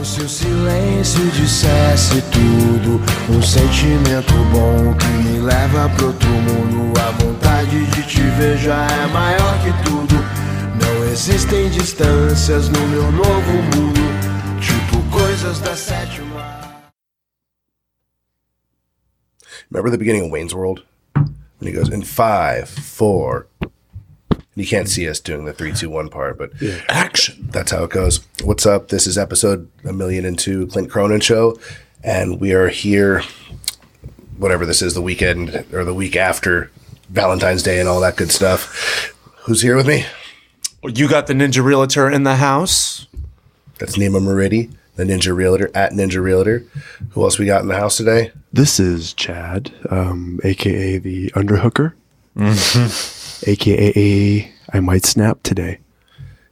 Se o silêncio dissesse tudo, sentimento bom que me leva pro outro mundo. A vontade de te ver já é maior que tudo. Não existem distâncias no meu novo mundo, tipo coisas da sétima. Remember the beginning of Wayne's World? When he goes, in 5, 4... You can't see us doing the 3, 2, 1 part, but action. That's how it goes. What's up? This is episode 1,000,002 Clint Cronin show, and we are here, whatever this is, the weekend or the week after Valentine's Day and all that good stuff. Who's here with me? You got the Ninja Realtor in the house. That's Nima Moridi, the Ninja Realtor, at Ninja Realtor. Who else we got in the house today? This is Chad, a.k.a. the Underhooker. Mm-hmm. A.k.a. I might snap today.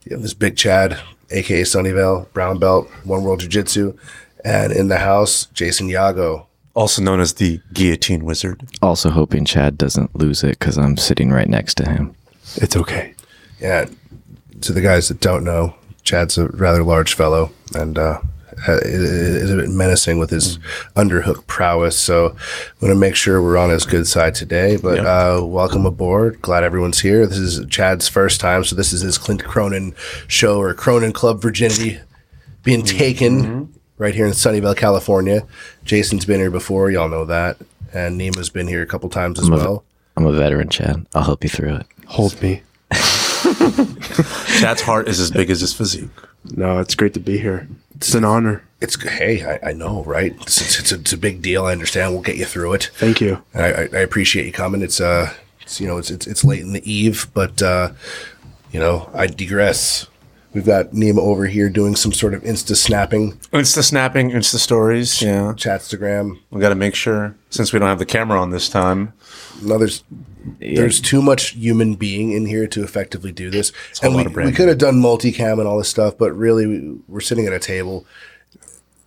Yeah, this Big Chad, a.k.a. Sunnyvale, brown belt, One World Jiu Jitsu. And in the house, Jason Yago. Also known as the Guillotine Wizard. Also hoping Chad doesn't lose it because I'm sitting right next to him. It's okay. Yeah, to the guys that don't know, Chad's a rather large fellow and is a bit menacing with his underhook prowess. So I'm going to make sure we're on his good side today. But welcome aboard. Glad everyone's here. This is Chad's first time. So this is his Clint Cronin show, or Cronin Club Virginity, being taken right here in Sunnyvale, California. Jason's been here before. Y'all know that. And Nima's been here a couple times as well. I'm a veteran, Chad. I'll help you through it. Hold me. Chad's heart is as big as his physique. No, it's great to be here. It's an honor. I know, right? It's a big deal. I understand. We'll get you through it. Thank you. I appreciate you coming. It's late in the eve, but I digress. We've got Nima over here doing some sort of Insta snapping, Insta stories. Yeah, Chatstagram. We got to make sure, since we don't have the camera on this time. No, there's too much human being in here to effectively do this. And we could have done multicam and all this stuff, but really we're sitting at a table.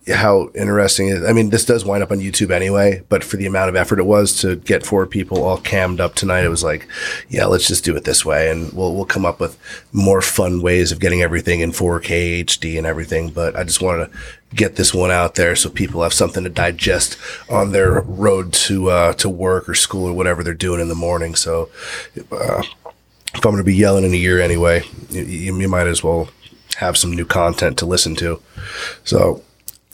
How interesting it is. I mean, this does wind up on YouTube anyway, but for the amount of effort it was to get 4 people all cammed up tonight, it was like, yeah, let's just do it this way. And we'll come up with more fun ways of getting everything in 4K HD and everything. But I just wanted to get this one out there so people have something to digest on their road to work or school or whatever they're doing in the morning. So if I'm going to be yelling in a year anyway, you might as well have some new content to listen to. So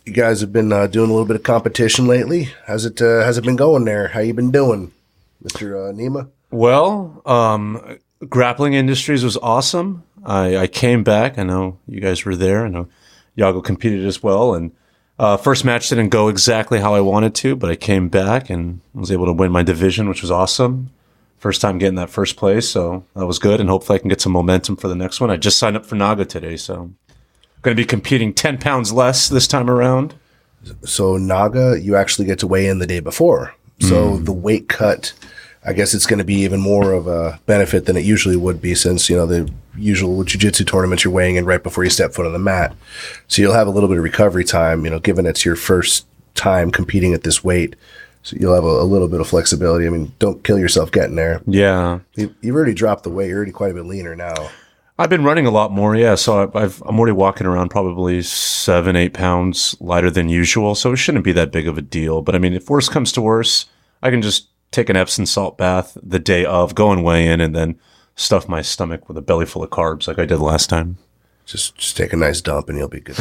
you guys have been doing a little bit of competition lately. How's it been going there? How you been doing, Mr. Nima? Well, Grappling Industries was awesome. I came back. I know you guys were there. I know Yago competed as well. And first match didn't go exactly how I wanted to, but I came back and was able to win my division, which was awesome. First time getting that first place, so that was good. And hopefully I can get some momentum for the next one. I just signed up for Naga today, so going to be competing 10 pounds less this time around. So Naga, you actually get to weigh in the day before. So the weight cut, I guess it's going to be even more of a benefit than it usually would be, since, the usual jiu-jitsu tournaments you're weighing in right before you step foot on the mat. So you'll have a little bit of recovery time, given it's your first time competing at this weight. So you'll have a little bit of flexibility. I mean, don't kill yourself getting there. Yeah. You've already dropped the weight. You're already quite a bit leaner now. I've been running a lot more, yeah. So I'm already walking around probably 7-8 pounds lighter than usual. So it shouldn't be that big of a deal. But I mean, if worse comes to worse, I can just take an Epsom salt bath the day of, go and weigh in, and then stuff my stomach with a belly full of carbs like I did last time. Just take a nice dump and you'll be good.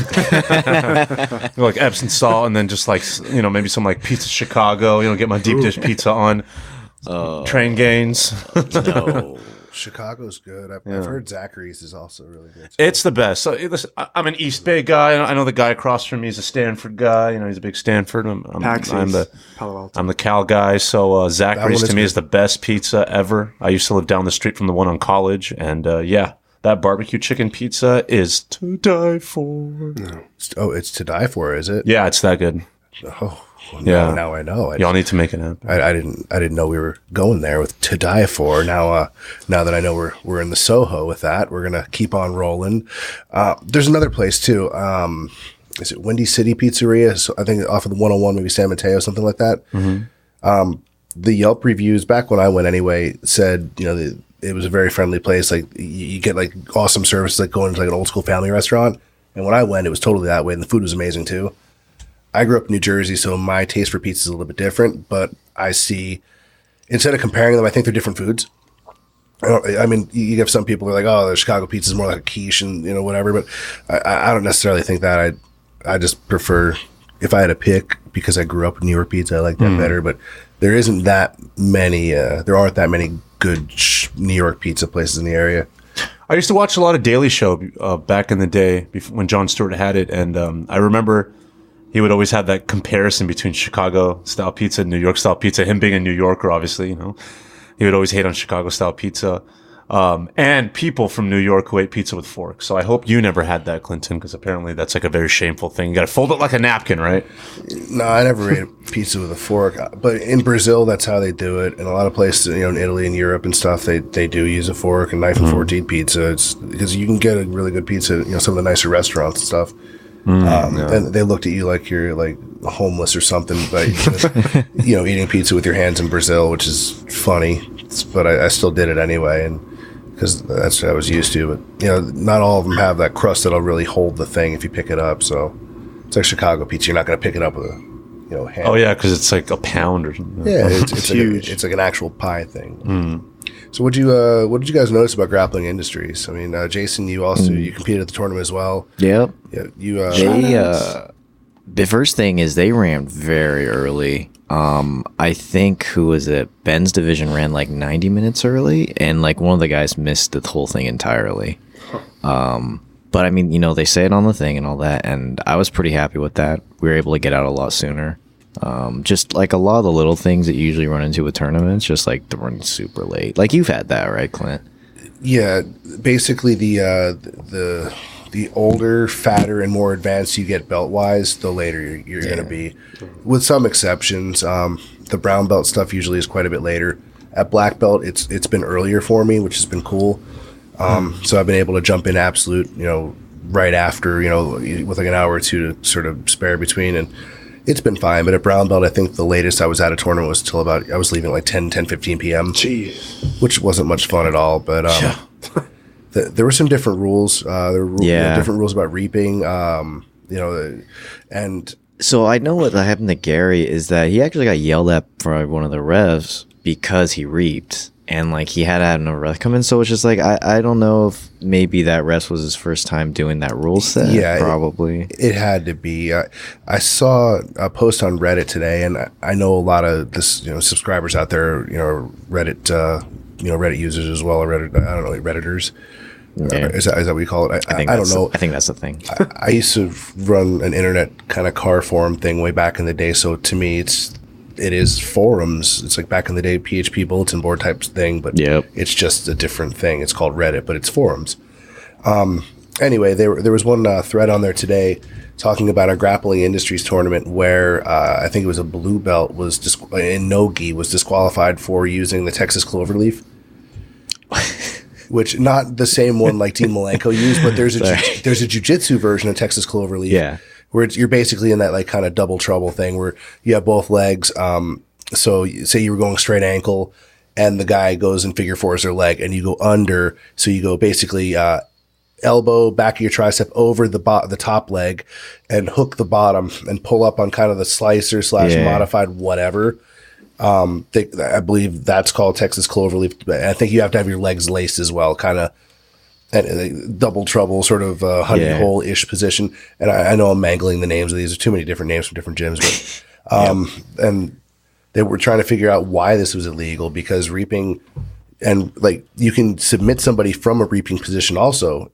Like Epsom salt, and then just like, maybe some like pizza Chicago, get my deep dish pizza on. Train gains. No. Chicago's good. I've heard Zachary's is also really good too. It's the best. So listen, I'm an East Bay guy. I know the guy across from me is a Stanford guy. He's a big Stanford. I'm the Cal guy. So Zachary's to me is the best pizza ever. I used to live down the street from the one on College, and that barbecue chicken pizza is to die for. No. It's to die for, is it? Yeah, it's that good. Oh. Well, now I know. Y'all need to make it happen. I didn't know we were going there with to die for. Now that I know we're in the Soho with that, we're gonna keep on rolling. There's another place too. Is it Windy City Pizzeria? So I think off of the 101, maybe San Mateo, something like that. Mm-hmm. The Yelp reviews back when I went anyway said it was a very friendly place. Like you get like awesome service, like going to like an old school family restaurant. And when I went, it was totally that way, and the food was amazing too. I grew up in New Jersey, so my taste for pizza is a little bit different, but I see, instead of comparing them, I think they're different foods. I mean, you have some people who are like, oh, the Chicago pizza is more like a quiche and, whatever, but I don't necessarily think that. I just prefer, if I had to pick, because I grew up with New York pizza, I like that better, but there isn't that many, there aren't that many good New York pizza places in the area. I used to watch a lot of Daily Show back in the day when Jon Stewart had it, and I remember he would always have that comparison between Chicago-style pizza and New York-style pizza. Him being a New Yorker, obviously, he would always hate on Chicago-style pizza. And people from New York who ate pizza with forks. So I hope you never had that, Clinton, because apparently that's like a very shameful thing. You got to fold it like a napkin, right? No, I never ate pizza with a fork. But in Brazil, that's how they do it. In a lot of places, in Italy and Europe and stuff, they do use a fork and knife and fork to eat pizza. It's because you can get a really good pizza at some of the nicer restaurants and stuff. And they looked at you like you're like homeless or something, but eating pizza with your hands in Brazil, which is funny. But I still did it anyway, and because that's what I was used to. But not all of them have that crust that'll really hold the thing if you pick it up. So it's like Chicago pizza. You're not going to pick it up with a hand. Oh yeah, because it's like a pound or something. Yeah, it's huge. It's like an actual pie thing. So what did you guys notice about Grappling Industries? I mean, Jason, you competed at the tournament as well. Yep. Yeah, the first thing is they ran very early. I think who was it? Ben's division ran like 90 minutes early, and like one of the guys missed the whole thing entirely. But I mean, they say it on the thing and all that, and I was pretty happy with that. We were able to get out a lot sooner. Just like a lot of the little things that you usually run into with tournaments, just like the running super late. Like you've had that, right, Clint? Yeah, basically the older, fatter, and more advanced you get belt-wise, the later you're going to be. With some exceptions, the brown belt stuff usually is quite a bit later. At black belt, it's been earlier for me, which has been cool. So I've been able to jump in absolute, right after, with like an hour or two to sort of spare between, and it's been fine. But at brown belt, I think the latest I was at a tournament was till I was leaving like 10:15 p.m. Jeez. Which wasn't much fun at all, but there were some different rules. There were different rules about reaping, and so I know what happened to Gary is that he actually got yelled at for one of the refs because he reaped, and like he had another ref come in. So it's just like I don't know if maybe that ref was his first time doing that rule set. Yeah, probably it had to be. I saw a post on Reddit today, and I know a lot of this subscribers out there, Reddit Reddit users as well, or Reddit, I don't know, like Redditors. Yeah. Is that what you call it? I don't know. I think that's the thing. I used to run an internet kind of car forum thing way back in the day. So to me, it is forums. It's like back in the day, PHP bulletin board type thing, but it's just a different thing. It's called Reddit, but it's forums. Anyway, there was one thread on there today talking about a Grappling Industries tournament where I think it was a blue belt in no-gi was disqualified for using the Texas cloverleaf. Which not the same one like Dean Malenko used, but there's a jiu-jitsu version of Texas cloverleaf. Yeah. Where you're basically in that like kind of double trouble thing where you have both legs. So say you were going straight ankle and the guy goes and figure fours their leg and you go under. So you go basically elbow, back of your tricep over the top leg and hook the bottom and pull up on kind of the slicer / modified whatever. I believe that's called Texas cloverleaf. I think you have to have your legs laced as well, kind of double trouble, sort of honey hole-ish position. And I know I'm mangling the names of these. There's too many different names from different gyms. But and they were trying to figure out why this was illegal because reaping and like you can submit somebody from a reaping position also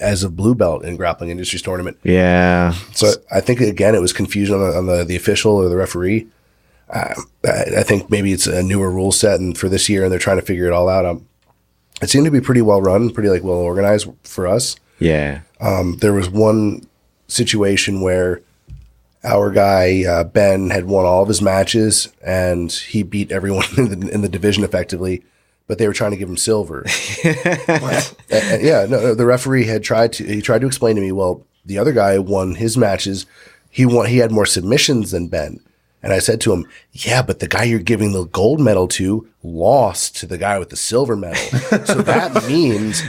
as a blue belt in Grappling Industries tournament. Yeah. So I think again it was confusion on the official or the referee. I think maybe it's a newer rule set and for this year and they're trying to figure it all out. It seemed to be pretty well run, pretty like well organized for us. Yeah. There was one situation where our guy, Ben, had won all of his matches and he beat everyone in the division effectively, but they were trying to give him silver. The referee had tried to explain to me, well, the other guy won his matches. He had more submissions than Ben. And I said to him, yeah, but the guy you're giving the gold medal to lost to the guy with the silver medal. So that means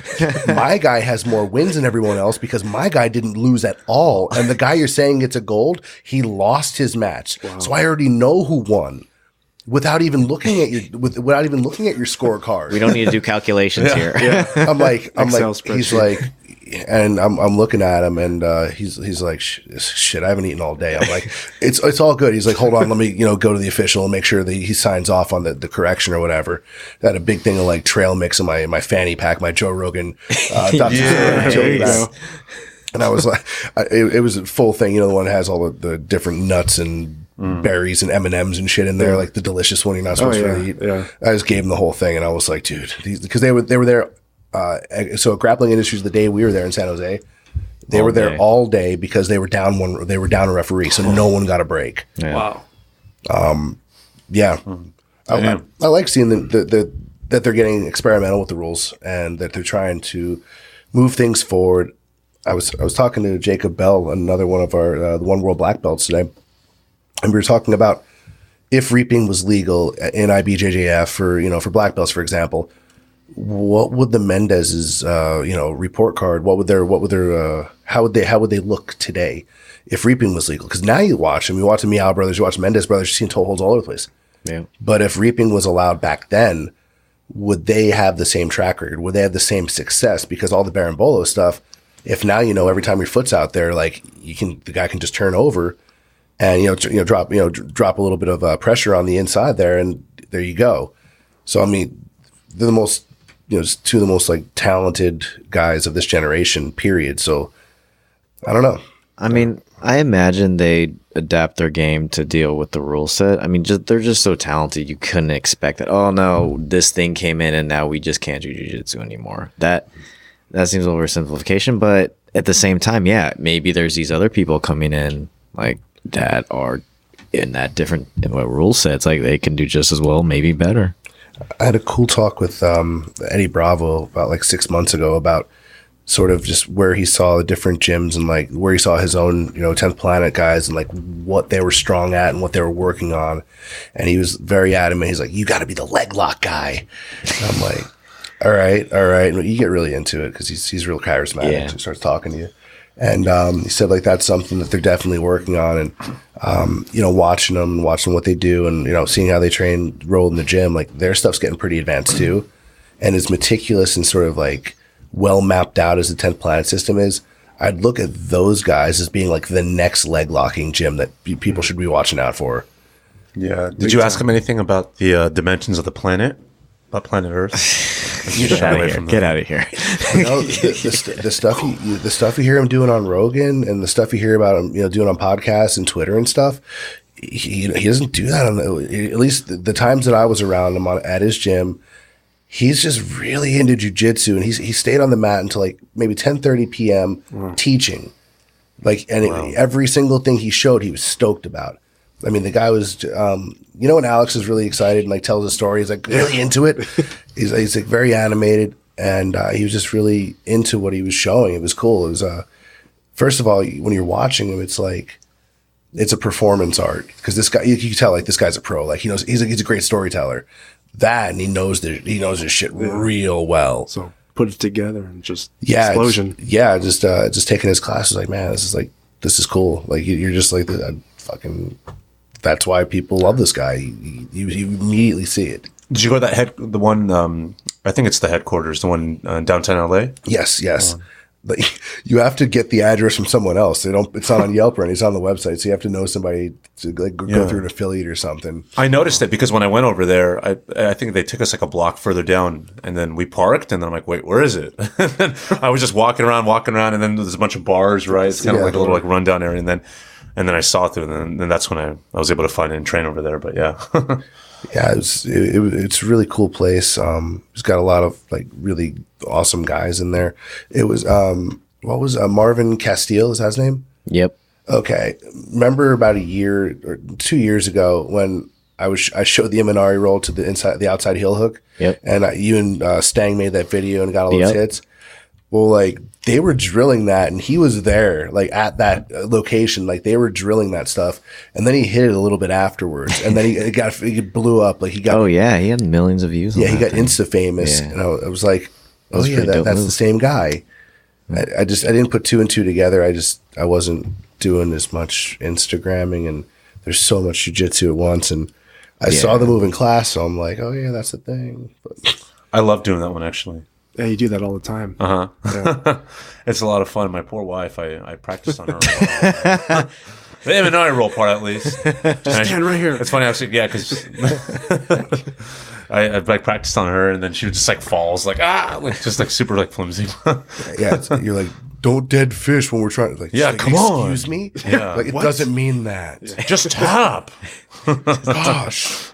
my guy has more wins than everyone else because my guy didn't lose at all. And the guy you're saying it's a gold, he lost his match. Wow. So I already know who won. Without even looking at your scorecard. We don't need to do calculations here. Yeah. I'm like, he's like, and I'm looking at him, and he's like, shit, I haven't eaten all day. I'm like, it's all good. He's like, hold on, let me go to the official and make sure that he signs off on the correction or whatever. I had a big thing of like trail mix in my fanny pack, my Joe Rogan. And I was like, it was a full thing, the one that has all the different nuts and berries and M&Ms and shit in there, like the delicious one you're not supposed to eat. Yeah. I just gave him the whole thing, and I was like, dude, because they were there. So at Grappling Industries, the day we were there in San Jose, they were there all day because they were down a referee, so no one got a break. Yeah. Wow. Yeah. I like seeing that they're getting experimental with the rules and that they're trying to move things forward. I was talking to Jacob Bell, another one of our the One World Black Belts today, and we were talking about if reaping was legal in IBJJF for black belts, for example, what would the Mendez's report card? How would they look today if reaping was legal? Because now you watch them, you watch the Meow brothers, you watch the Mendez brothers, you're seeing toe holds all over the place. Yeah. But if reaping was allowed back then, would they have the same track record? Would they have the same success? Because all the Berimbolo stuff, if now every time your foot's out there, like the guy can just turn over and drop a little bit of pressure on the inside there, and there you go. So I mean, they're the most just two of the most like talented guys of this generation. Period. So I don't know. I mean, I imagine they adapt their game to deal with the rule set. I mean, they're just so talented. You couldn't expect that. Oh no, this thing came in and now we just can't do jiu-jitsu anymore. That seems a oversimplification, but at the same time, yeah, maybe there's these other people coming in like that are in that different rule sets. Like they can do just as well, maybe better. I had a cool talk with Eddie Bravo about like 6 months ago about sort of just where he saw the different gyms and like where he saw his own 10th Planet guys and like what they were strong at and what they were working on. And he was very adamant. He's like, you got to be the leg lock guy. And I'm like, all right. And you get really into it because he's real charismatic. Yeah. So he starts talking to you. And he said like that's something that they're definitely working on, and watching what they do, and seeing how they train, roll in the gym, like their stuff's getting pretty advanced too, and as meticulous and sort of like well mapped out as the 10th Planet system is. I'd look at those guys as being like the next leg locking gym that people should be watching out for. Yeah. Did you ask him anything about the dimensions of the planet? About planet Earth? Get out of here! Get out of here! The stuff you hear him doing on Rogan, and the stuff you hear about him, doing on podcasts and Twitter and stuff. He doesn't do that at least the times that I was around him at his gym. He's just really into jiu-jitsu, and he stayed on the mat until like maybe 10:30 p.m. teaching. Every single thing he showed, he was stoked about. I mean, the guy was, when Alex is really excited and like tells a story, he's like really into it. He's like very animated, and he was just really into what he was showing. It was cool. It was, first of all, when you're watching him, it's like, it's a performance art because this guy, you can tell like this guy's a pro. Like he knows, he's a great storyteller. And he knows his shit real well. So put it together and just explosion. Just taking his classes, like, man, this is cool. Like you're just like fucking. That's why people love this guy. You immediately see it. Did you go to the one? I think it's the headquarters, the one in downtown LA. Yes. But you have to get the address from someone else. It's not on Yelp or anything. It's on the website, so you have to know somebody to go through an affiliate or something. I noticed it because when I went over there, I think they took us like a block further down, and then we parked, and then I'm like, wait, where is it? And then I was just walking around, and then there's a bunch of bars, right? It's kind of like a little like rundown area, and then I saw through, and then that's when I was able to find it and train over there. But yeah. Yeah, it's a really cool place. It's got a lot of like really awesome guys in there. It was what was Marvin Castile? Is that his name? Yep. Okay. Remember about a year or 2 years ago when I showed the Imanari roll to the outside heel hook. Yep. And you and Stang made that video and got all those hits. Well, like they were drilling that, and he was there, like at that location, like they were drilling that stuff, and then he hit it a little bit afterwards, and then he blew up, like he got. Oh yeah, he had millions of views. Yeah, he got Insta famous, and I was like, oh yeah, that's the same guy. I didn't put two and two together. I wasn't doing as much Instagramming, and there's so much jiu-jitsu at once, and I saw the move in class, so I'm like, oh yeah, that's the thing. But I love doing that one actually. Yeah, you do that all the time. Yeah. It's a lot of fun. My poor wife, I practiced on her. The M&I roll part at least. Just stand right here. It's funny actually, yeah, because I like practiced on her, and then she would just like falls, like just like super like flimsy. Yeah, you're like, don't dead fish when we're trying to like. Yeah, come on. Excuse me. Yeah, like it doesn't mean that. Yeah. Just tap. Gosh.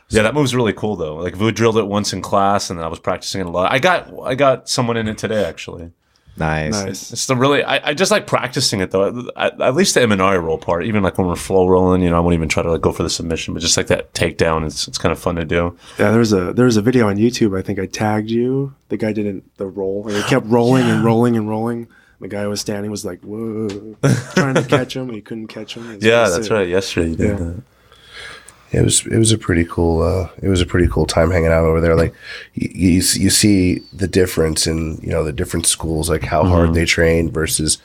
Yeah, that move's really cool though. Like we drilled it once in class, and I was practicing it a lot. I got someone in it today actually. Nice. It's the really I just like practicing it though. At least the M&I roll part, even like when we're flow rolling, I won't even try to like go for the submission, but just like that takedown, it's kind of fun to do. Yeah, there was a video on YouTube. I think I tagged you. The guy didn't the roll, and he kept rolling and rolling and rolling. The guy was standing, was like, whoa, trying to catch him. He couldn't catch him. Yeah, that's right. Yesterday you did that. It was a pretty cool time hanging out over there. Like you see the difference in the different schools, like how hard they train versus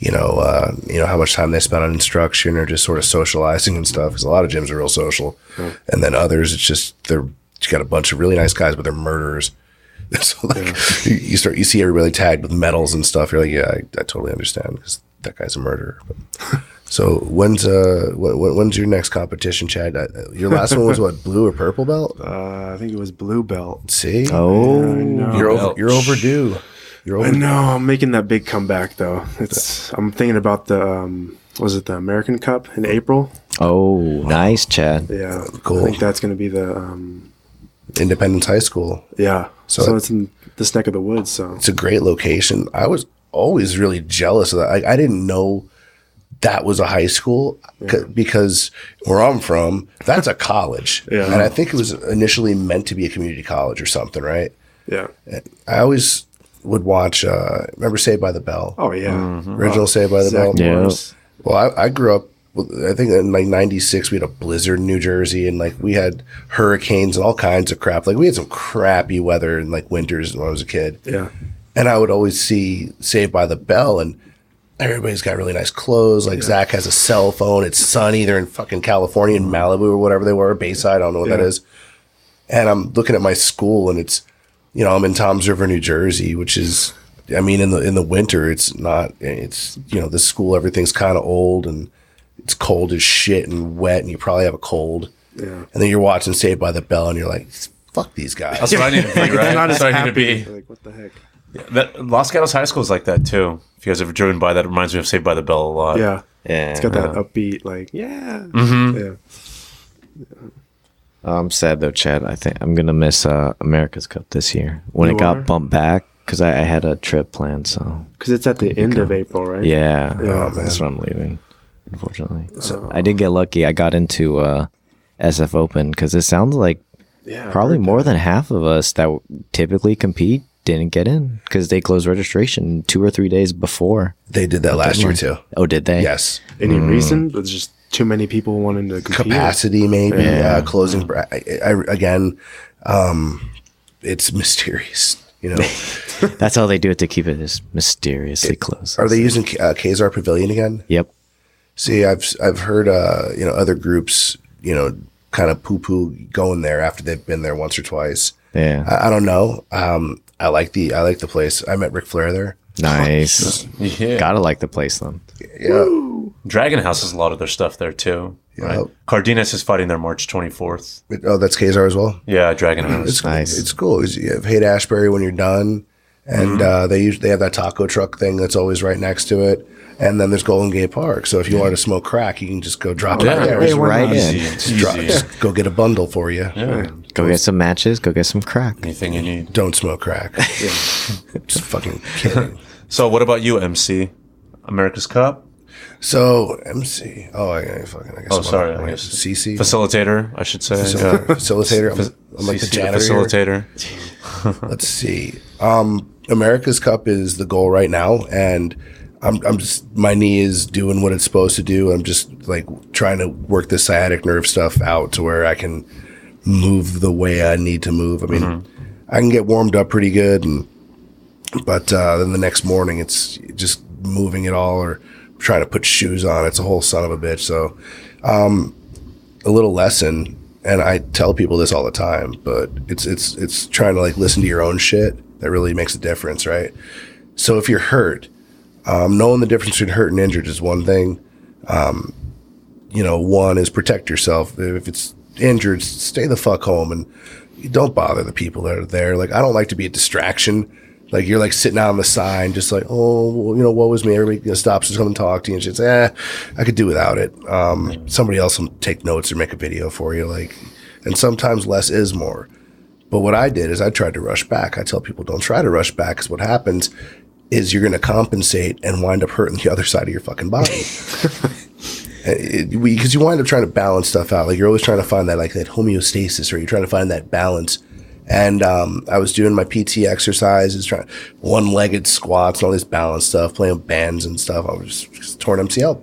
how much time they spend on instruction or just sort of socializing and stuff. Because a lot of gyms are real social, and then others it's just you got a bunch of really nice guys, but they're murderers. So like you see everybody tagged with medals and stuff. You're like, yeah, I totally understand because that guy's a murderer. But. So when's your next competition, Chad? Your last one was what, blue or purple belt? I think it was blue belt. See? Oh, you're overdue. I know. I'm making that big comeback though. I'm thinking about the was it the American Cup in April? Oh, nice, Chad. Yeah, cool. I think that's going to be the Independence High School. Yeah, so it's in this neck of the woods. So it's a great location. I was always really jealous of that. I didn't know that was a high school because where I'm from, that's a college. Yeah. And I think it was initially meant to be a community college or something, right? Yeah. I always would watch, remember Saved by the Bell? Oh, yeah. Mm-hmm. Original Saved by the Bell? Yeah. Well, I grew up, I think in like 96, we had a blizzard in New Jersey and like we had hurricanes and all kinds of crap. Like we had some crappy weather in like winters when I was a kid. Yeah. And I would always see Saved by the Bell and everybody's got really nice clothes. Like Zach has a cell phone. It's sunny. They're in fucking California, in Malibu or whatever they were, Bayside. I don't know what that is. And I'm looking at my school, and it's, I'm in Toms River, New Jersey, which is, in the winter, it's not. It's this school, everything's kind of old and it's cold as shit and wet, and you probably have a cold. Yeah. And then you're watching Saved by the Bell, and you're like, fuck these guys. That's what I need to be, right? That's what I need to be. Like, what the heck? Yeah, Los Gatos High School is like that too. If you guys ever driven by that, it reminds me of Saved by the Bell a lot. Yeah. It's got that upbeat, like, Yeah. I'm sad though, Chad. I think I'm gonna miss America's Cup this year when it got bumped back because I had a trip planned. So because it's at the end of April, right? Yeah, that's when I'm leaving. Unfortunately, so I did get lucky. I got into SF Open because it sounds like probably more than half of us that typically compete didn't get in because they closed registration 2 or 3 days before. They did that last year too. Oh, did they? Yes. Any reason? It's just too many people wanting to compete. Capacity, maybe. Closing. Again, it's mysterious. That's how they do it to keep it as mysteriously closed. Are they using Kazar Pavilion again? Yep. See, I've heard other groups kind of poo poo going there after they've been there once or twice. Yeah. I don't know. I like the place. I met Ric Flair there. Nice. Yeah. Gotta like the place then. Yeah. Dragon House has a lot of their stuff there too. Right? Yep. Cardenas is fighting there March 24th. Oh, that's Kazar as well? Yeah, Dragon House. It's nice. It's cool. You have Haight Ashbury when you're done, and they have that taco truck thing that's always right next to it. And then there's Golden Gate Park. So if you want to smoke crack, you can just go drop it there. Hey, right in. Just go get a bundle for you. Yeah. Go get some matches. Go get some crack. Anything you need. Don't smoke crack. Just fucking kidding. So what about you, MC? America's Cup? So MC. I guess. Sorry. I guess CC. Facilitator, I should say. Facilitator. I'm like the janitor. Facilitator. Let's see. America's Cup is the goal right now, and I'm just, my knee is doing what it's supposed to do. I'm just like trying to work the sciatic nerve stuff out to where I can move the way I need to move. I mean, I can get warmed up pretty good, but then the next morning it's just moving it all or trying to put shoes on. It's a whole son of a bitch. So a little lesson, and I tell people this all the time, but it's trying to like listen to your own shit that really makes a difference, right? So if you're hurt, knowing the difference between hurt and injured is one thing. One is protect yourself. If it's injured, stay the fuck home and don't bother the people that are there. Like, I don't like to be a distraction. Like, you're like sitting out on the side, just like, oh, well, woe is me. Everybody stops to come and talk to you and shit. I could do without it. Somebody else will take notes or make a video for you. Like, and sometimes less is more. But what I did is I tried to rush back. I tell people, don't try to rush back, because what happens is you're going to compensate and wind up hurting the other side of your fucking body. Because you wind up trying to balance stuff out. Like, you're always trying to find that homeostasis, or you're trying to find that balance. And I was doing my PT exercises, trying one-legged squats and all this balance stuff, playing bands and stuff. I was just torn MCL.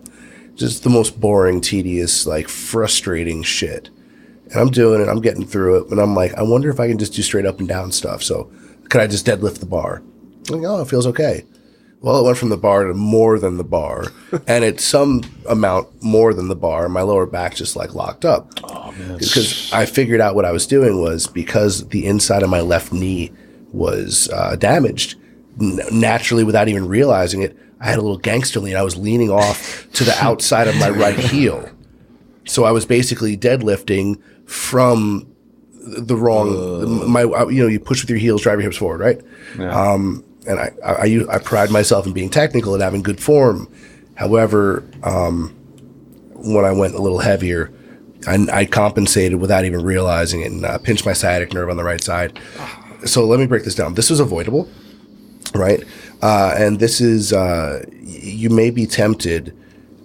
Just the most boring, tedious, like frustrating shit. And I'm doing it, I'm getting through it, and I'm like, I wonder if I can just do straight up and down stuff. So could I just deadlift the bar? I'm like, oh, it feels okay. Well, it went from the bar to more than the bar, and it's some amount more than the bar. My lower back just like locked up. Oh, man. Because I figured out what I was doing was, because the inside of my left knee was damaged, naturally, without even realizing it, I had a little gangster lean. I was leaning off to the outside of my right heel. So I was basically deadlifting from the wrong, you push with your heels, drive your hips forward, right? Yeah. And I pride myself in being technical and having good form. However, when I went a little heavier, I compensated without even realizing it, and pinched my sciatic nerve on the right side. So let me break this down. This was avoidable, right? And this is, you may be tempted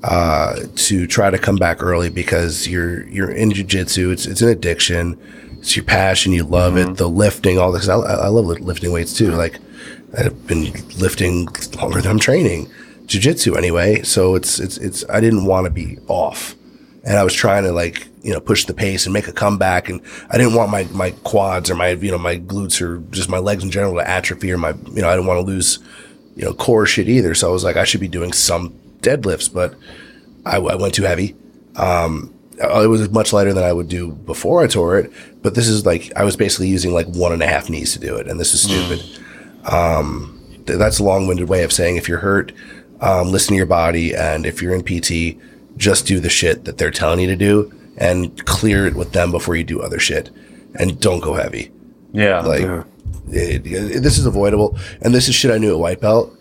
to try to come back early because you're in jiu-jitsu. It's an addiction. It's your passion. You love it. The lifting, all this. I love lifting weights too. Like, I've been lifting longer than I'm training jiu-jitsu anyway. So it's I didn't want to be off, and I was trying to push the pace and make a comeback. And I didn't want my quads or my glutes or just my legs in general to atrophy, or I didn't want to lose core shit either. So I was like, I should be doing some deadlifts, but I went too heavy. It was much lighter than I would do before I tore it, but this is like, I was basically using like 1.5 knees to do it, and this is stupid. That's a long-winded way of saying, if you're hurt, listen to your body, and if you're in PT, just do the shit that they're telling you to do and clear it with them before you do other shit, and don't go heavy. This is avoidable, and this is shit I knew at white belt.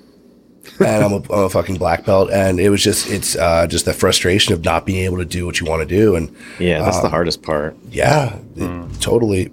And I'm a fucking black belt, and it's just the frustration of not being able to do what you want to do. And that's the hardest part. Yeah, totally.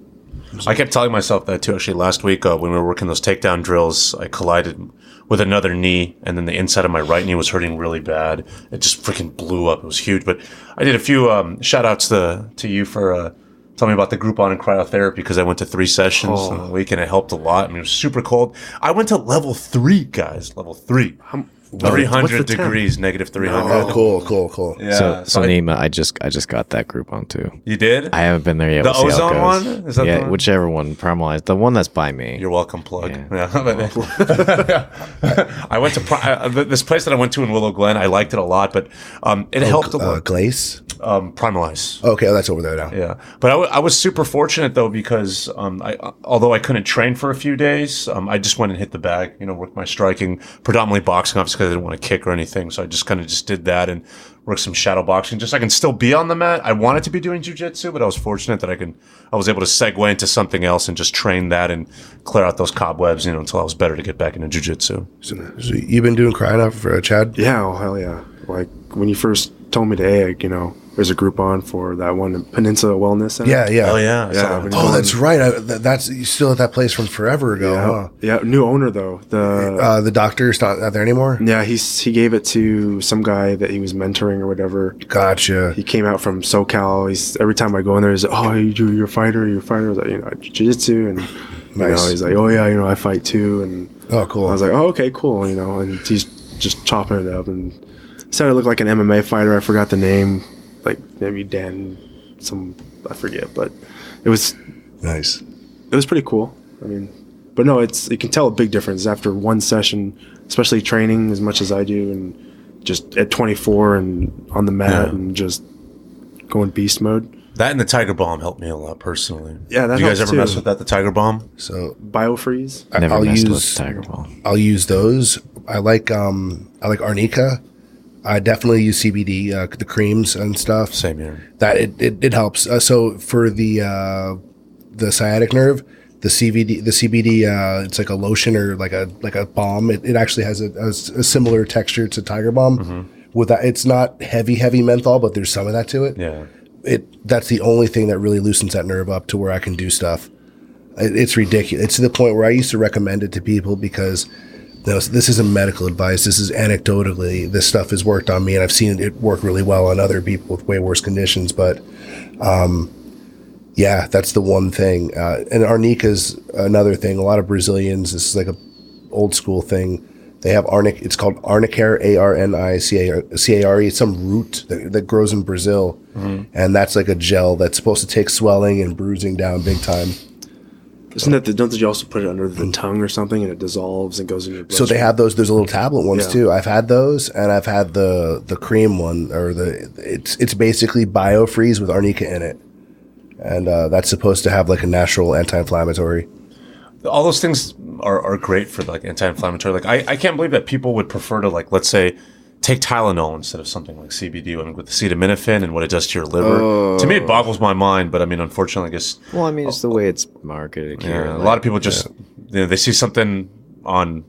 I kept telling myself that too. Actually, last week when we were working those takedown drills, I collided with another knee, and then the inside of my right knee was hurting really bad. It just freaking blew up. It was huge. But I did a few shout outs to you for telling me about the Groupon and cryotherapy, because I went to 3 sessions in a week, and it helped a lot. I mean, it was super cold. I went to level 3, guys. Level 3. 300 degrees, negative 300. Oh, cool. Yeah. So Nima, I just got that Groupon too. You did? I haven't been there yet. The we'll ozone one? Is that the one? Whichever one. Paralyzed. The one that's by me. You're welcome, plug. Yeah. I went to this place that I went to in Willow Glen. I liked it a lot, but it helped a lot. Glace? Primal Ice. Okay, that's over there now. Yeah, but I was super fortunate though, because although I couldn't train for a few days, I just went and hit the bag. Worked my striking, predominantly boxing, obviously, because I didn't want to kick or anything. So I just kind of did that and worked some shadow boxing. Just so I can still be on the mat. I wanted to be doing jiu-jitsu, but I was fortunate that I was able to segue into something else and just train that and clear out those cobwebs, until I was better to get back into jiu-jitsu. So you've been doing crying for Chad? Yeah, oh hell yeah. Like when you first told me to egg, there's a Groupon for that one, Peninsula Wellness Center. Yeah. Oh yeah. Oh, that's right. That's you still at that place from forever ago. Yeah. Huh? Yeah. New owner though. The doctor's not there anymore. Yeah, he gave it to some guy that he was mentoring or whatever. Gotcha. He came out from SoCal. Every time I go in there, he's like, "Oh, you're a fighter. I was like, jiu-jitsu," and Nice. You know, he's like, oh yeah, you know, I fight too, and oh cool. I was like, oh okay, cool, you know, and he's just chopping it up, and said I looked like an MMA fighter. I forgot the name, like maybe Dan, I forget, but it was nice. It was pretty cool. I mean, but no, you can tell a big difference after one session, especially training as much as I do, and just at 24 and on the mat and just going beast mode. That and the Tiger Bomb helped me a lot personally. Yeah, that you guys helps ever too. mess with that? The Tiger Bomb? So Biofreeze. Never messed with Tiger Bomb. I'll use those. I like Arnica. I definitely use CBD, the creams and stuff. Same here. That it helps. So for the sciatic nerve, the CBD, it's like a lotion or like a balm. It actually has a similar texture to Tiger Balm. Mm-hmm. With that, it's not heavy menthol, but there's some of that to it. Yeah. That's the only thing that really loosens that nerve up to where I can do stuff. It's ridiculous. It's to the point where I used to recommend it to people because this isn't medical advice. This is anecdotally. This stuff has worked on me, and I've seen it work really well on other people with way worse conditions. But yeah, that's the one thing. And Arnica's another thing. A lot of Brazilians, this is like a old school thing. They have Arnica. It's called Arnicare, Arnicare. It's some root that grows in Brazil, and that's like a gel that's supposed to take swelling and bruising down big time. Isn't that don't you also put it under the tongue or something and it dissolves and goes in your blood? So they have those. There's a little tablet ones too. I've had those, and I've had the cream one, or it's basically Biofreeze with Arnica in it, and that's supposed to have like a natural anti-inflammatory. All those things are great for like anti-inflammatory. Like I can't believe that people would prefer to, like, let's say, take Tylenol instead of something like CBD with acetaminophen and what it does to your liver. To me, it boggles my mind. But I mean, unfortunately, I guess. Well, I mean, it's the way it's marketed here. Yeah, a lot of people just they see something on,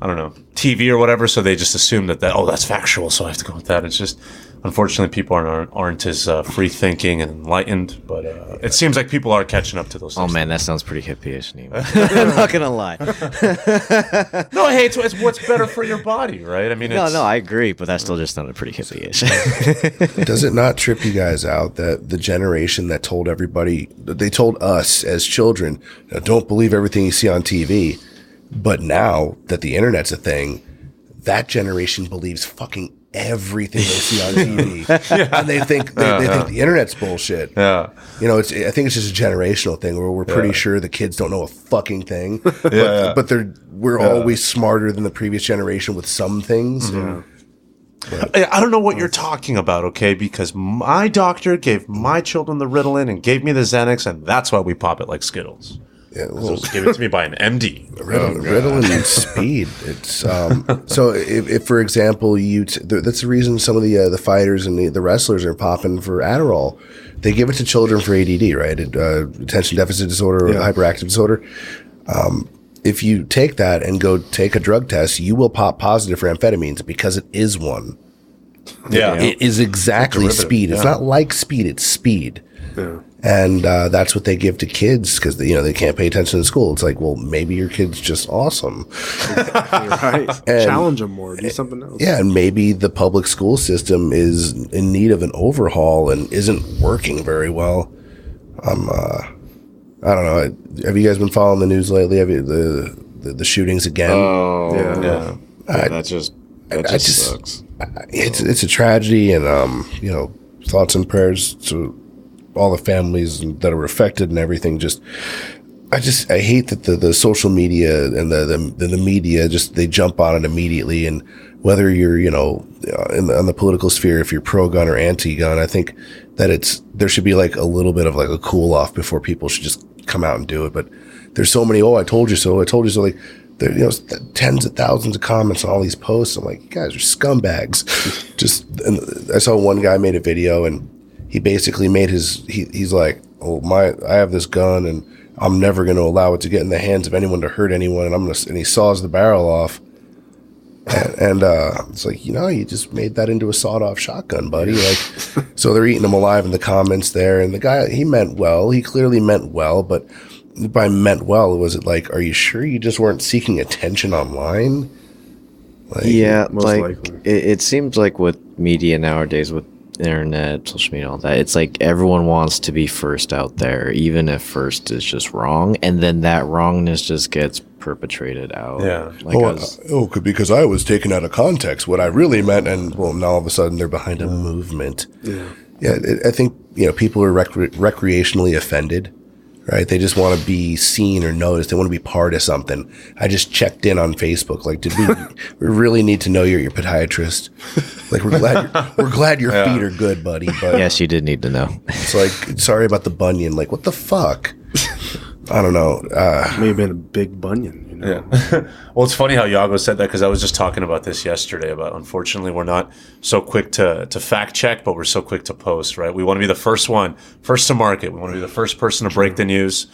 I don't know, TV or whatever, so they just assume that that's factual, so I have to go with that. It's just, unfortunately, people aren't as free thinking and enlightened, but it seems like people are catching up to those things. Oh man, that sounds pretty hippie-ish, Nima. I'm not gonna lie. No, hey, it's what's better for your body, right? I mean, no, I agree, but that still just sounded pretty hippie-ish. Does it not trip you guys out that the generation that told everybody, they told us as children, don't believe everything you see on TV, but now that the internet's a thing, that generation believes fucking everything they see on TV, and they think the internet's bullshit. Yeah, you know, I think it's just a generational thing where we're pretty sure the kids don't know a fucking thing, but we're always smarter than the previous generation with some things. I don't know what you're talking about, okay? Because my doctor gave my children the Ritalin and gave me the Xanax, and that's why we pop it like Skittles. Yeah, well, it was given to me by an MD. Ritalin and speed. It's so if for example that's the reason some of the fighters and the wrestlers are popping for Adderall. They give it to children for ADD, right? Attention deficit disorder or hyperactive disorder. If you take that and go take a drug test, you will pop positive for amphetamines because it is one. Yeah, it is exactly speed. It's not like speed; it's speed. Yeah. And that's what they give to kids because they can't pay attention in school. It's like, well, maybe your kid's just awesome. Right. And challenge them more. Do something else. Yeah, and maybe the public school system is in need of an overhaul and isn't working very well. I don't know. Have you guys been following the news lately? Have you the shootings again? Oh, yeah. That just sucks. It's a tragedy, and thoughts and prayers to all the families that are affected and everything. I hate that the social media and the media they jump on it immediately, and whether you're on the political sphere, if you're pro gun or anti gun, I think that there should be like a little bit of like a cool off before people should just come out and do it. But there's so many I told you so, like there tens of thousands of comments on all these posts. I'm like, you guys are scumbags. And I saw one guy made a video and he basically made he's like, I have this gun and I'm never going to allow it to get in the hands of anyone to hurt anyone, and he saws the barrel off, and it's like, you just made that into a sawed-off shotgun, buddy. Like, so they're eating him alive in the comments there, and the guy, he meant well, he clearly meant well, but by meant well, was it like, are you sure you just weren't seeking attention online? Like, yeah, like it seems like with media nowadays, with internet, social media, all that, it's like everyone wants to be first out there, even if first is just wrong, and then that wrongness just gets perpetrated out. Yeah. Like because I was taken out of context what I really meant, and well, now all of a sudden they're behind a movement. Yeah. I think people are recreationally offended. Right, they just want to be seen or noticed. They want to be part of something. I just checked in on Facebook. Like, did we really need to know you're your podiatrist? Like, we're glad your feet are good, buddy. But yes, you did need to know. It's like, sorry about the bunion. Like, what the fuck? I don't know. May have been a big bunion. Yeah. Well, it's funny how Yago said that, because I was just talking about this yesterday. About, unfortunately, we're not so quick to fact check, but we're so quick to post. Right? We want to be the first to market. We want to be the first person to break the news.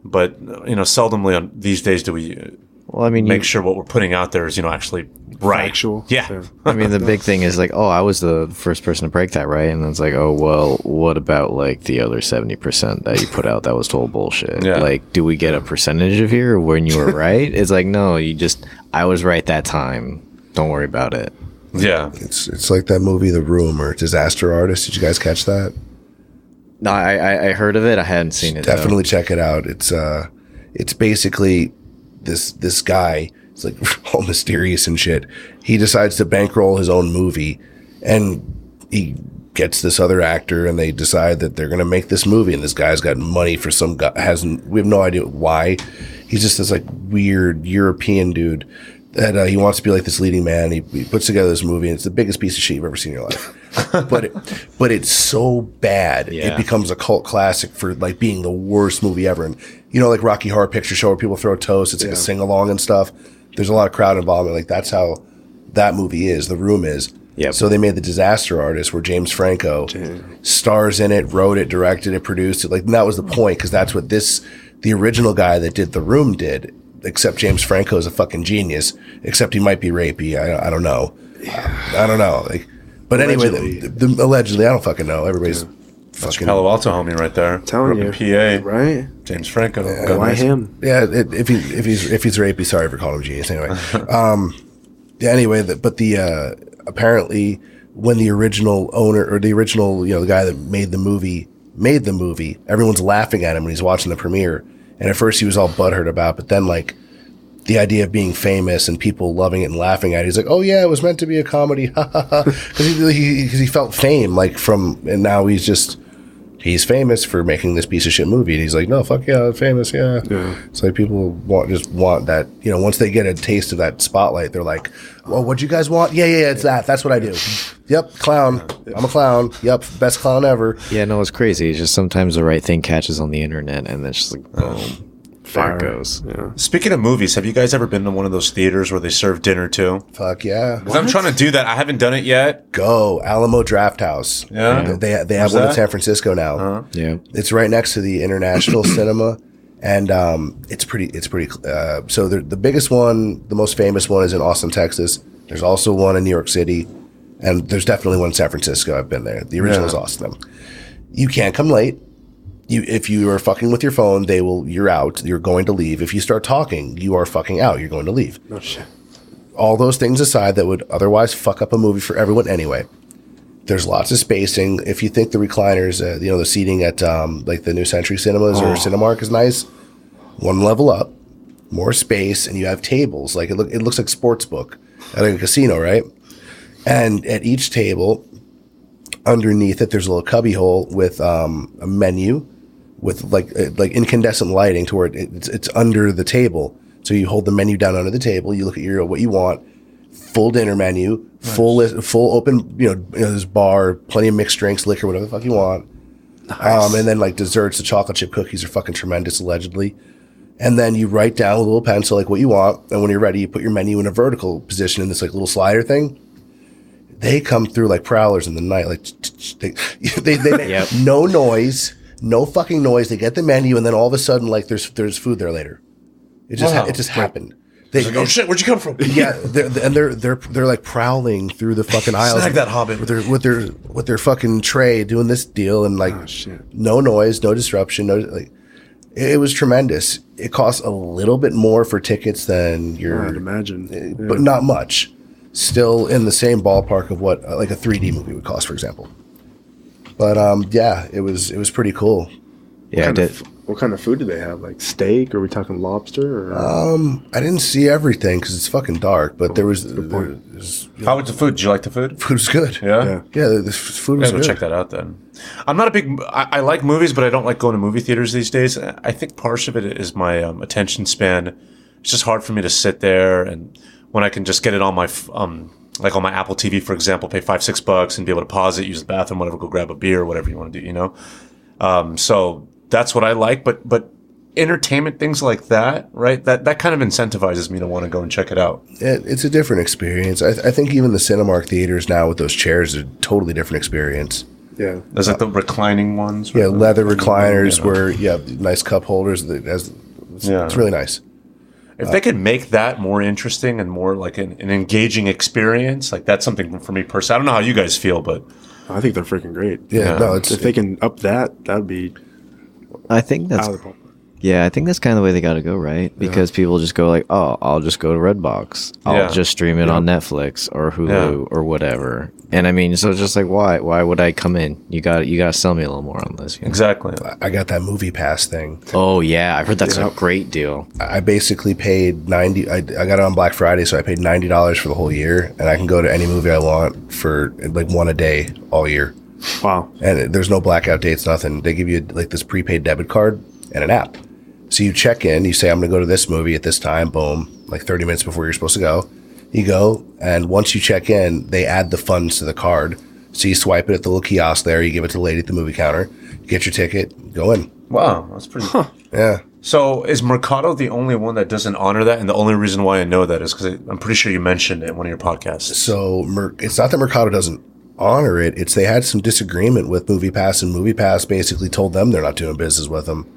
But seldomly these days do we. Well, I mean, make sure what we're putting out there is actually right. Factual. Yeah. I mean, the big thing is like, I was the first person to break that, right? And it's like, well, what about like the other 70% that you put out that was total bullshit? Yeah. Like, do we get a percentage of here when you were right? It's like, no, I was right that time. Don't worry about it. Yeah. It's like that movie, The Room, or Disaster Artist. Did you guys catch that? No, I heard of it. I hadn't seen it. Definitely check it out. It's basically this guy. It's like all mysterious and shit. He decides to bankroll his own movie, and he gets this other actor, and they decide that they're going to make this movie. And this guy's got money for some guy. We have no idea why. He's just this like weird European dude that he wants to be like this leading man. He puts together this movie, and it's the biggest piece of shit you've ever seen in your life. but it's so bad, it becomes a cult classic for like being the worst movie ever. And like Rocky Horror Picture Show, where people throw toasts. It's like a sing along and stuff. There's a lot of crowd involvement. Like, that's how that movie is. The Room is. Yep. So they made The Disaster Artist, where James Franco stars in it, wrote it, directed it, produced it. Like, and that was the point, because that's what the original guy that did The Room did. Except James Franco is a fucking genius. Except he might be rapey. I don't know. I don't know. Like, but allegedly. Anyway, allegedly, I don't fucking know. Everybody's fucking Palo Alto homie right there. Telling you, PA, right? James Franco. Why him? Yeah, if he's rapey, sorry for calling him genius. Anyway, anyway, apparently when the original owner, or the original the guy that made the movie, everyone's laughing at him when he's watching the premiere. And at first he was all butthurt about, but then like the idea of being famous and people loving it and laughing at it, he's like, oh yeah, it was meant to be a comedy, because he felt fame and now he's famous for making this piece of shit movie, and he's like, no, fuck yeah, I'm famous, yeah. It's like people want that, once they get a taste of that spotlight, they're like, well, what'd you guys want? Yeah, it's that's what I do. Yep, clown. I'm a clown. Yep, best clown ever. Yeah, no, it's crazy. It's just sometimes the right thing catches on the internet, and then it's just like, boom. Fire goes. Yeah. Speaking of movies, have you guys ever been to one of those theaters where they serve dinner too? Fuck yeah. Because I'm trying to do that. I haven't done it yet. Go. Alamo Draft House. Yeah. They have one in San Francisco now. Uh-huh. Yeah. It's right next to the International Cinema. And it's pretty. So the biggest one, the most famous one, is in Austin, Texas. There's also one in New York City. And there's definitely one in San Francisco. I've been there. The original is Austin. You can't come late. If you are fucking with your phone, you're out. You're going to leave. If you start talking, you are fucking out. You're going to leave. Oh, shit. All those things aside that would otherwise fuck up a movie for everyone anyway. There's lots of spacing. If you think the recliners, the seating at like the New Century Cinemas or Cinemark is nice, one level up, more space, and you have tables. Like it looks like sports book at a casino, right? And at each table, underneath it, there's a little cubby hole with a menu with like incandescent lighting to where it's under the table. So you hold the menu down under the table. You look at what you want. Full dinner menu, nice. full open. There's bar, plenty of mixed drinks, liquor, whatever the fuck you want. Nice. And then like desserts, the chocolate chip cookies are fucking tremendous, allegedly. And then you write down with a little pencil like what you want, and when you're ready, you put your menu in a vertical position in this like little slider thing. They come through like prowlers in the night, like they yep. No noise, no fucking noise. They get the menu, and then all of a sudden, like there's food there later. It just happened. Like, oh shit, where'd you come from? Yeah, they're like prowling through the fucking aisles. Snag that hobbit with their fucking tray, doing this deal, and like no noise, no disruption, it was tremendous. It costs a little bit more for tickets than I'd imagine, but not much. Still in the same ballpark of what like a 3D movie would cost, for example. But yeah, it was pretty cool. Yeah, I did. What kind of food do they have? Like steak? Or are we talking lobster? Or? I didn't see everything because it's fucking dark. But there was. How was the food? Did you like the food? Food was good. Yeah. The food was Go good. check that out then. I'm not a big. I like movies, but I don't like going to movie theaters these days. I think part of it is my attention span. It's just hard for me to sit there, and when I can just get it on my like on my Apple TV, for example, pay $5-6 and be able to pause it, use the bathroom, whatever, go grab a beer, whatever you want to do, you know. So that's what I like, but entertainment things like that, right? That kind of incentivizes me to want to go and check it out. It's a different experience. I think even the Cinemark theaters now with those chairs are a totally different experience. Yeah, there's like the reclining ones. Yeah, leather recliners where you have nice cup holders. It's really nice. If they could make that more interesting and more like an engaging experience, like that's something for me personally. I don't know how you guys feel, but I think they're freaking great. Yeah, no, if they can up that would be. I think that's. Yeah, I think that's kind of the way they got to go, right? Because people just go like, "Oh, I'll just go to Redbox. I'll just stream it on Netflix or Hulu or whatever." And I mean, so it's just like, why would I come in? You got to sell me a little more on this. You know? Exactly. I got that movie pass thing. Oh yeah, I've heard that's a great deal. I basically paid $90. I got it on Black Friday, so I paid $90 for the whole year, and I can go to any movie I want for like one a day all year. Wow. And there's no blackout dates, nothing. They give you like this prepaid debit card and an app. So you check in, you say, I'm going to go to this movie at this time, boom, like 30 minutes before you're supposed to go. You go, and once you check in, they add the funds to the card. So you swipe it at the little kiosk there, you give it to the lady at the movie counter, you get your ticket, go in. Wow, that's pretty Yeah. So is Mercado the only one that doesn't honor that? And the only reason why I know that is because I'm pretty sure you mentioned it in one of your podcasts. So it's not that Mercado doesn't honor it, it's they had some disagreement with MoviePass, and MoviePass basically told them they're not doing business with them.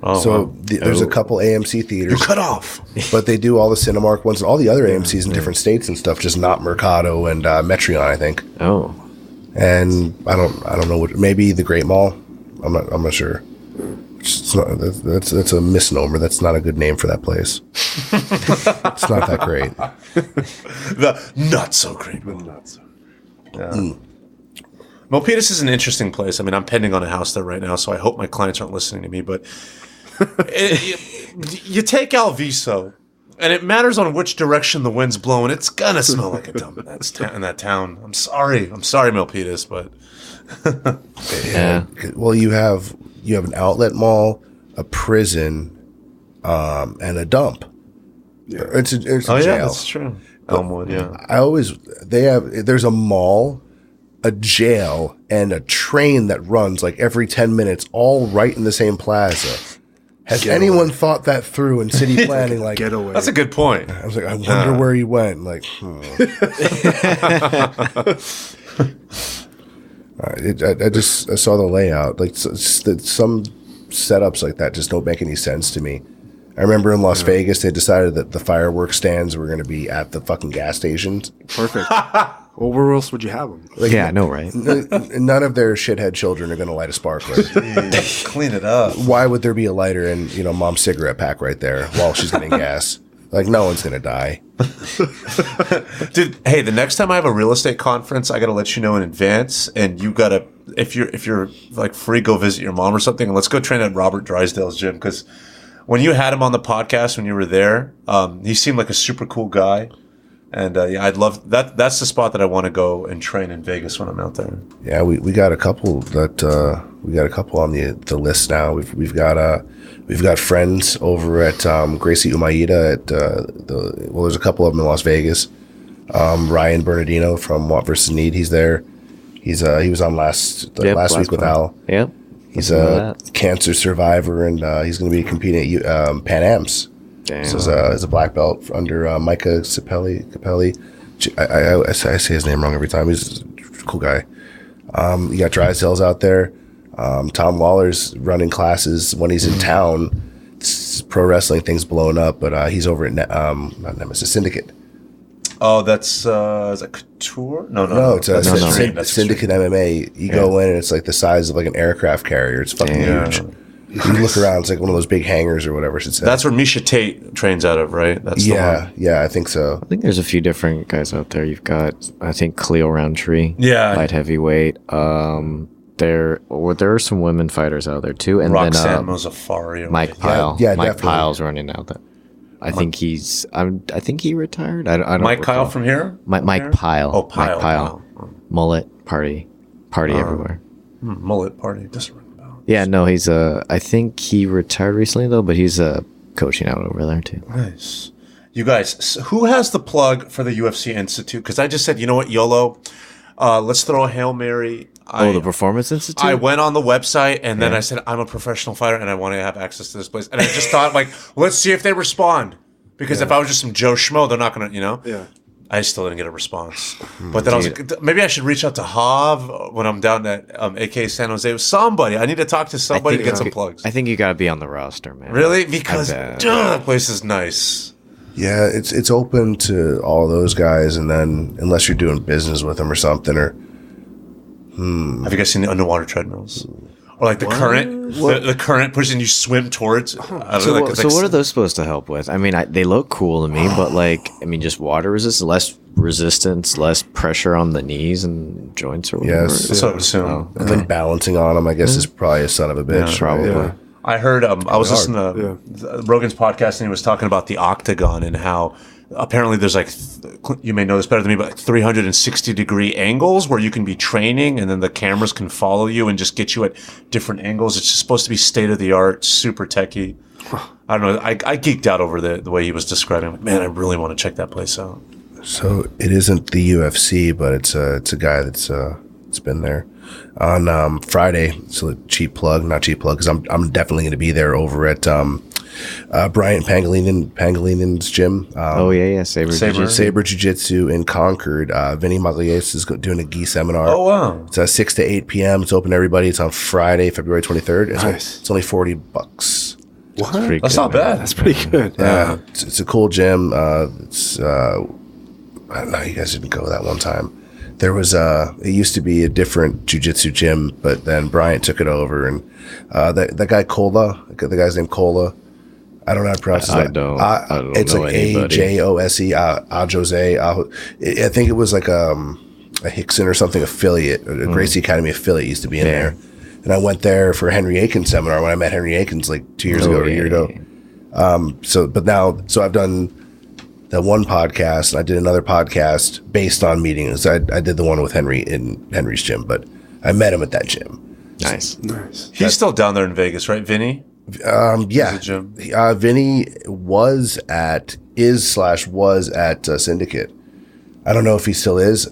Oh, so wow. There's a couple AMC theaters. You're cut off. But they do all the Cinemark ones and all the other AMCs in different states and stuff, just not Mercado and Metreon, I think. Oh. And I don't know what, maybe the Great Mall. I'm not sure. That's a misnomer. That's not a good name for that place. It's not that great. The not so great. Yeah. Milpitas is an interesting place. I mean, I'm pending on a house there right now, so I hope my clients aren't listening to me. But you take Alviso, and it matters on which direction the wind's blowing. It's gonna smell like a dump in that town. I'm sorry, Milpitas, but yeah. Well, you have an outlet mall, a prison, and a dump. Yeah. It's a jail. Yeah, that's true. Elmwood, yeah. There's a mall, a jail, and a train that runs like every 10 minutes, all right in the same plaza. Has anyone thought that through in city planning? Like, get away. That's a good point. I was like, I wonder where he went. Like, I saw the layout. Like, some setups like that just don't make any sense to me. I remember in Las Vegas, they decided that the fireworks stands were going to be at the fucking gas stations. Perfect. Well, where else would you have them? Like, yeah, I know, right? None of their shithead children are going to light a sparkler. Clean it up. Why would there be a lighter and mom's cigarette pack right there while she's getting gas? Like, no one's going to die. Dude, hey, the next time I have a real estate conference, I got to let you know in advance, and you got to, if you're like free, go visit your mom or something, and let's go train at Robert Drysdale's gym, because when you had him on the podcast when you were there, he seemed like a super cool guy. And I'd love that. That's the spot that I want to go and train in Vegas when I'm out there. Yeah, we got a couple that we got a couple on the list now. We've got friends over at Gracie Umaida at there's a couple of them in Las Vegas. Ryan Bernardino from Want vs. Need, he's there. He was on last week with Al. Yep. He's a cancer survivor, and he's going to be competing at Pan Am's. Damn. So he's a black belt under Micah Capelli. I say his name wrong every time. He's a cool guy. You got Drysdale's out there. Tom Lawler's running classes when he's in town. Pro wrestling thing's blowing up, but he's over at not Nemesis Syndicate. Oh, that's is it Couture? No. It's Syndicate MMA. You go in and it's like the size of like an aircraft carrier. It's fucking huge. You look around, it's like one of those big hangars or whatever. That's where Misha Tate trains out of, right? That's the one. Yeah, I think so. I think there's a few different guys out there. You've got, I think, Cleo Roundtree. Yeah. Light heavyweight. there are some women fighters out there too, and Roxanne Mozafari, Mike Pyle. Yeah, Mike definitely. Pyle's running out there. I think he retired. I don't. Mike recall. Kyle from here. Mike Pyle. Oh, Pyle. Mike Pyle. Mullet party everywhere. Mullet party. Doesn't ring a bell. Yeah, no, he's I think he retired recently though, but he's coaching out over there too. Nice. You guys, who has the plug for the UFC Institute? Because I just said, you know what, YOLO, let's throw a Hail Mary. The Performance Institute? I went on the website and then I said, I'm a professional fighter and I want to have access to this place. And I just thought, like, let's see if they respond. Because if I was just some Joe Schmo, they're not going to, Yeah. I still didn't get a response. But then I was like, maybe I should reach out to Hav when I'm down at AK San Jose with somebody. I need to talk to somebody to get some plugs. I think you got to be on the roster, man. Really? Because that place is nice. Yeah, it's open to all those guys, and then unless you're doing business with them or something, or Have you guys seen the underwater treadmills? Or like the current, the current pushing you swim towards. So what are those supposed to help with? I mean, they look cool to me, but like, I mean, just water resistance, less resistance, less pressure on the knees and joints or whatever. Yes. That's what I would assume. and then balancing on them, I guess, is probably a son of a bitch. Probably. Yeah. I heard, I was listening to Rogan's podcast and he was talking about the octagon and how apparently there's like, you may know this better than me, but like 360-degree angles where you can be training and then the cameras can follow you and just get you at different angles. It's just supposed to be state-of-the-art, super techy. I don't know. I geeked out over the way he was describing. I'm like, man, I really want to check that place out. So it isn't the UFC, but it's a guy that's it's been there on Friday. So not cheap plug, because I'm definitely going to be there over at Bryant Pangalinen's gym. Sabre Jiu Jitsu in Concord. Vinny Magliese is doing a gi seminar. Oh wow! It's 6 to 8 p.m. It's open to everybody. It's on Friday, February 23rd. It's only $40. What? That's not bad. That's pretty good. Yeah, it's a cool gym. I don't know, you guys didn't go that one time. There was it used to be a different jiu-jitsu gym, but then Bryant took it over, and that guy Cola, the guy's named Cola. I don't know how to pronounce his name. I don't it's know like anybody. AJOSE, Jose. I think it was like a Hickson or something affiliate, a Gracie Academy affiliate used to be in there. And I went there for Henry Aiken's seminar when I met Henry Aikens like 2 years ago or a year ago. So I've done that one podcast, and I did another podcast based on meetings. I did the one with Henry in Henry's gym, but I met him at that gym. Nice. He's still down there in Vegas, right, Vinny? Yeah. Gym. Vinny was at Syndicate. I don't know if he still is.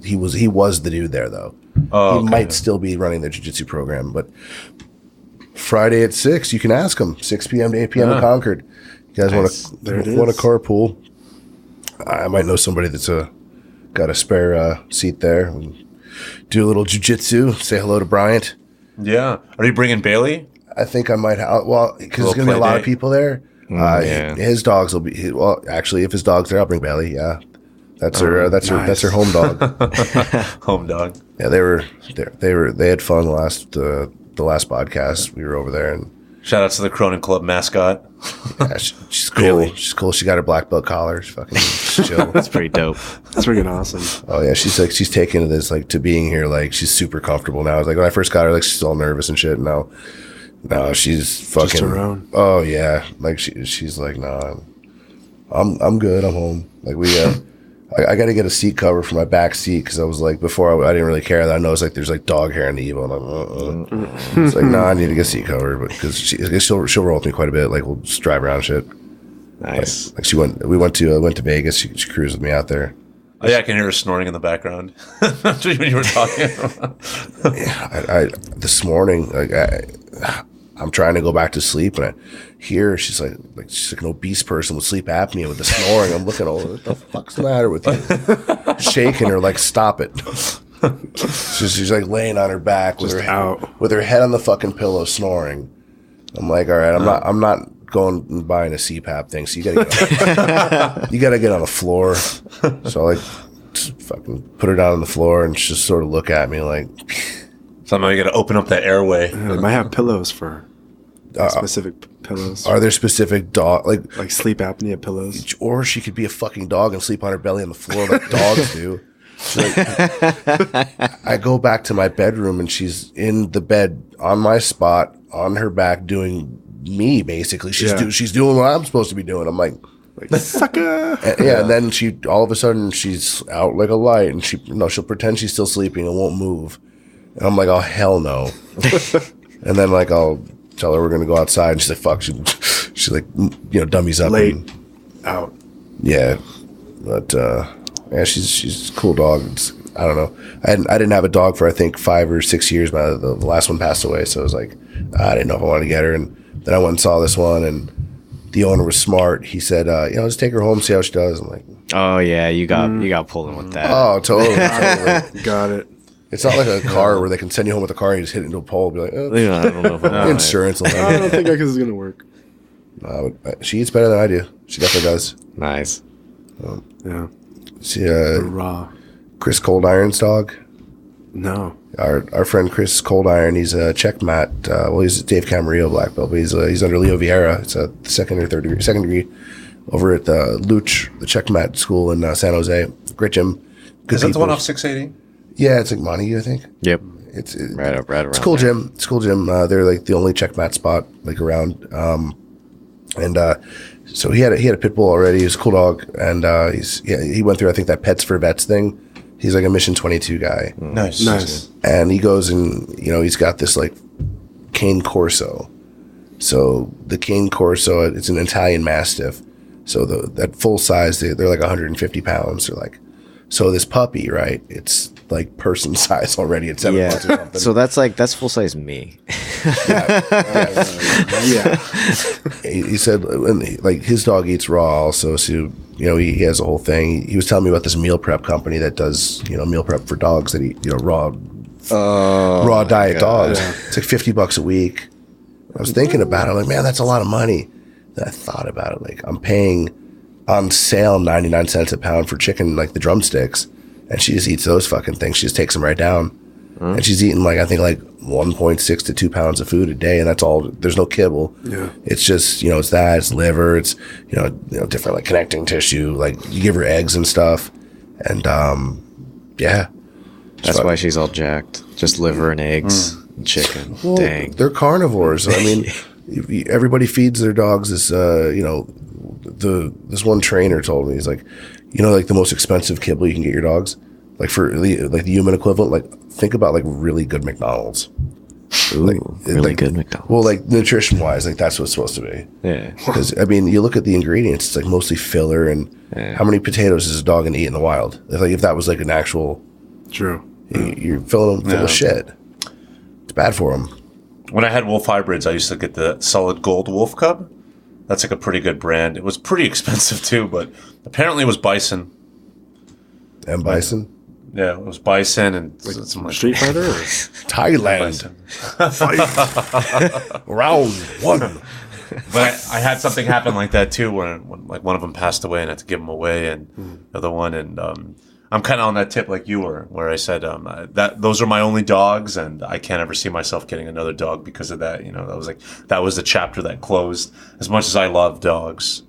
He was the dude there though. He might still be running the jiu-jitsu program, but Friday at 6, you can ask him. 6 p.m. to 8 p.m. in Concord. You guys want to carpool? I might know somebody that's got a spare seat there. Do a little jiu-jitsu. Say hello to Bryant. Yeah. Are you bringing Bailey? I think I might have. Well, because there's going to be a lot of people there. His dogs will be. Well, actually, if his dog's there, I'll bring Bailey. Yeah, that's her. That's her home dog. Home dog. Yeah, they had fun the last podcast. We were over there, and shout out to the Cronin Club mascot. Yeah, she's cool. Really? She's cool. She got her black belt collar. She's chill. That's pretty dope. That's freaking awesome. Oh yeah, she's taken to this to being here. She's super comfortable now. It's like when I first got her, she's all nervous and shit. Now she's fucking. Just her own. Oh yeah, she's like, nah, I'm good. I'm home. I got to get a seat cover for my back seat because I was like, before I didn't really care. That I know there's dog hair in the Evo. And I'm it's like, nah, I need to get a seat cover, but because she'll roll with me quite a bit. We'll just drive around and shit. Nice. We went to Vegas. She cruised with me out there. Oh yeah, I can hear her snoring in the background when you were talking. I this morning, I'm trying to go back to sleep, and I hear she's like an obese person with sleep apnea with the snoring. I'm looking over, what the fuck's the matter with you? Shaking her, stop it. She's laying on her back with her head on the fucking pillow, snoring. I'm like, all right, I'm not going and buying a CPAP thing, so you gotta get on the floor. So I just fucking put her down on the floor and just sort of look at me like. Somehow you got to open up that airway. They might have pillows for specific pillows. Are there specific dog like sleep apnea pillows? Or she could be a fucking dog and sleep on her belly on the floor like dogs do. I go back to my bedroom and she's in the bed on my spot, on her back, doing me basically. She's doing what I'm supposed to be doing. I'm like sucker. And then she all of a sudden she's out like a light, and she'll pretend she's still sleeping and won't move. And I'm like, oh hell no. And then like I'll tell her we're gonna go outside, and she's like, fuck. She like dummies up late out. Yeah, but yeah, she's a cool dog. I don't know. I didn't have a dog for I think 5 or 6 years. The last one passed away, so I was like, I didn't know if I wanted to get her. And then I went and saw this one, and the owner was smart. He said, just take her home, see how she does. I'm like, oh yeah, you got pulled in with that. Oh, totally. Got it. It's not like a car where they can send you home with a car and you just hit it into a pole and be like, oh, I don't know if insurance. I don't think this is going to work. She eats better than I do. She definitely does. Nice. Yeah. See, raw. Chris Cold Iron's dog. No. Our friend Chris Cold Iron, he's a checkmat. He's a Dave Camarillo black belt, but he's under Leo Vieira. It's a second degree over at the Luch, the checkmat school in San Jose. Great gym. Good Is that people. the one off 680? Yeah, it's like Montague, I think. Yep. It's right around. It's a cool gym. It's a cool gym. They're like the only checkmat spot like around. So he had a pit bull already. He was a cool dog, and he went through I think that Pets for Vets thing. He's like a Mission 22 guy. Nice. And he goes and he's got this like Cane Corso. So the Cane Corso, it's an Italian Mastiff. So that full size, they're like 150 pounds. They're like, so this puppy, right? It's like person size already at 7 months or something. So that's full size me. Yeah. He said, like his dog eats raw also. So he has a whole thing. He was telling me about this meal prep company that does meal prep for dogs that eat raw diet dogs. Yeah. It's like $50 a week. I was thinking about it. I'm like, man, that's a lot of money. Then I thought about it. Like I'm paying on sale 99 cents a pound for chicken, like the drumsticks, and she just eats those fucking things. She just takes them right down. And she's eating like I think like 1.6 to 2 pounds of food a day, and that's all. There's no kibble. Yeah, it's just it's liver. It's different like connecting tissue. Like you give her eggs and stuff, and that's why she's all jacked. Just liver and eggs, and chicken. Well, dang, they're carnivores. I mean, everybody feeds their dogs this. This one trainer told me, he's like, like the most expensive kibble you can get your dogs. Like for the human equivalent, like think about like really good McDonald's. Ooh, really good McDonald's. Well, like nutrition wise, like that's what it's supposed to be. Yeah. Because I mean, you look at the ingredients; it's like mostly filler. And how many potatoes is a dog gonna eat in the wild? If that was like an actual, true, you're filling them full of shit. It's bad for them. When I had wolf hybrids, I used to get the solid gold wolf cub. That's like a pretty good brand. It was pretty expensive too, but apparently it was bison. And bison. Yeah, it was bison and like Street Fighter. Thailand. Round one. But I had something happen like that too, where like one of them passed away and I had to give them away, and the other one, and I'm kind of on that tip like you were, where I said that those are my only dogs, and I can't ever see myself getting another dog because of that. That was the chapter that closed. As much as I love dogs,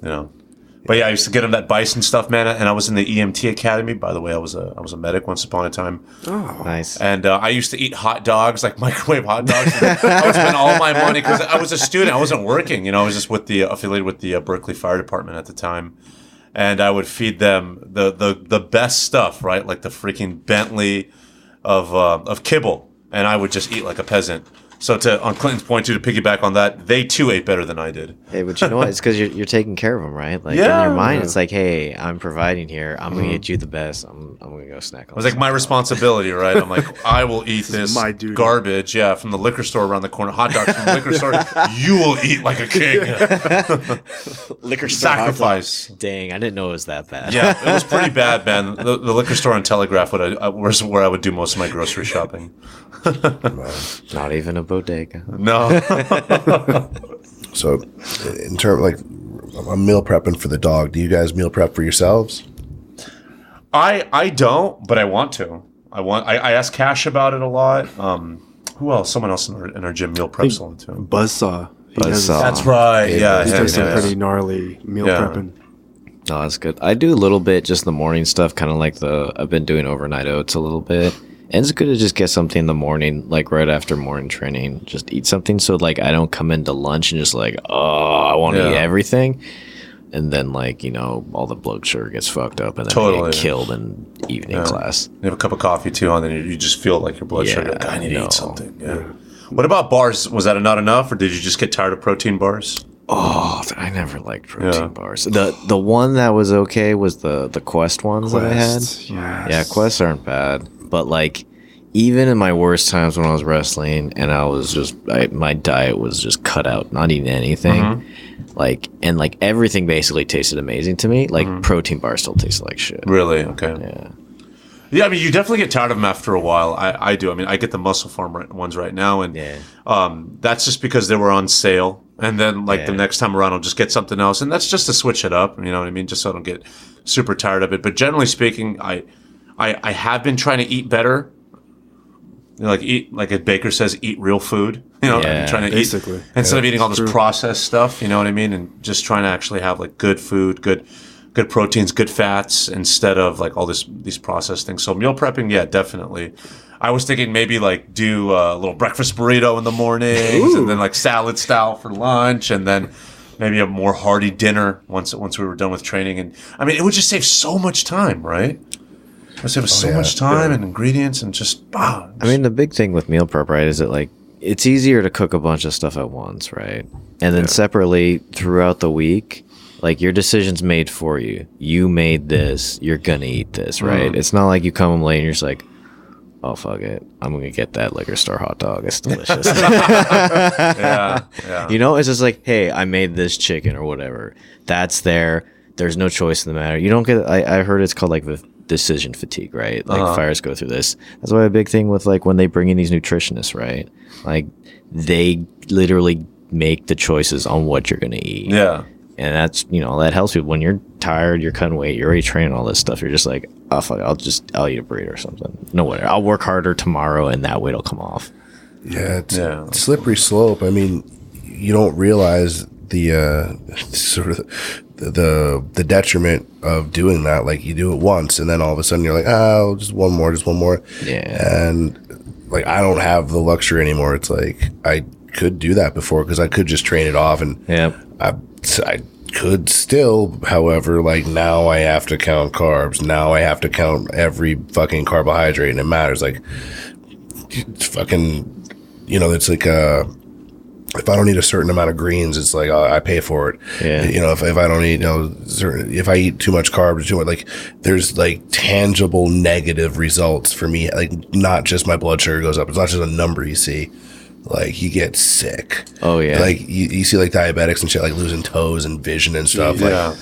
But yeah, I used to get him that bison stuff, man. And I was in the EMT academy. By the way, I was a medic once upon a time. Oh, nice. And I used to eat hot dogs, like microwave hot dogs. I would spend all my money because I was a student. I wasn't working. I was just affiliated with the Berkeley Fire Department at the time. And I would feed them the best stuff, right? Like the freaking Bentley of kibble. And I would just eat like a peasant. So on Clinton's point, too, to piggyback on that, they too ate better than I did. Hey, but you know what? It's because you're taking care of them, right? Like in your mind, it's like, hey, I'm providing here. I'm gonna get you the best. I'm gonna go snack on. It was like my responsibility, right? I'm like, I will eat this garbage, from the liquor store around the corner. Hot dogs from the liquor store. You will eat like a king. Liquor store sacrifice. Dang, I didn't know it was that bad. Yeah, it was pretty bad, man. The liquor store on Telegraph was where I would do most of my grocery shopping. Not even a bodega. No. So, in terms like, I'm meal prepping for the dog. Do you guys meal prep for yourselves? I don't, but I want to. I ask Cash about it a lot. Who else? Someone else in our gym meal preps a lot too. Buzzsaw. That's right. Yeah, he does some pretty gnarly meal prepping. Oh, that's good. I do a little bit, just the morning stuff, kind of like I've been doing overnight oats a little bit. And it's good to just get something in the morning, like right after morning training, just eat something. So like I don't come into lunch and just like, oh, I want to eat everything. And then like, all the blood sugar gets fucked up and then I get killed in evening class. You have a cup of coffee too, and then you just feel like your blood sugar. Like, I need to eat something. Yeah. What about bars? Was that not enough, or did you just get tired of protein bars? Oh, I never liked protein bars. The one that was okay was the Quest ones that I had. Yes. Yeah, Quests aren't bad. But like, even in my worst times when I was wrestling and I was just, my diet was just cut out, not eating anything. Like, and like everything basically tasted amazing to me. Like protein bars still tasted like shit. Really? Okay. Yeah. Yeah, I mean, you definitely get tired of them after a while. I do. I mean, I get the Muscle Farm ones right now, and that's just because they were on sale. And then, like, the next time around, I'll just get something else. And that's just to switch it up, you know what I mean? Just so I don't get super tired of it. But generally speaking, I have been trying to eat better. Like a baker says, eat real food. I'm trying to basically eat instead of eating all this processed stuff. You know what I mean? And just trying to actually have like good food, good proteins, good fats, instead of like all these processed things. So meal prepping, yeah, definitely. I was thinking maybe like do a little breakfast burrito in the mornings, and then like salad style for lunch, and then maybe a more hearty dinner once we were done with training. And I mean, it would just save so much time, right? It would save us so much time and ingredients, and just I mean, the big thing with meal prep, right, is that like it's easier to cook a bunch of stuff at once, right? And then separately throughout the week. Like, your decision's made for you. You made this. You're going to eat this, right? It's not like you come home late and you're just like, oh, fuck it. I'm going to get that liquor store hot dog. It's delicious. yeah. It's just like, hey, I made this chicken or whatever. That's there. There's no choice in the matter. You don't get, I heard it's called, like, the decision fatigue, right? Like, fires go through this. That's why a big thing with, like, when they bring in these nutritionists, right? Like, they literally make the choices on what you're going to eat. Yeah. And that's, that helps you when you're tired, you're cutting weight, you're already training all this stuff. You're just like, oh, fuck, I'll eat a burrito or something. No whatever. I'll work harder tomorrow and that weight will come off. Yeah, it's a slippery slope. I mean, you don't realize the sort of the detriment of doing that. Like, you do it once and then all of a sudden you're like, oh, just one more. Yeah. And like, I don't have the luxury anymore. It's like, I could do that before because I could just train it off, and I could still, however, like, now I have to count carbs. Now I have to count every fucking carbohydrate, and it matters. Like, it's fucking, it's like, if I don't eat a certain amount of greens, it's like, I pay for it. Yeah. If I don't eat, if I eat too much carbs, too much, like, there's like tangible negative results for me. Like, not just my blood sugar goes up. It's not just a number you see. Like, you get sick. Oh, yeah. Like, you see, like, diabetics and shit, like, losing toes and vision and stuff. Yeah.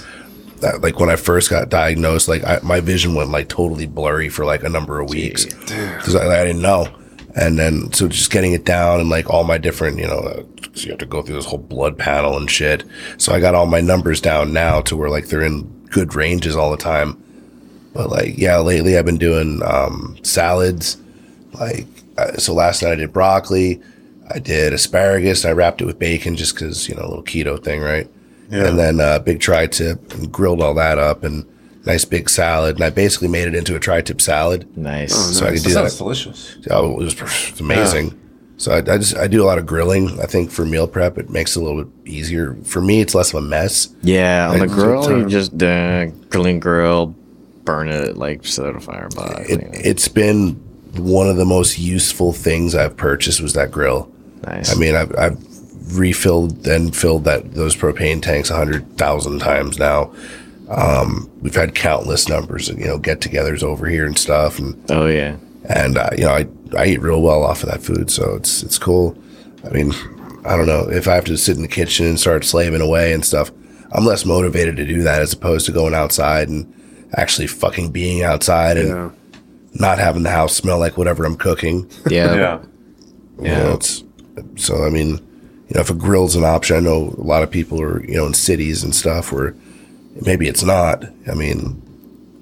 Like when I first got diagnosed, like, my vision went, like, totally blurry for, like, a number of weeks. Because I didn't know. And then, so just getting it down and, like, all my different, so you have to go through this whole blood panel and shit. So I got all my numbers down now to where, like, they're in good ranges all the time. But, like, yeah, lately I've been doing salads. Like, so last night I did broccoli. I did asparagus. I wrapped it with bacon just because, a little keto thing, right? Yeah. And then big tri-tip, and grilled all that up, and nice big salad. And I basically made it into a tri-tip salad. Nice. So I could do that. Sounds delicious. Oh, it was amazing. Yeah. So I do a lot of grilling. I think for meal prep, it makes it a little bit easier. For me, it's less of a mess. Yeah, on the grill, you just grill, burn it, like, set it on fire. It's been one of the most useful things I've purchased was that grill. Nice. I mean, I've refilled and filled those propane tanks 100,000 times now. We've had countless numbers of, get-togethers over here and stuff. And oh yeah. And I eat real well off of that food, so it's cool. I mean, I don't know if I have to sit in the kitchen and start slaving away and stuff. I'm less motivated to do that as opposed to going outside and actually fucking being outside and not having the house smell like whatever I'm cooking. Yeah. So, I mean, if a grill's an option, I know a lot of people are, in cities and stuff where maybe it's not. I mean,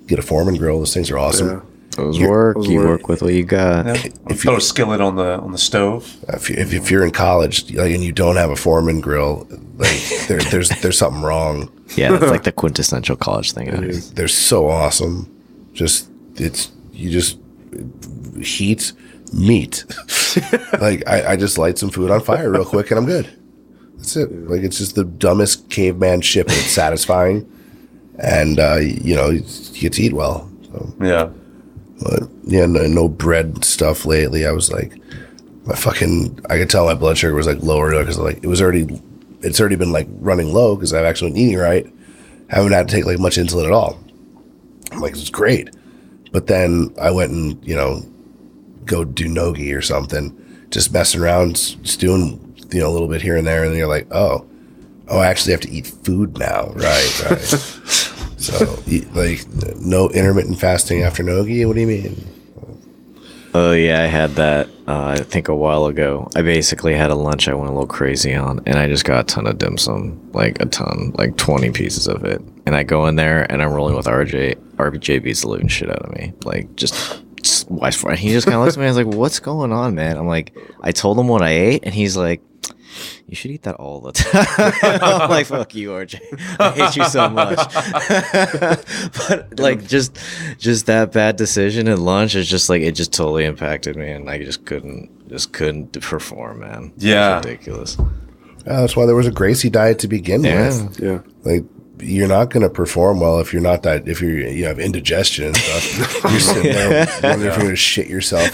get a Foreman grill. Those things are awesome. Those work. You work with what you got. Yeah. Throw a skillet on the stove. If you're in college, like, and you don't have a Foreman grill, like there's something wrong. Yeah, that's like the quintessential college thing. They're so awesome. You just heat meat. Like I just light some food on fire real quick and I'm good. That's it. Like, it's just the dumbest caveman shit, but it's satisfying, and you get to eat well. So. Yeah. But yeah, no bread stuff lately. I was like, I could tell my blood sugar was like lower because like it's already been like running low because I've actually been eating right. Haven't had to take like much insulin at all. I'm like, it's great. But then I went and go do nogi or something, just messing around, just doing a little bit here and there, and then you're like, oh, I actually have to eat food now, right. So, like, no intermittent fasting after nogi? What do you mean? Oh, yeah, I had that, I think, a while ago. I basically had a lunch I went a little crazy on, and I just got a ton of dim sum, like a ton, like 20 pieces of it. And I go in there, and I'm rolling with RJ. RJ beats the living shit out of me. Like, just he just kind of looks at me, I was like, what's going on, man? I'm like, I told him what I ate, and he's like, you should eat that all the time. I'm like, fuck you, RJ. I hate you so much. But like, just that bad decision at lunch is just like, it just totally impacted me, and I just couldn't perform, man. Yeah, it's ridiculous. That's why there was a Gracie diet to begin with. Yeah, like, you're not going to perform well if you have indigestion and stuff. You're sitting there wondering if you're going to shit yourself.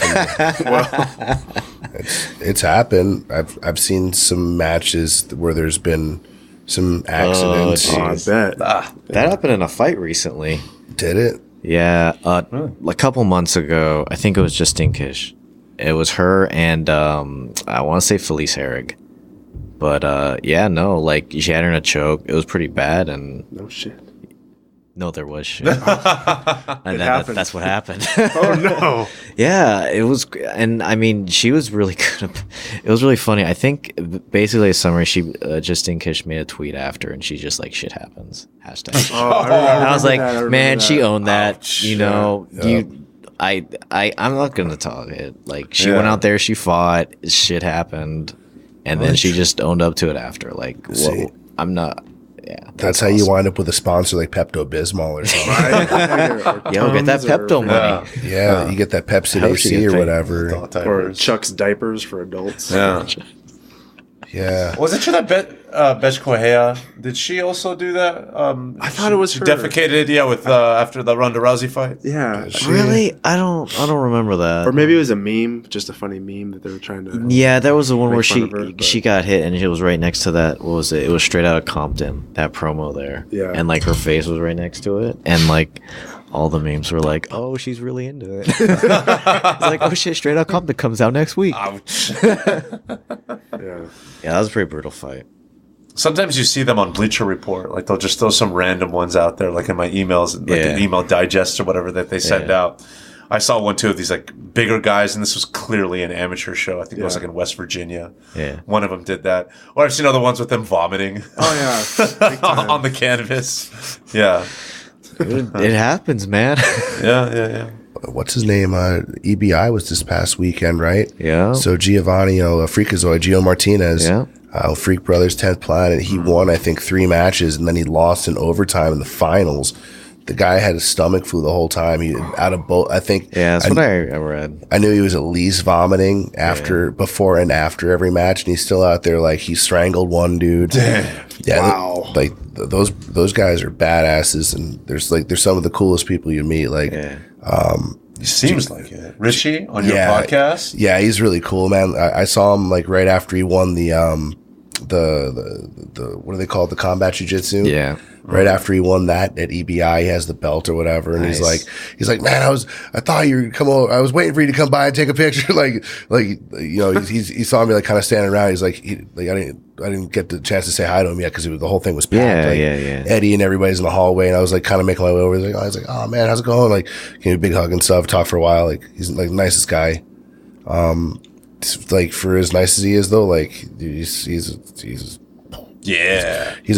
It's happened. I've seen some matches where there's been some accidents. Oh, I bet. That happened in a fight recently. Did it? Yeah, a couple months ago. I think it was Justine Kish. It was her and I want to say Felice Herrig. But like, she had her in a choke. It was pretty bad, and no shit. No, there was shit. And that's what happened. Oh no. Yeah, it was, and I mean, she was really good. It was really funny. I think basically a summary. She Justine Kish made a tweet after, and she just like, shit happens. Hashtag. I was like, man, she owned that. I'm not gonna talk it. Like, she went out there, she fought, shit happened. And then she just owned up to it after. Like, whoa, I'm not. Yeah, that's how you wind up with a sponsor like Pepto-Bismol or something. Yo, get that Pepto money. Yeah, you get that Pepsi AC or whatever. Or Chuck's diapers for adults. Yeah. Yeah. Was it true that Betch Correa, did she also do that? I thought it was her. Defecated, with after the Ronda Rousey fight. Yeah. Really? I don't remember that. Or maybe it was a meme, just a funny meme that they were trying to. Yeah, that was the one where she got hit and it was right next to that. What was it? It was Straight Outta Compton. That promo there. Yeah. And like her face was right next to it, and like all the memes were like, "Oh, she's really into it." It's like, "Oh shit, Straight Outta Compton comes out next week." Ouch. Yeah, that was a pretty brutal fight. Sometimes you see them on Bleacher Report. Like, they'll just throw some random ones out there, like in my emails, like an email digest or whatever that they send out. I saw one, too, of these, like, bigger guys, and this was clearly an amateur show. I think it was, like, in West Virginia. Yeah. One of them did that. Or I've seen other ones with them vomiting. Oh, yeah. On the canvas. Yeah. It happens, man. Yeah. What's his name? EBI was this past weekend, right? Yeah. So Giovanni, Freakazoid, Gio Martinez, Yeah. Freak Brothers 10th Planet. He won, I think, 3 matches, and then he lost in overtime in the finals. The guy had his stomach flu the whole time. He out of both. I think. Yeah, that's what I read. I knew he was at least vomiting before and after every match, and he's still out there like he strangled one dude. Damn. Yeah, wow. Like those guys are badasses, and there's some of the coolest people you meet. Like, He seems like it. Richie on your podcast? Yeah, he's really cool, man. I saw him like right after he won the what do they call it? The combat jiu-jitsu? Yeah. Right after he won that at EBI, he has the belt or whatever, and he's like, man, I thought you were come over. I was waiting for you to come by and take a picture. He saw me like kind of standing around. He's like, I didn't get the chance to say hi to him yet because the whole thing was packed. Yeah. Eddie and everybody's in the hallway, and I was like kind of making my way over. He's like, oh man, how's it going? Like, gave me a big hug and stuff. Talked for a while. Like, he's like the nicest guy. Like, for as nice as he is though, like he's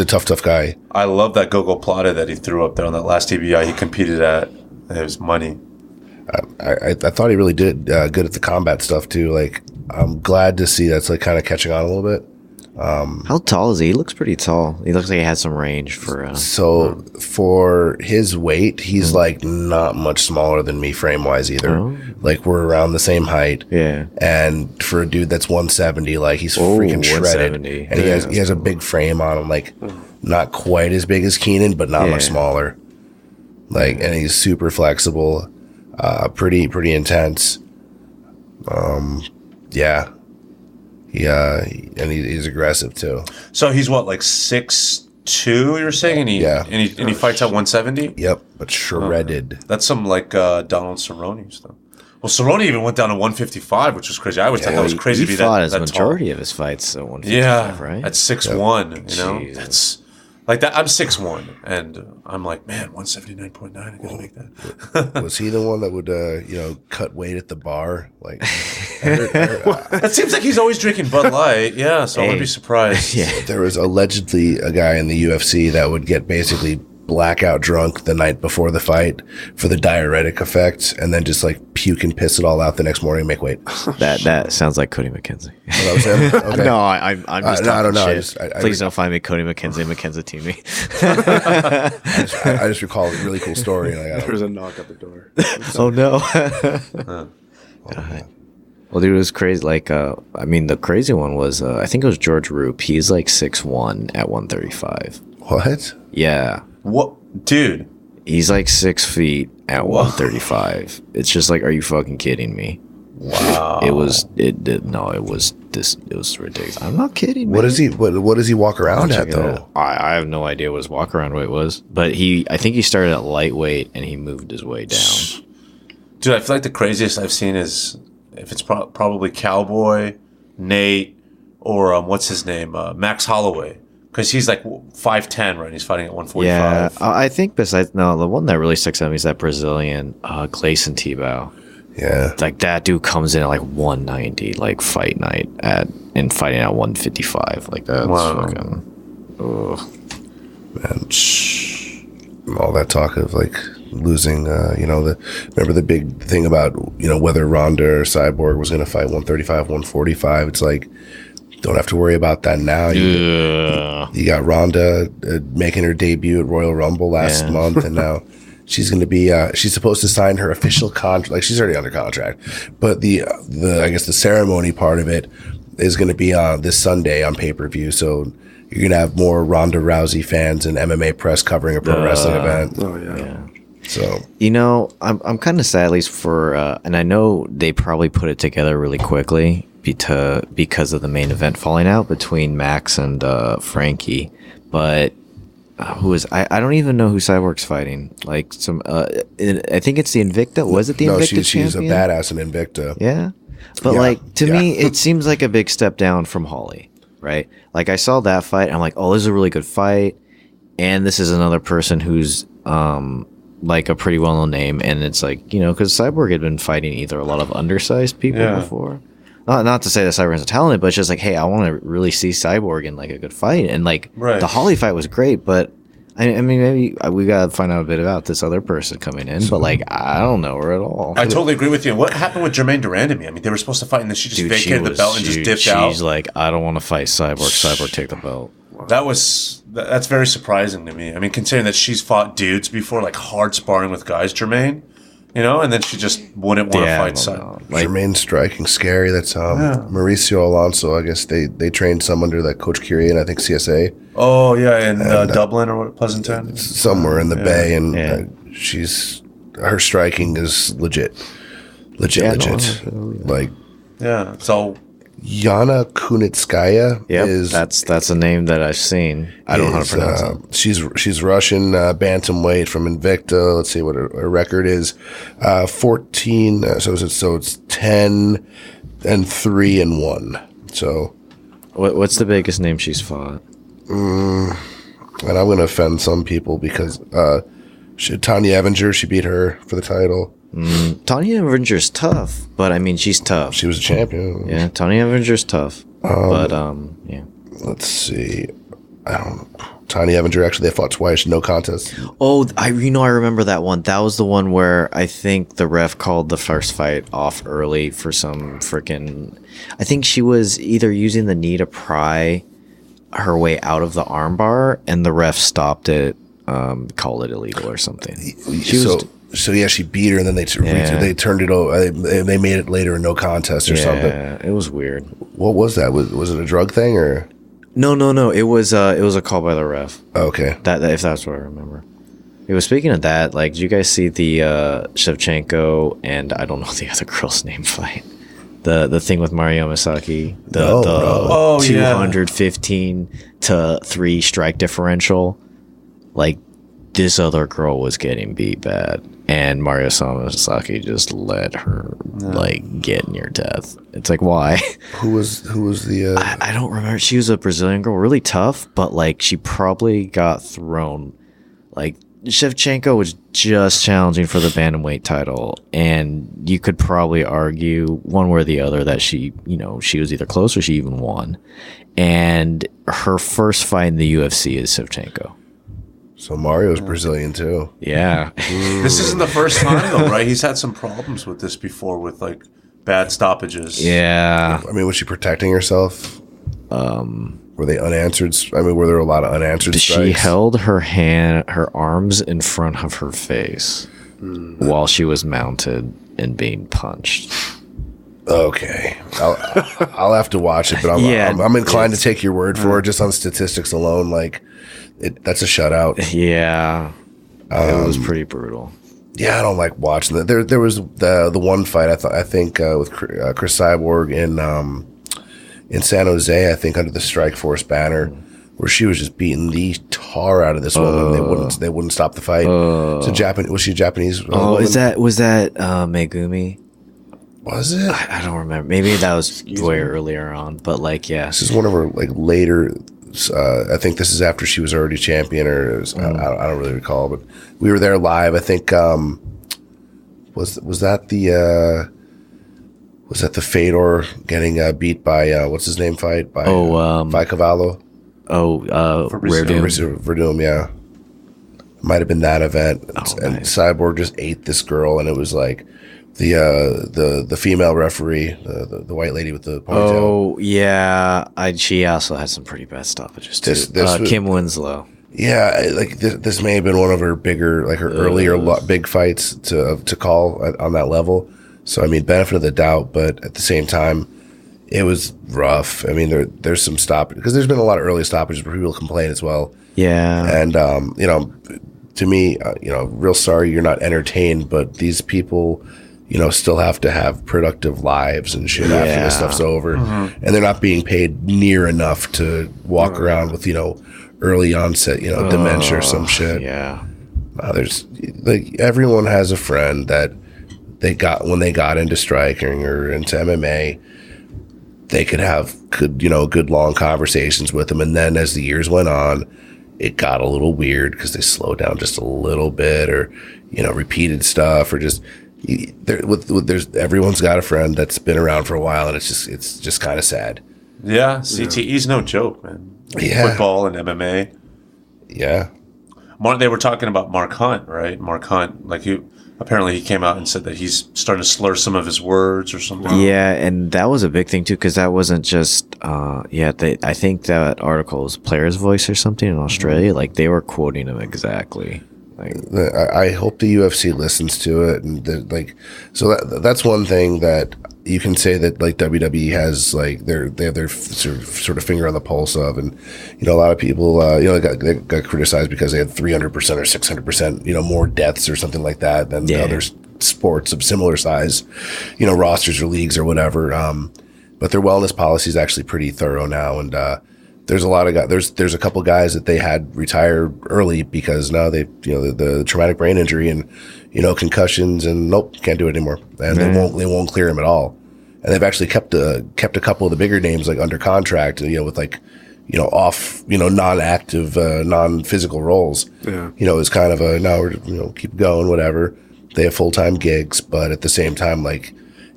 a tough guy. I love that Gogo Plata that he threw up there on that last TBI he competed at. It was money. I thought he really did good at the combat stuff too. Like, I'm glad to see that's like kind of catching on a little bit. How tall is he? He looks pretty tall. He looks like he has some range for. So for his weight, he's like not much smaller than me frame wise either. Oh. Like, we're around the same height. Yeah. And for a dude that's 170, like, he's freaking shredded. And he has a big frame on him, like not quite as big as Keenan, but not much smaller. Like, and he's super flexible, pretty intense. Yeah. Yeah, and he's aggressive too. So he's what, like 6'2", you're saying? And he fights at 170? Yep, but shredded. That's some like Donald Cerrone stuff. Well, Cerrone even went down to 155, which was crazy. I always thought that was crazy. He fought his majority of his fights at 155, right? At 6'1", you know? Jesus. That's like that. I'm 6'1", and I'm like, man, 179.9. I gotta make that. Was he the one that would, cut weight at the bar? Like, that seems like he's always drinking Bud Light. Yeah, so I wouldn't be surprised. Yeah. There was allegedly a guy in the UFC that would get basically blackout drunk the night before the fight for the diuretic effect, and then just like puke and piss it all out the next morning and make weight. That sounds like Cody McKenzie. Oh, that was him? Okay. No, I'm just I don't know. shit. Please don't find me Cody McKenzie teammate. I just recall a really cool story. There was a knock at the door. Oh no. Well, dude, it was crazy. Like, the crazy one was, I think it was George Roop. He's like 6'1" at 135. What? Yeah. What, dude? He's like 6 feet at 135. It's just like, are you fucking kidding me? Wow. It was ridiculous. I'm not kidding, man. What does he walk around at though? I have no idea what his walk around weight was, but I think he started at lightweight and he moved his way down. Dude, I feel like the craziest I've seen is if it's probably Cowboy, Nate, or what's his name, Max Holloway. Because he's like 5'10", right? He's fighting at 145. Yeah, I think the one that really sticks out to me is that Brazilian, Gleison Tibau. Yeah. Like, that dude comes in at like 190, like fight night and fighting at 155. Like, that's fucking... Man, all that talk of like losing, remember the big thing about, whether Ronda or Cyborg was going to fight 135, 145. It's like, don't have to worry about that now. You got Ronda making her debut at Royal Rumble last month, and now she's going to be. She's supposed to sign her official contract. Like, she's already under contract, but the I guess the ceremony part of it is going to be on this Sunday on pay-per-view. So you're going to have more Ronda Rousey fans and MMA press covering a pro wrestling event. Oh yeah. So I'm kind of sad, at least for, and I know they probably put it together really quickly because of the main event falling out between Max and Frankie, but who is I don't even know who Cyborg's fighting. Like, I think it's the Invicta. Was it the Invicta? No, she's a badass in Invicta. Yeah, but like, to me, it seems like a big step down from Holly, right? Like, I saw that fight, and I'm like, oh, this is a really good fight, and this is another person who's like a pretty well-known name, and it's like, because Cyborg had been fighting either a lot of undersized people before. Not to say that Cyborg is talented, but it's just like, hey, I want to really see Cyborg in like a good fight, and like the Holly fight was great, but I mean, maybe we gotta find out a bit about this other person coming in, but like, I don't know her at all. I totally agree with you. What happened with Jermaine Durand to me? I mean, they were supposed to fight, and then she just vacated the belt and just dipped out. She's like, I don't want to fight Cyborg. Cyborg, take the belt. That's very surprising to me. I mean, considering that she's fought dudes before, like hard sparring with guys, Jermaine, and then she just wouldn't want to fight Cyborg. Like, Jermaine's striking scary. That's Mauricio Alonso. I guess they trained some under that Coach Curie and I think CSA. Oh yeah, in Dublin or Pleasanton, somewhere in the Bay, and her striking is legit. Like, so Yana Kunitskaya is that's a name that I've seen. I don't know how to pronounce it. She's Russian, bantamweight from Invicta. Let's see what her record is. 14. So it's 10-3-1. So what's the biggest name she's fought? And I'm going to offend some people because Tanya Evinger, she beat her for the title. Tanya Evinger's tough, but I mean, she's tough. She was a champion. Yeah, Tanya Evinger's tough. But yeah. Let's see. Tiny Evanger, actually, they fought twice, no contest. Oh, I remember that one. That was the one where I think the ref called the first fight off early for some freaking. I think she was either using the knee to pry her way out of the armbar, and the ref stopped it, called it illegal or something. So she beat her, and then they turned it over. They made it later a no contest or something. Yeah, it was weird. What was that? Was it a drug thing or? No. It was a call by the ref. Okay. That if that's what I remember. It was speaking of that. Like, did you guys see the Shevchenko and I don't know the other girl's name fight? The thing with Mario Misaki. The 215-3 strike differential. Like, this other girl was getting beat bad, and Mario Misaki just let her get near death. It's like, why? Who was the? I don't remember. She was a Brazilian girl, really tough, but like she probably got thrown. Like Shevchenko was just challenging for the bantamweight title, and you could probably argue one way or the other that she was either close or she even won. And her first fight in the UFC is Shevchenko. So Mario's Brazilian too. Yeah. This isn't the first time though, right? He's had some problems with this before with like bad stoppages. Yeah. I mean, was she protecting herself? Were they unanswered? I mean, were there a lot of unanswered strikes? She held her arms in front of her face while she was mounted and being punched. Okay, I'll have to watch it, but I'm inclined to take your word for it just on statistics alone. Like, that's a shutout. Yeah, it was pretty brutal. Yeah, I don't like watching that. There was the one fight I think with Chris Cyborg in San Jose. I think under the Strikeforce banner, where she was just beating the tar out of this woman. They wouldn't stop the fight. Was she Japanese? Was that Megumi? Was it? I don't remember. Maybe that was way earlier on, but like, yeah. This is one of her like later. I think this is after she was already champion, or I don't really recall. But we were there live. I think was that the Fedor getting beat by what's his name fight by Cavallo? Verdum, yeah. Might have been that event, and Cyborg just ate this girl, and it was like. The female referee, the white lady with the ponytail. Oh yeah, she also had some pretty bad stoppages too. Kim Winslow. Yeah, like this may have been one of her bigger, like her earlier big fights to call on that level. So I mean, benefit of the doubt, but at the same time, it was rough. I mean, there's some stoppage because there's been a lot of early stoppages where people complain as well. Yeah, and to me, real sorry you're not entertained, but these people. Still have to have productive lives and shit after this stuff's over. Mm-hmm. And they're not being paid near enough to walk around with, early onset, dementia or some shit. Yeah. There's like everyone has a friend that they got when they got into striking or into MMA, they could have good long conversations with them. And then as the years went on, it got a little weird because they slowed down just a little bit or, repeated stuff or just, everyone's got a friend that's been around for a while, and it's just kind of sad. Yeah, CTE's no joke, man. Yeah. Football and MMA. Yeah. They were talking about Mark Hunt, right? Mark Hunt, like apparently he came out and said that he's starting to slur some of his words or something. Yeah, and that was a big thing too, because that wasn't just I think that article was Player's Voice or something in Australia. Mm-hmm. Like they were quoting him exactly. I hope the UFC listens to it, and that's one thing that you can say that like WWE has like they have their sort of finger on the pulse of, and a lot of people they got criticized because they had 300% or 600% more deaths or something like that than other sports of similar size, rosters or leagues or whatever. But their wellness policy is actually pretty thorough now, and there's a lot of guys. There's a couple guys that they had retire early because now they the traumatic brain injury and concussions and nope, can't do it anymore, and they won't clear him at all. And they've actually kept a couple of the bigger names like under contract, with like off non-active non-physical roles. Yeah, it's kind of a we're keep going whatever. They have full-time gigs, but at the same time like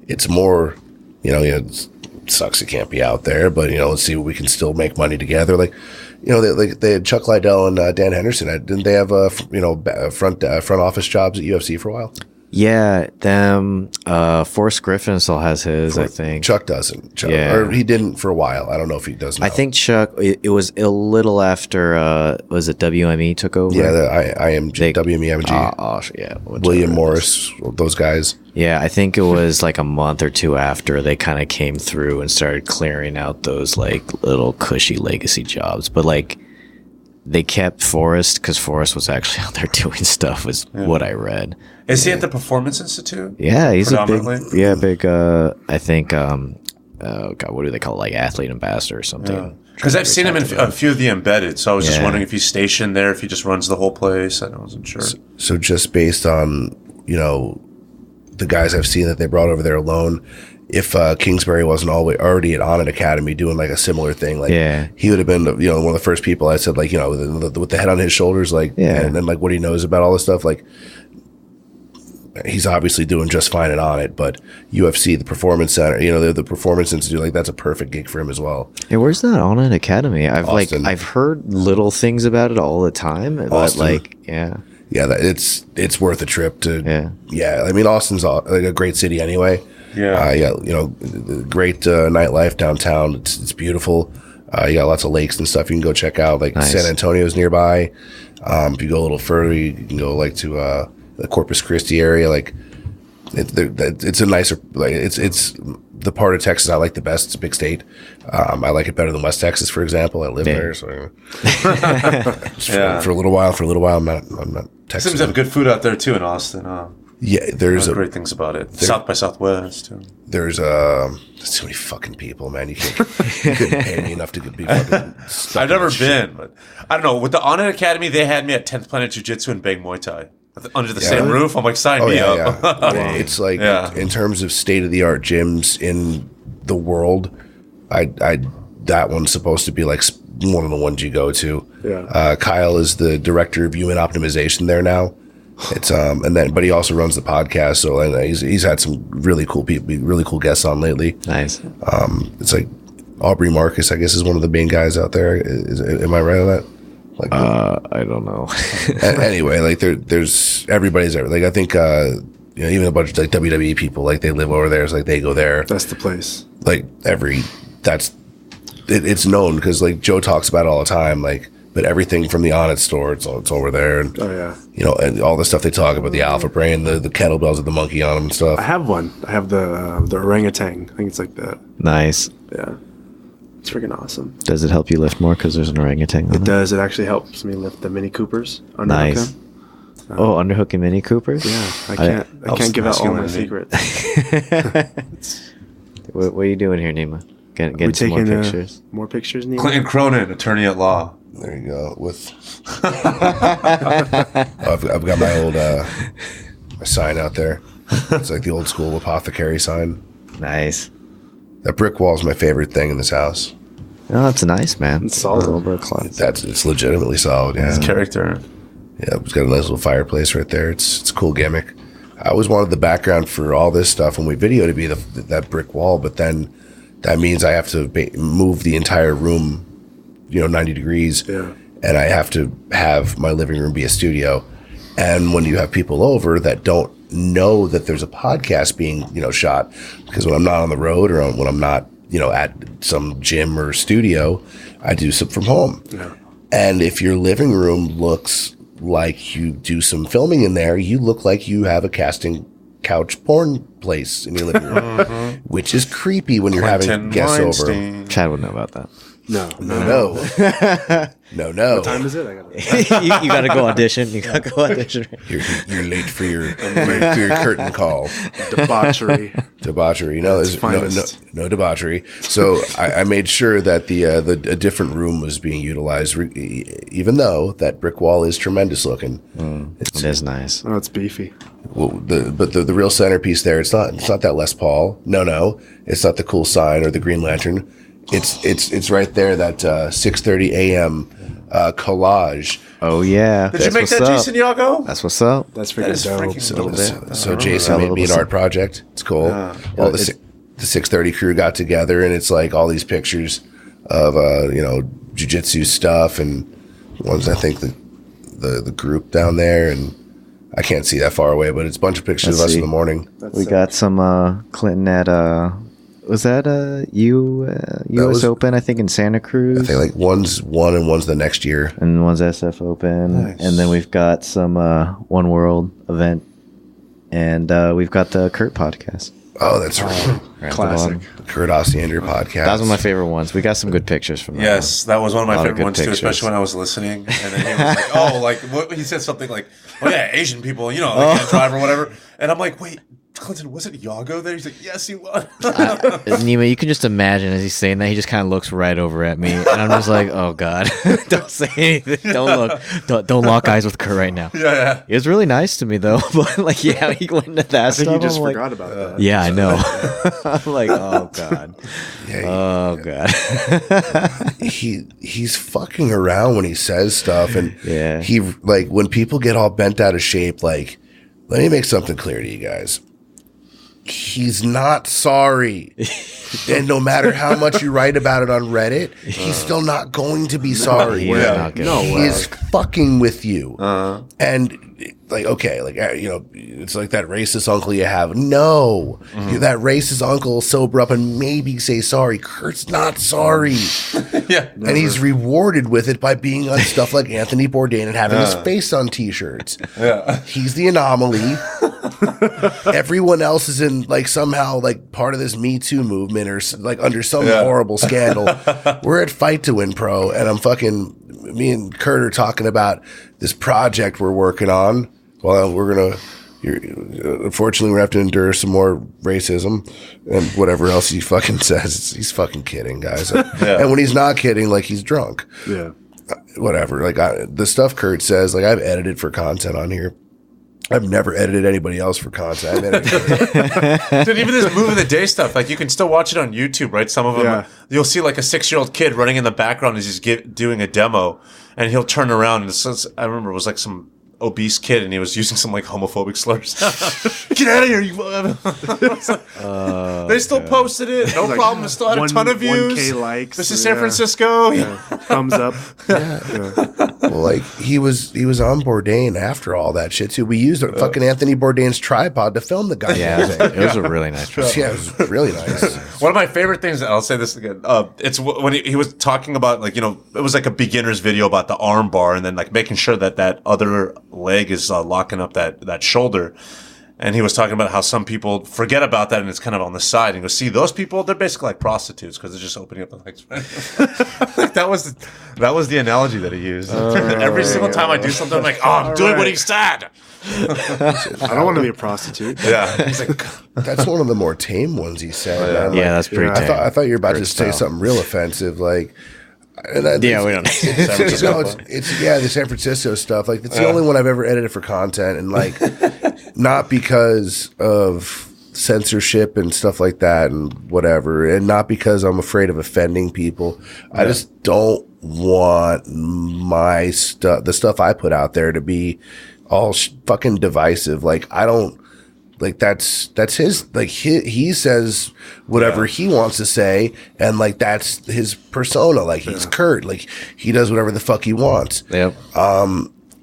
it's more it's sucks he can't be out there, but let's see what we can still make money together. Like, they had Chuck Liddell and Dan Henderson. Didn't they have front office jobs at UFC for a while? Yeah, them. Forrest Griffin still has his, I think. Chuck doesn't. Or he didn't for a while. I don't know if he does now. I think Chuck. It was a little after. Was it WME took over? Yeah, IMG, WME, yeah. William Morris, those guys. Yeah, I think it was like a month or two after they kind of came through and started clearing out those like little cushy legacy jobs. But like, they kept Forrest because Forrest was actually out there doing stuff, was what I read. Is he at the Performance Institute? Yeah, he's a big, I think, God, what do they call it? Like athlete ambassador or something. Because I've seen him in a few of the embedded, so I was just wondering if he's stationed there, if he just runs the whole place. I wasn't sure. So just based on, the guys I've seen that they brought over there alone, if Kingsbury wasn't already at Onnit Academy doing like a similar thing, like he would have been, one of the first people I said, like, with the head on his shoulders, like, and then like what he knows about all this stuff, like, he's obviously doing just fine and on it, but UFC, the Performance Center, the Performance Institute, like that's a perfect gig for him as well. Yeah, where's that Onnit Academy? I've heard little things about it all the time, but like, it's worth a trip to. I mean, Austin's like a great city anyway. Great nightlife downtown. It's beautiful. You got lots of lakes and stuff you can go check out. Like San Antonio's nearby. If you go a little further, you can go like to the Corpus Christi area. Like it's a nicer, like it's the part of Texas I like the best. It's a big state. I like it better than West Texas, for example. I live there, so for a little while. I'm not Texas. Seems to have good food out there too in Austin. Yeah, there's great things about it. South by Southwest too. There's so many fucking people, man. You couldn't pay me enough to be fucking. I've never been, but I don't know. With the Onnit Academy, they had me at 10th Planet Jiu Jitsu and Bang Muay Thai under the same roof. I'm like, sign me up. Yeah. It's like in terms of state of the art gyms in the world, that one's supposed to be like one of the ones you go to. Yeah. Kyle is the director of human optimization there now. It's but he also runs the podcast, so he's had some really cool people, really cool guests on lately. Nice. It's like Aubrey Marcus, I guess, is one of the main guys out there. Am I right on that? Like, I don't know. Anyway, like there's everybody's there. Like I think even a bunch of like WWE people, like they live over there. It's like they go there. That's the place. Like it's known because like Joe talks about it all the time. Like. But everything from the Onnit store, it's over there. And, and all the stuff they talk about, the Alpha Brain, the kettlebells with the monkey on them and stuff. I have one. I have the orangutan. I think it's like that. Nice. Yeah. It's freaking awesome. Does it help you lift more because there's an orangutan on it? It does. It actually helps me lift the Mini Coopers. Nice. Underhooking Mini Coopers? Yeah. I can't give out all my secrets. What are you doing here, Nima? Getting some more pictures. More pictures, Nima? Clint and Cronin, attorney at law. There you go. I've got my old my sign out there. It's like the old school apothecary sign. Nice. That brick wall is my favorite thing in this house. Oh, that's nice, man. It's solid. It's legitimately solid. Yeah. It's character. Yeah, it's got a nice little fireplace right there. It's a cool gimmick. I always wanted the background for all this stuff when we video to be that brick wall, but then that means I have to move the entire room 90 degrees, and I have to have my living room be a studio. And when you have people over that don't know that there's a podcast being shot, because when I'm not on the road or when I'm not at some gym or studio, I do some from home. And if your living room looks like you do some filming in there, you look like you have a casting couch porn place in your living room, which is creepy when you're having guests over. Chad would know about that. No. What time is it? You gotta go audition. You're late for your curtain call. Debauchery. No, there's no debauchery. So I made sure that a different room was being utilized, even though that brick wall is tremendous looking. It is nice. Oh, it's beefy. Well, the real centerpiece there, it's not that Les Paul. No, it's not the cool sign or the Green Lantern. It's right there, that 6:30 a.m. Collage. Oh yeah. Did you make that, Jason Yago? That's what's up. That's freaking dope. So Jason made me an art project. It's cool. the 630 crew got together, and it's like all these pictures of Jiu Jitsu stuff, and ones I think the group down there, and I can't see that far away, but it's a bunch of pictures of us in the morning. We got some Clinton at was that US Open, I think, in Santa Cruz? I think like one's one and one's the next year. And one's SF Open. Nice. And then we've got some One World event. And we've got the Kurt podcast. Oh, that's right. Classic. Kurt Ossiander podcast. That was one of my favorite ones. We got some good pictures from that. Yes, that was one of my favorite ones too, especially when I was listening. And then he was like, he said something like, oh yeah, Asian people, they can't drive or whatever. And I'm like, wait, Clinton, was it Yago there? He's like, yes, he was. Nima, you can just imagine as he's saying that, he just kind of looks right over at me. And I'm just like, oh God, don't say anything. Don't look. Don't lock eyes with Kurt right now. Yeah. He was really nice to me though. But like, yeah, he went into that stuff. I think you just forgot about that. Yeah, I know. I'm like, oh God. Oh God. He's fucking around when he says stuff. And yeah, he like when people get all bent out of shape, like, let me make something clear to you guys. He's not sorry. And no matter how much you write about it on Reddit, he's still not going to be sorry. He is fucking with you. And like, okay, like, it's like that racist uncle you have. No, that racist uncle will sober up and maybe say sorry. Kurt's not sorry. Yeah. And he's rewarded with it by being on stuff like Anthony Bourdain and having his face on t-shirts. Yeah. He's the anomaly. Everyone else is in like somehow like part of this Me Too movement or like under some horrible scandal. We're at Fight to Win Pro, and me and Kurt are talking about this project we're working on. Well, unfortunately, we have to endure some more racism and whatever else he fucking says. He's fucking kidding, guys. And when he's not kidding, like, he's drunk. Yeah. Whatever. Like, the stuff Kurt says, like, I've edited for content on here. I've never edited anybody else for content. Dude, even this Move of the Day stuff, like, you can still watch it on YouTube, right? Some of them, you'll see like a 6-year-old kid running in the background as he's doing a demo, and he'll turn around, and I remember it was like some obese kid, and he was using some like homophobic slurs. Get out of here, you! They still posted it. No problem. It still had a ton of views. 1K likes. This is San Francisco. Thumbs up. Well, like he was on Bourdain after all that shit too. We used fucking Anthony Bourdain's tripod to film the guy. Yeah, it was a really nice tripod. Yeah, it was really nice. One of my favorite things, and I'll say this again, it's when he was talking about, like, it was like a beginner's video about the arm bar, and then like making sure that other leg is locking up that shoulder. And he was talking about how some people forget about that, and it's kind of on the side. And he goes, see, those people, they're basically like prostitutes because they're just opening up the legs. Like, that was the analogy that he used. Every single time I do something, I'm like, oh, I'm doing what he said. I don't want to be a prostitute. Yeah. He's like, that's one of the more tame ones he said. Yeah, that's pretty tame. I thought you were about to say something real offensive, like. We don't. It's the San Francisco stuff. Like, it's the only one I've ever edited for content, and like, not because of censorship and stuff like that and whatever, and not because I'm afraid of offending people. I just don't want my stuff, the stuff I put out there, to be all fucking divisive. Like, I don't. Like, that's his, like, he says whatever he wants to say, and like, that's his persona. Like, he's Kurt. Like, he does whatever the fuck he wants. Yep.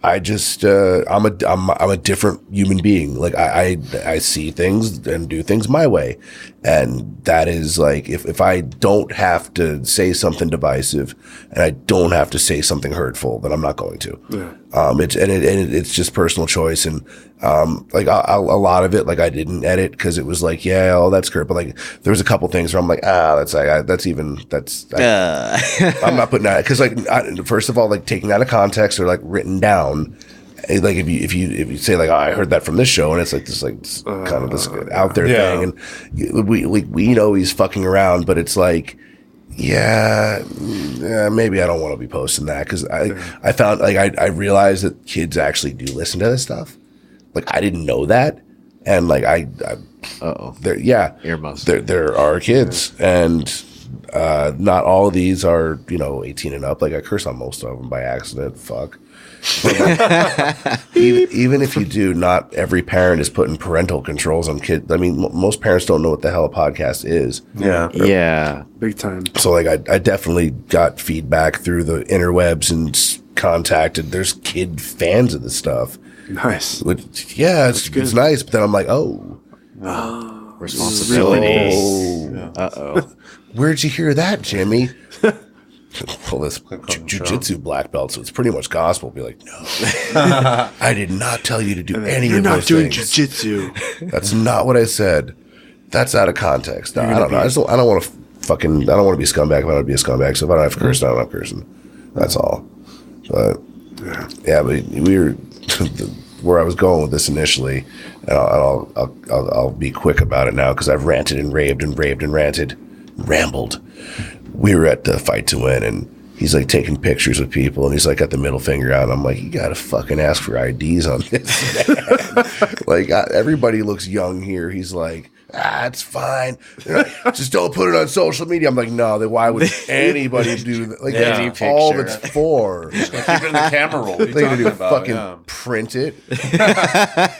I just I'm a different human being. Like, I see things and do things my way, and that is like, if I don't have to say something divisive and I don't have to say something hurtful, then I'm not going to. Yeah. It's just personal choice, and like a lot of it, like, I didn't edit because it was like, that's Kurt, but like, there was a couple things where I'm like, I'm not putting that, because like, first of all, like, taking that out of context or like written down, like, if you say like, I heard that from this show, and it's like this kind of this out there thing, and we know he's fucking around, but it's like, maybe I don't want to be posting that, because I found, like, I realized that kids actually do listen to this stuff. Like, I didn't know that, and like, earmuffs. There are kids, and Not all of these are, 18 and up. Like I curse on most of them by accident. Fuck. Even if you do, not every parent is putting parental controls on kids. I mean, most parents don't know what the hell a podcast is. Yeah. Yeah. Big time. So like I definitely got feedback through the interwebs and contacted. There's kid fans of the stuff. Nice. Which, yeah, it's nice. But then I'm like, responsibilities. Where'd you hear that, Jimmy? Pull this Jiu Jitsu black belt, so it's pretty much gospel. Be like, no, I did not tell you to do any of those things. You're not doing Jiu Jitsu. That's not what I said. That's out of context. No, I don't know. I don't want to fucking. I don't want to be a scumbag if I don't be a scumbag. So if I don't have to curse, I don't have cursing. That's all. But yeah, but we were where I was going with this initially, and I'll be quick about it now because I've ranted and raved and rambled. We were at the Fight to Win, and he's like taking pictures with people, and he's like got the middle finger out. And I'm like, you gotta fucking ask for IDs on this, man. Like everybody looks young here. He's like, it's fine. Just don't put it on social media. I'm like, no. Why would anybody do that? Like, that's all it's for. Keep it in the camera roll. What are you They're gonna do talking about? fucking print it,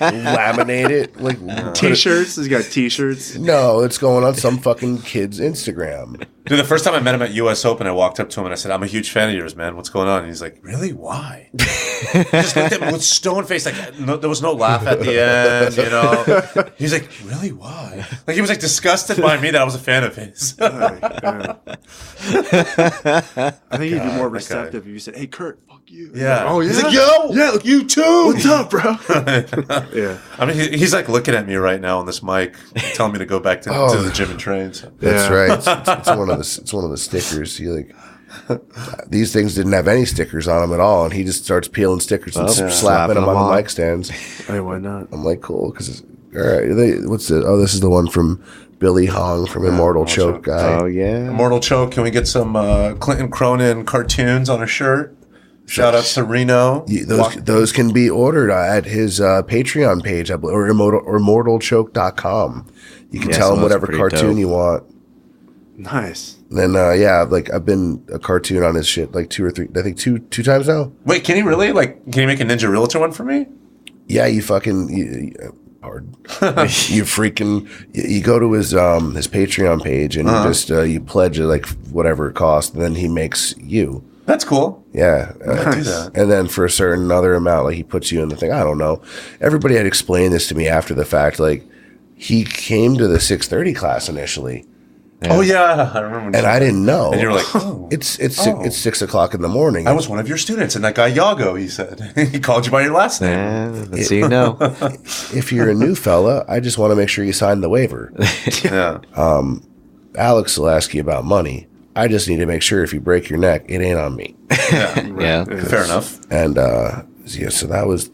laminate it, like T-shirts. He's got T-shirts. No, it's going on some fucking kid's Instagram. Dude, the first time I met him at US Open, I walked up to him and I said, I'm a huge fan of yours, man. What's going on? And he's like, really? Why? He just looked at me with stone face. Like, there was no laugh at the end, He's like, really? Why? Like, he was like disgusted by me that I was a fan of his. I think you'd be more receptive if you said, hey, Kurt, fuck you. Yeah. Oh, yeah? He's like, yo! Yeah, look, you too! What's up, bro? Yeah. I mean, he's like looking at me right now on this mic, telling me to go back to the gym and train. So. That's right. It's one of the stickers. He like these things didn't have any stickers on them at all, and he just starts peeling stickers and slapping them on the mic stands. Hey, why not? I'm like, cool, because all right. What's it? Oh, this is the one from Billy Hong from Immortal Choke guy. Oh yeah, Immortal Choke. Can we get some Clint and Cronin cartoons on a shirt? Shout out to Reno. Those can be ordered at his Patreon page, I believe, or immortalchoke.com. You can tell him whatever cartoon you want. Nice. And then like I've been a cartoon on his shit like two times now. Wait, can he really? Like, can he make a Ninja Realtor one for me? Yeah, you fucking pardon. You go to his Patreon page and you just you pledge like whatever it costs, and then he makes you. That's cool. Yeah. Do that. And then for a certain other amount, like he puts you in the thing. I don't know. Everybody had explained this to me after the fact. Like he came to the 6:30 class initially. Yeah. Oh yeah, I remember. And I didn't know. And you're like, oh, it's 6 o'clock in the morning. I was one of your students, and that guy Yago, he said, he called you by your last name. Let's see, you know. If you're a new fella, I just want to make sure you sign the waiver. Yeah. Alex will ask you about money. I just need to make sure if you break your neck, it ain't on me. Yeah. Yeah. Fair enough. And so that was,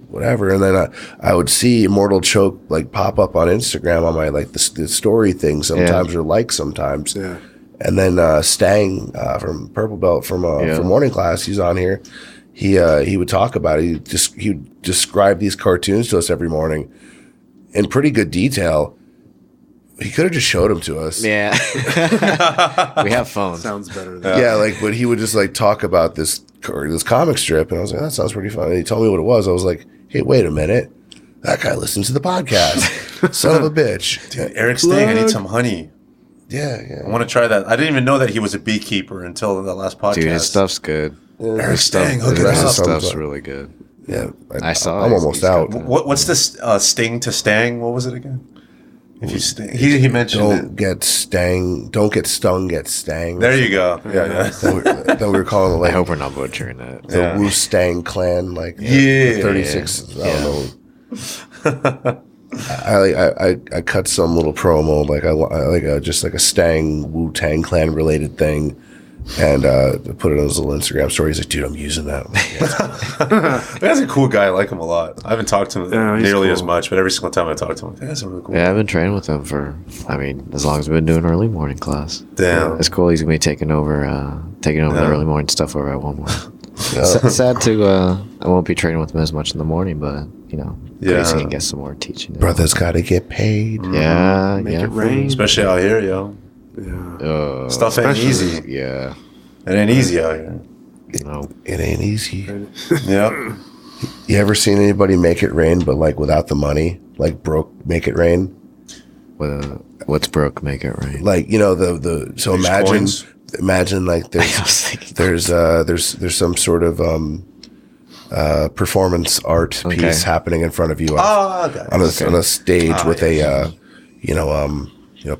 whatever. And then I would see Immortal Choke like pop up on Instagram on my like the story thing sometimes, or like sometimes. Yeah. And then Stang from Purple Belt from morning class, he's on here. He would talk about it. He would describe these cartoons to us every morning in pretty good detail. He could have just showed them to us. Yeah. We have phones. Sounds better. But he would just like talk about this comic strip, and I was like, that sounds pretty fun. And he told me what it was. I was like, hey, wait a minute. That guy listens to the podcast. Son of a bitch. Dude, Eric Stang, I need some honey. Yeah. I want to try that. I didn't even know that he was a beekeeper until the last podcast. Dude, his stuff's good. Eric Stang, hook it His up. Stuff's really good. Yeah. I saw I'm it. almost out. What's this sting to stang? What was it again? If you sting, he mentioned Don't get stung, get stang. There you go. Yeah. Then we were calling it I like hope we're not butchering that. the Wu Stang clan, like Yeah. 36. I don't know. I cut some little promo, like just like a Stang Wu Tang Clan related thing, and put it on his little Instagram story. He's like, dude, I'm using that. I'm like, yeah. That's a cool guy. I like him a lot. I haven't talked to him nearly cool. as much, but every single time I talk to him, that's really cool. Yeah, I've been training with him for, as long as we've been doing early morning class. Damn. It's cool. He's going to be taking over the early morning stuff over at one more. Sad to, I won't be training with him as much in the morning, but, Grace can get some more teaching. Brother's got to get paid. Yeah, Make it rain. Especially out here, yo. Yeah. Stuff ain't easy. Yeah. It ain't easy out here. No. It ain't easy. Yep. You ever seen anybody make it rain, but like without the money, like broke make it rain? What's broke make it rain? Like the so imagine like there's some sort of performance art piece happening in front of you on a stage with a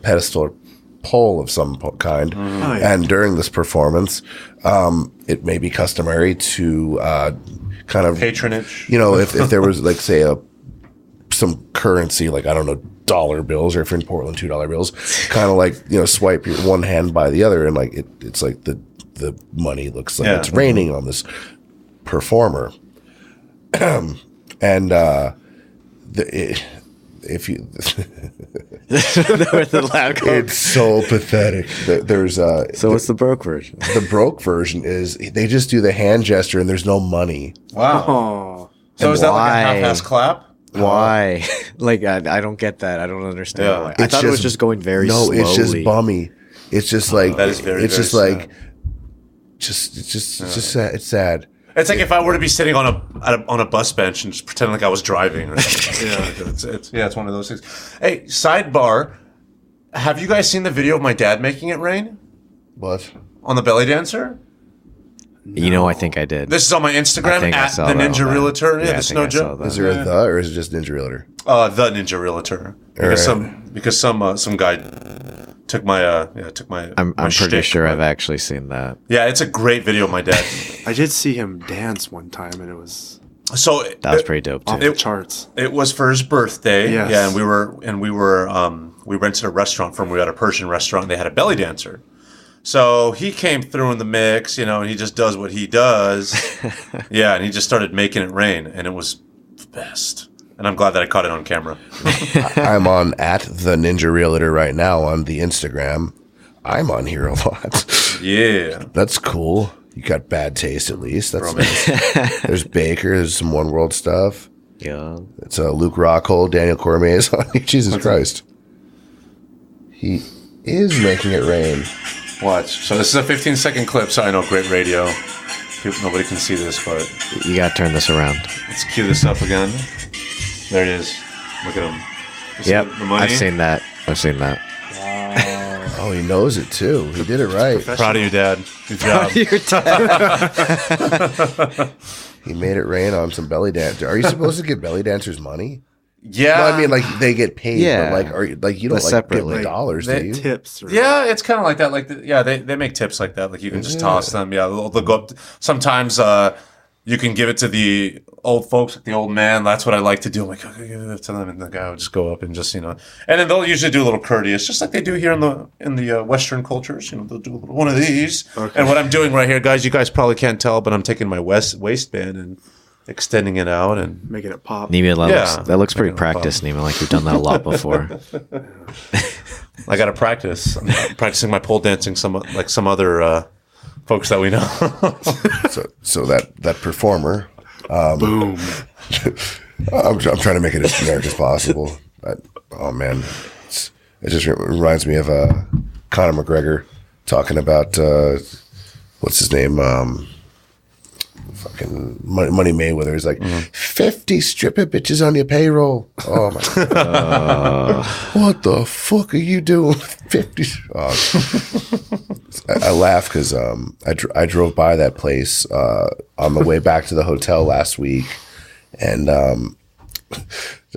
pedestal or pole of some kind. And during this performance, it may be customary to kind of patronage. If there was like say some currency, like I don't know, dollar bills, or if you're in Portland, $2 bills, kind of like swipe your one hand by the other, and like it's like the money looks like it's raining on this performer. And if you it's so pathetic. There's so what's the broke version? The broke version is they just do the hand gesture and there's no money. Wow. Oh. So is that like a half-ass clap? Why? Like I don't get that. I don't understand. Why. I thought it was just going very slowly. No, it's just bummy. It's just like that is very, it's very just sad. like it's just sad. It's sad. It's like if I were to be sitting on a bus bench and just pretend like I was driving or something. It's one of those things. Hey, sidebar, have you guys seen the video of my dad making it rain? What? On the belly dancer? No. I think I did. This is on my Instagram at the Ninja Realtor. Yeah, that's no joke. Is there a or is it just Ninja Realtor? The Ninja Realtor. Because some guy took my I'm pretty shtick, sure I've actually seen that. Yeah, it's a great video of my dad. I did see him dance one time, and it was that was pretty dope too. off the charts. It was for his birthday. Yes. Yeah, and we rented a restaurant from him. We had a Persian restaurant. And they had a belly dancer. So he came through in the mix, and he just does what he does. Yeah, and he just started making it rain, and it was the best. And I'm glad that I caught it on camera. I'm on at the Ninja Realtor right now on the Instagram. I'm on here a lot. Yeah. That's cool. You got bad taste at least. That's nice. There's Baker. There's some One World stuff. Yeah. It's Luke Rockhold, Daniel Cormier is on here. Jesus Christ. He is making it rain. Watch. So this is a 15-second clip, so I know great radio. Nobody can see this, but... You gotta turn this around. Let's cue this up again. There it is. Look at him. Yep, I've seen that. Wow. Oh, he knows it too. He did it right. Proud of you, Dad. Good job. He made it rain on some belly dancers. Are you supposed to give belly dancers money? Yeah. No, I mean, like they get paid, Yeah. but you don't separately. give dollars, do you? Tips. Yeah, it's kind of like that. Like, they make tips like that. Like you can just toss them. Yeah, they'll go up. Sometimes you can give it to the old folks, like the old man. That's what I like to do. I'm like, okay, give it to them, and the guy will just go up and just and then they'll usually do a little courteous, just like they do here in the Western cultures. They'll do a little one of these. Okay. And what I'm doing right here, guys, you guys probably can't tell, but I'm taking my waistband and extending it out and making it pop. Nima, that looks pretty practiced, Nima. Like you've done that a lot before. I got to practice. I'm practicing my pole dancing, some other folks that we know. so that performer, boom. I'm trying to make it as generic as possible. Oh man, it just reminds me of Conor McGregor talking about what's his name. Fucking Money Mayweather is like 50 stripper bitches on your payroll. Oh my god! What the fuck are you doing? 50. I laugh because I drove by that place on the way back to the hotel last week, and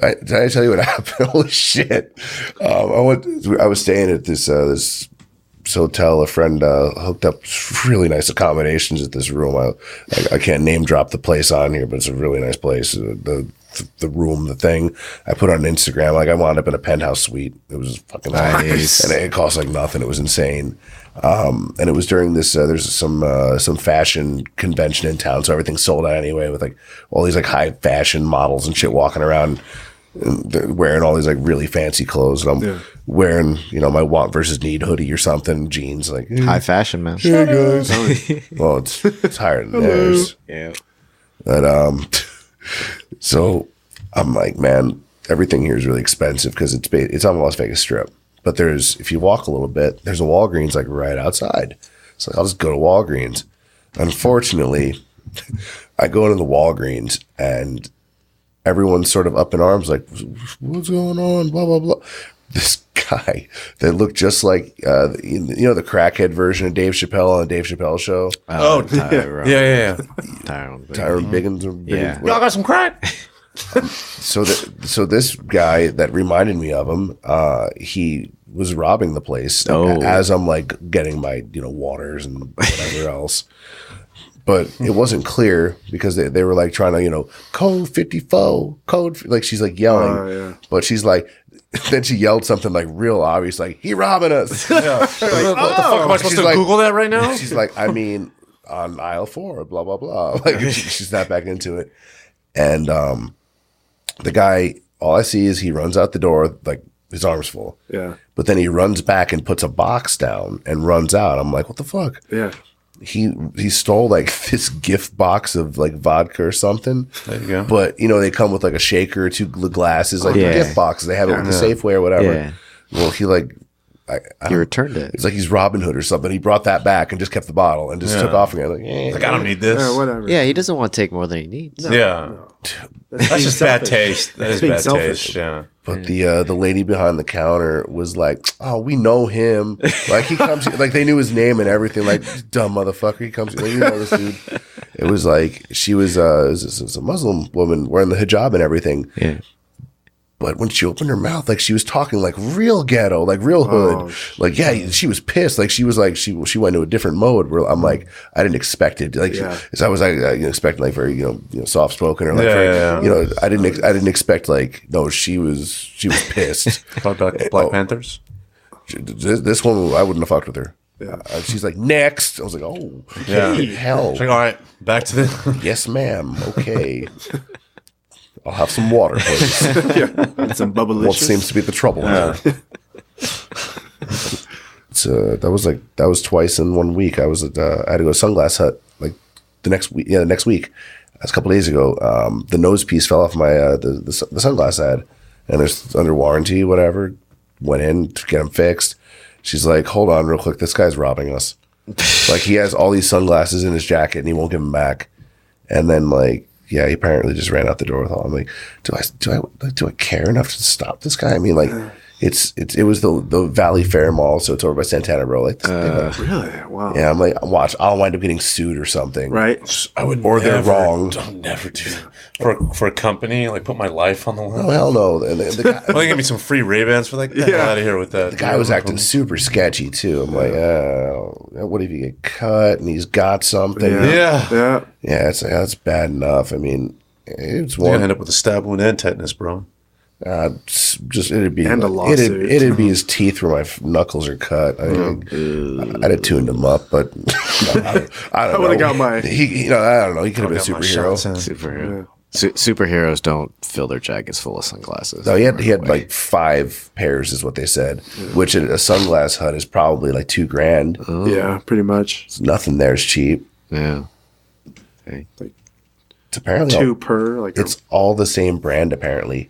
did I tell you what happened? Holy shit! I was staying at this hotel. A friend hooked up really nice accommodations at this room. I can't name drop the place on here, but it's a really nice place. The room, the thing I put on Instagram, like I wound up in a penthouse suite. It was fucking nice, and it cost like nothing. It was insane. And it was during this. There's some fashion convention in town, so everything's sold out anyway. With like all these like high fashion models and shit walking around. And they're wearing all these like really fancy clothes, and I'm wearing my want versus need hoodie or something, jeans, like high fashion, man. Hey guys, well, it's higher than theirs. Yeah, but so I'm like, man, everything here is really expensive because it's on the Las Vegas Strip, but if you walk a little bit, there's a Walgreens like right outside. So I'll just go to Walgreens. Unfortunately, I go into the Walgreens and everyone's sort of up in arms, like, what's going on? Blah, blah, blah. This guy that looked just like, the crackhead version of Dave Chappelle on the Dave Chappelle show. Tyrone. Yeah. Tyrone Biggins. Yeah. Y'all got some crack? So this guy that reminded me of him, he was robbing the place as I'm like getting my waters and whatever else. But it wasn't clear because they were like trying to code 54 like she's like yelling, but she's like. Then she yelled something like real obvious, like he robbing us. Yeah. What the fuck am I supposed to Google that right now? She's like, I mean, on aisle 4, blah blah blah. Like she's not back into it, and the guy, all I see is he runs out the door like his arms full. Yeah. But then he runs back and puts a box down and runs out. I'm like, what the fuck? Yeah. He stole like this gift box of like vodka or something. There you go. But they come with like a shaker or 2 glasses, like gift boxes. They have it with the Safeway or whatever. Yeah. Well, he like He returned it. it's like he's Robin Hood or something. He brought that back and just kept the bottle and just took off again. Like, I don't need this. Yeah, whatever. Yeah, he doesn't want to take more than he needs. Yeah. That's just bad taste. That is being bad selfish. taste. Yeah. But the lady behind the counter was like, "Oh, we know him. Like he comes, like they knew his name and everything. Like dumb motherfucker, he comes. Like, you know this dude." It was like she was a Muslim woman wearing the hijab and everything. Yeah. But when she opened her mouth, like she was talking like real ghetto, like real hood. Like she was pissed. Like she was like she went into a different mode. Where I'm like, I didn't expect it. Like so I was like expecting like very soft spoken or like I didn't expect like no she was pissed. Talk about Black Panthers. This one I wouldn't have fucked with her. Yeah. She's like next. I was like, oh Yeah. hell. Like, all right, back to the. Yes, ma'am. Okay. I'll have some water, please. And some bubble. What seems to be the trouble here? That was twice in 1 week. I was I had to go to Sunglass Hut like the next week. Yeah, the next week. That's a couple days ago. The nose piece fell off my the sunglass I had, and there's under warranty, whatever. Went in to get them fixed. She's like, "Hold on, real quick. This guy's robbing us. Like he has all these sunglasses in his jacket, and he won't give them back." And then like. Yeah, he apparently just ran out the door with all. I'm like, do I care enough to stop this guy? I mean, like, it was the Valley Fair Mall, so it's over by Santana Row. Like, Really? Wow. yeah, I'm like, watch, I'll wind up getting sued or something, Right. I would they're wrong. I'll never do that for a company. Like put my life on the line. Oh hell no! And the guy, Well, they give me some free Ray-Bans for like, get the hell out of here with that. the guy was acting super sketchy too. I'm like, what if you get cut and he's got something? Yeah. Yeah. That's bad enough. I mean, it's You're one. gonna end up with a stab wound and tetanus, bro. Just it'd be And a lawsuit. It'd be his teeth where my knuckles are cut. I mean, I'd have tuned him up, but I don't know. would have got my. He, I don't know. He could have been a Got my superhero. shots in. Superhero. Superheroes don't fill their jackets full of sunglasses. No, he had like 5 pairs, is what they said. Which a Sunglass Hut is probably like $2,000. Yeah, pretty much. Nothing there is cheap. Yeah. Okay. It's apparently 2 per. Like it's all the same brand. Apparently,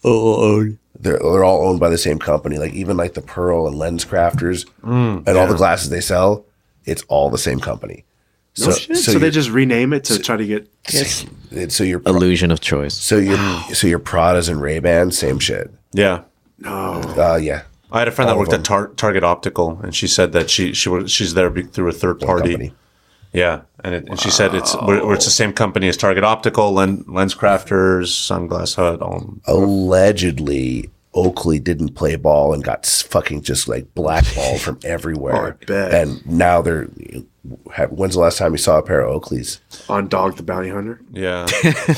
they're all owned by the same company. Like even like the Pearl and Lens Crafters and all the glasses they sell, it's all the same company. no shit. So they just rename it to try to get. So your Illusion of choice. so your Pradas and Ray-Bans, same shit. Yeah. No. Yeah. I had a friend that All of worked at Target Optical, and she said that she's there through a third party. Company. Yeah, and she said it's the same company as Target Optical, Lens Crafters, Sunglass Hut. Allegedly, Oakley didn't play ball and got fucking just like blackballed from everywhere. Oh, I bet. And now when's the last time you saw a pair of Oakleys? On Dog the Bounty Hunter. Yeah,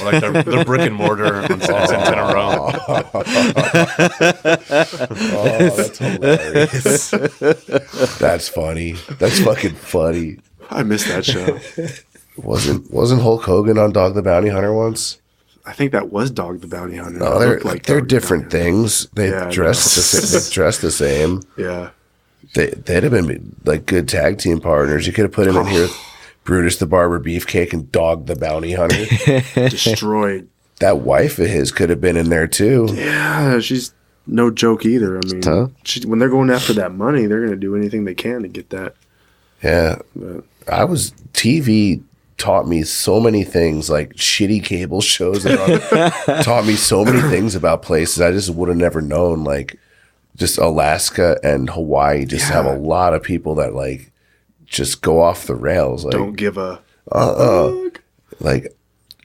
like they're brick and mortar on Santana Row. Oh, that's hilarious. That's funny. That's fucking funny. I missed that show. Wasn't Hulk Hogan on Dog the Bounty Hunter once? I think that was Dog the Bounty Hunter. No, It looked like they're Dog the different Bounty Hunter. things. They Yeah, I dress the same. Yeah. They'd have been like good tag team partners. You could have put him in here with Brutus the Barber Beefcake and Dog the Bounty Hunter. Destroyed. That wife of his could have been in there too. Yeah, she's no joke either. I mean, tough. When they're going after that money, they're going to do anything they can to get that. Yeah. TV taught me so many things, like shitty cable shows taught me so many things about places I just would have never known. Like just Alaska and Hawaii just have a lot of people that like just go off the rails. Like, don't give a like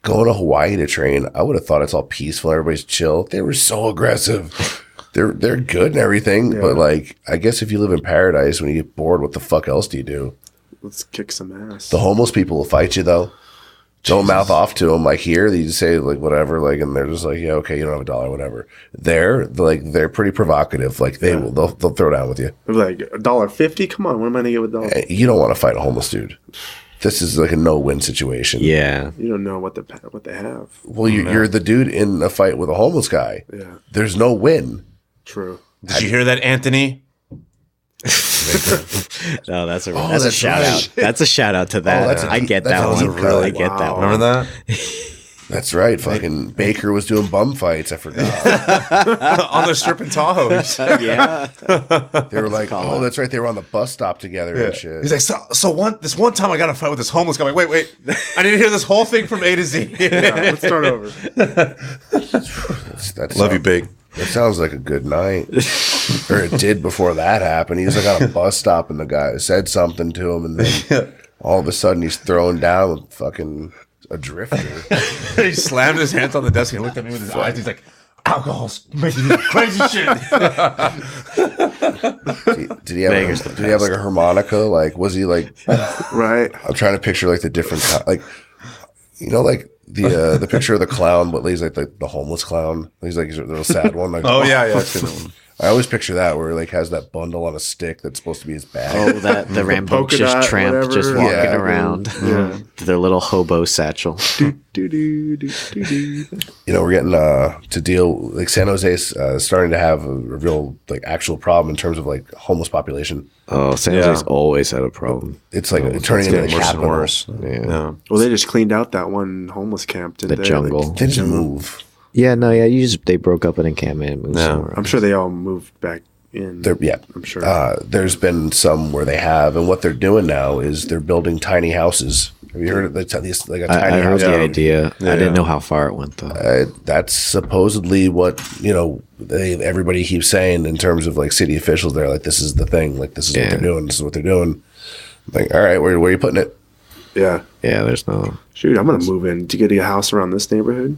going to Hawaii to train, I would have thought it's all peaceful, everybody's chill. They were so aggressive. They're good and everything, but like I guess if you live in paradise, when you get bored, what the fuck else do you do? Let's kick some ass. The homeless people will fight you though. Don't mouth off to them like here. You just say like whatever, like, and they're just like, yeah, okay, you don't have $1, whatever. They're pretty provocative. Like they'll throw down with you. They're like $1.50. Come on, what am I gonna get with $1? You don't want to fight a homeless dude. This is like a no-win situation. Yeah, you don't know what they have. Well, you're the dude in a fight with a homeless guy. Yeah, there's no win. True. Did you hear that, Anthony? No, that's a shout out. That's a shout out to that. I get that one. I get that one. Remember that? That's right. Fucking Baker was doing bum fights. I forgot. On the Serpent Tahoes. Yeah. They were like, oh, that's right. They were on the bus stop together and shit. He's like, this one time I got to fight with this homeless guy. I'm like, wait. I need to hear this whole thing from A to Z. Let's start over. Love you, Big. That sounds like a good night. Or it did before that happened. He was like on a bus stop and the guy said something to him and then all of a sudden he's thrown down with fucking a drifter. He slammed his hands on the desk and looked at me with his eyes. He's like, alcohol's making you do crazy shit. Did he have like a harmonica? Like, was he like... Right. I'm trying to picture like the different... Like, you know, like... The picture of the clown, but he's like the homeless clown. He's like a little sad one. Like, yeah. I always picture that where he like has that bundle on a stick that's supposed to be his bag. Oh, that the rambunctious tramp whatever. Just walking around. Yeah. Their little hobo satchel. You know, we're getting to deal like San Jose is starting to have a real like actual problem in terms of like homeless population. Oh, San Jose's always had a problem. It's like turning into a capital. Worse. Yeah. Well, they just cleaned out that one homeless camp. The jungle. Like, they just move. Yeah, no, yeah. They broke up an encampment and moved somewhere. I'm sure they all moved back in. I'm sure. There's been some where they have, and what they're doing now is they're building tiny houses. Have you heard of these like a tiny house? I heard the idea. I didn't know how far it went though. That's supposedly what everybody keeps saying in terms of like city officials. They're like, this is the thing. Like this is what they're doing. This is what they're doing. I'm like, all right, where are you putting it? Yeah. There's no. Shoot, I'm gonna move in to get a house around this neighborhood.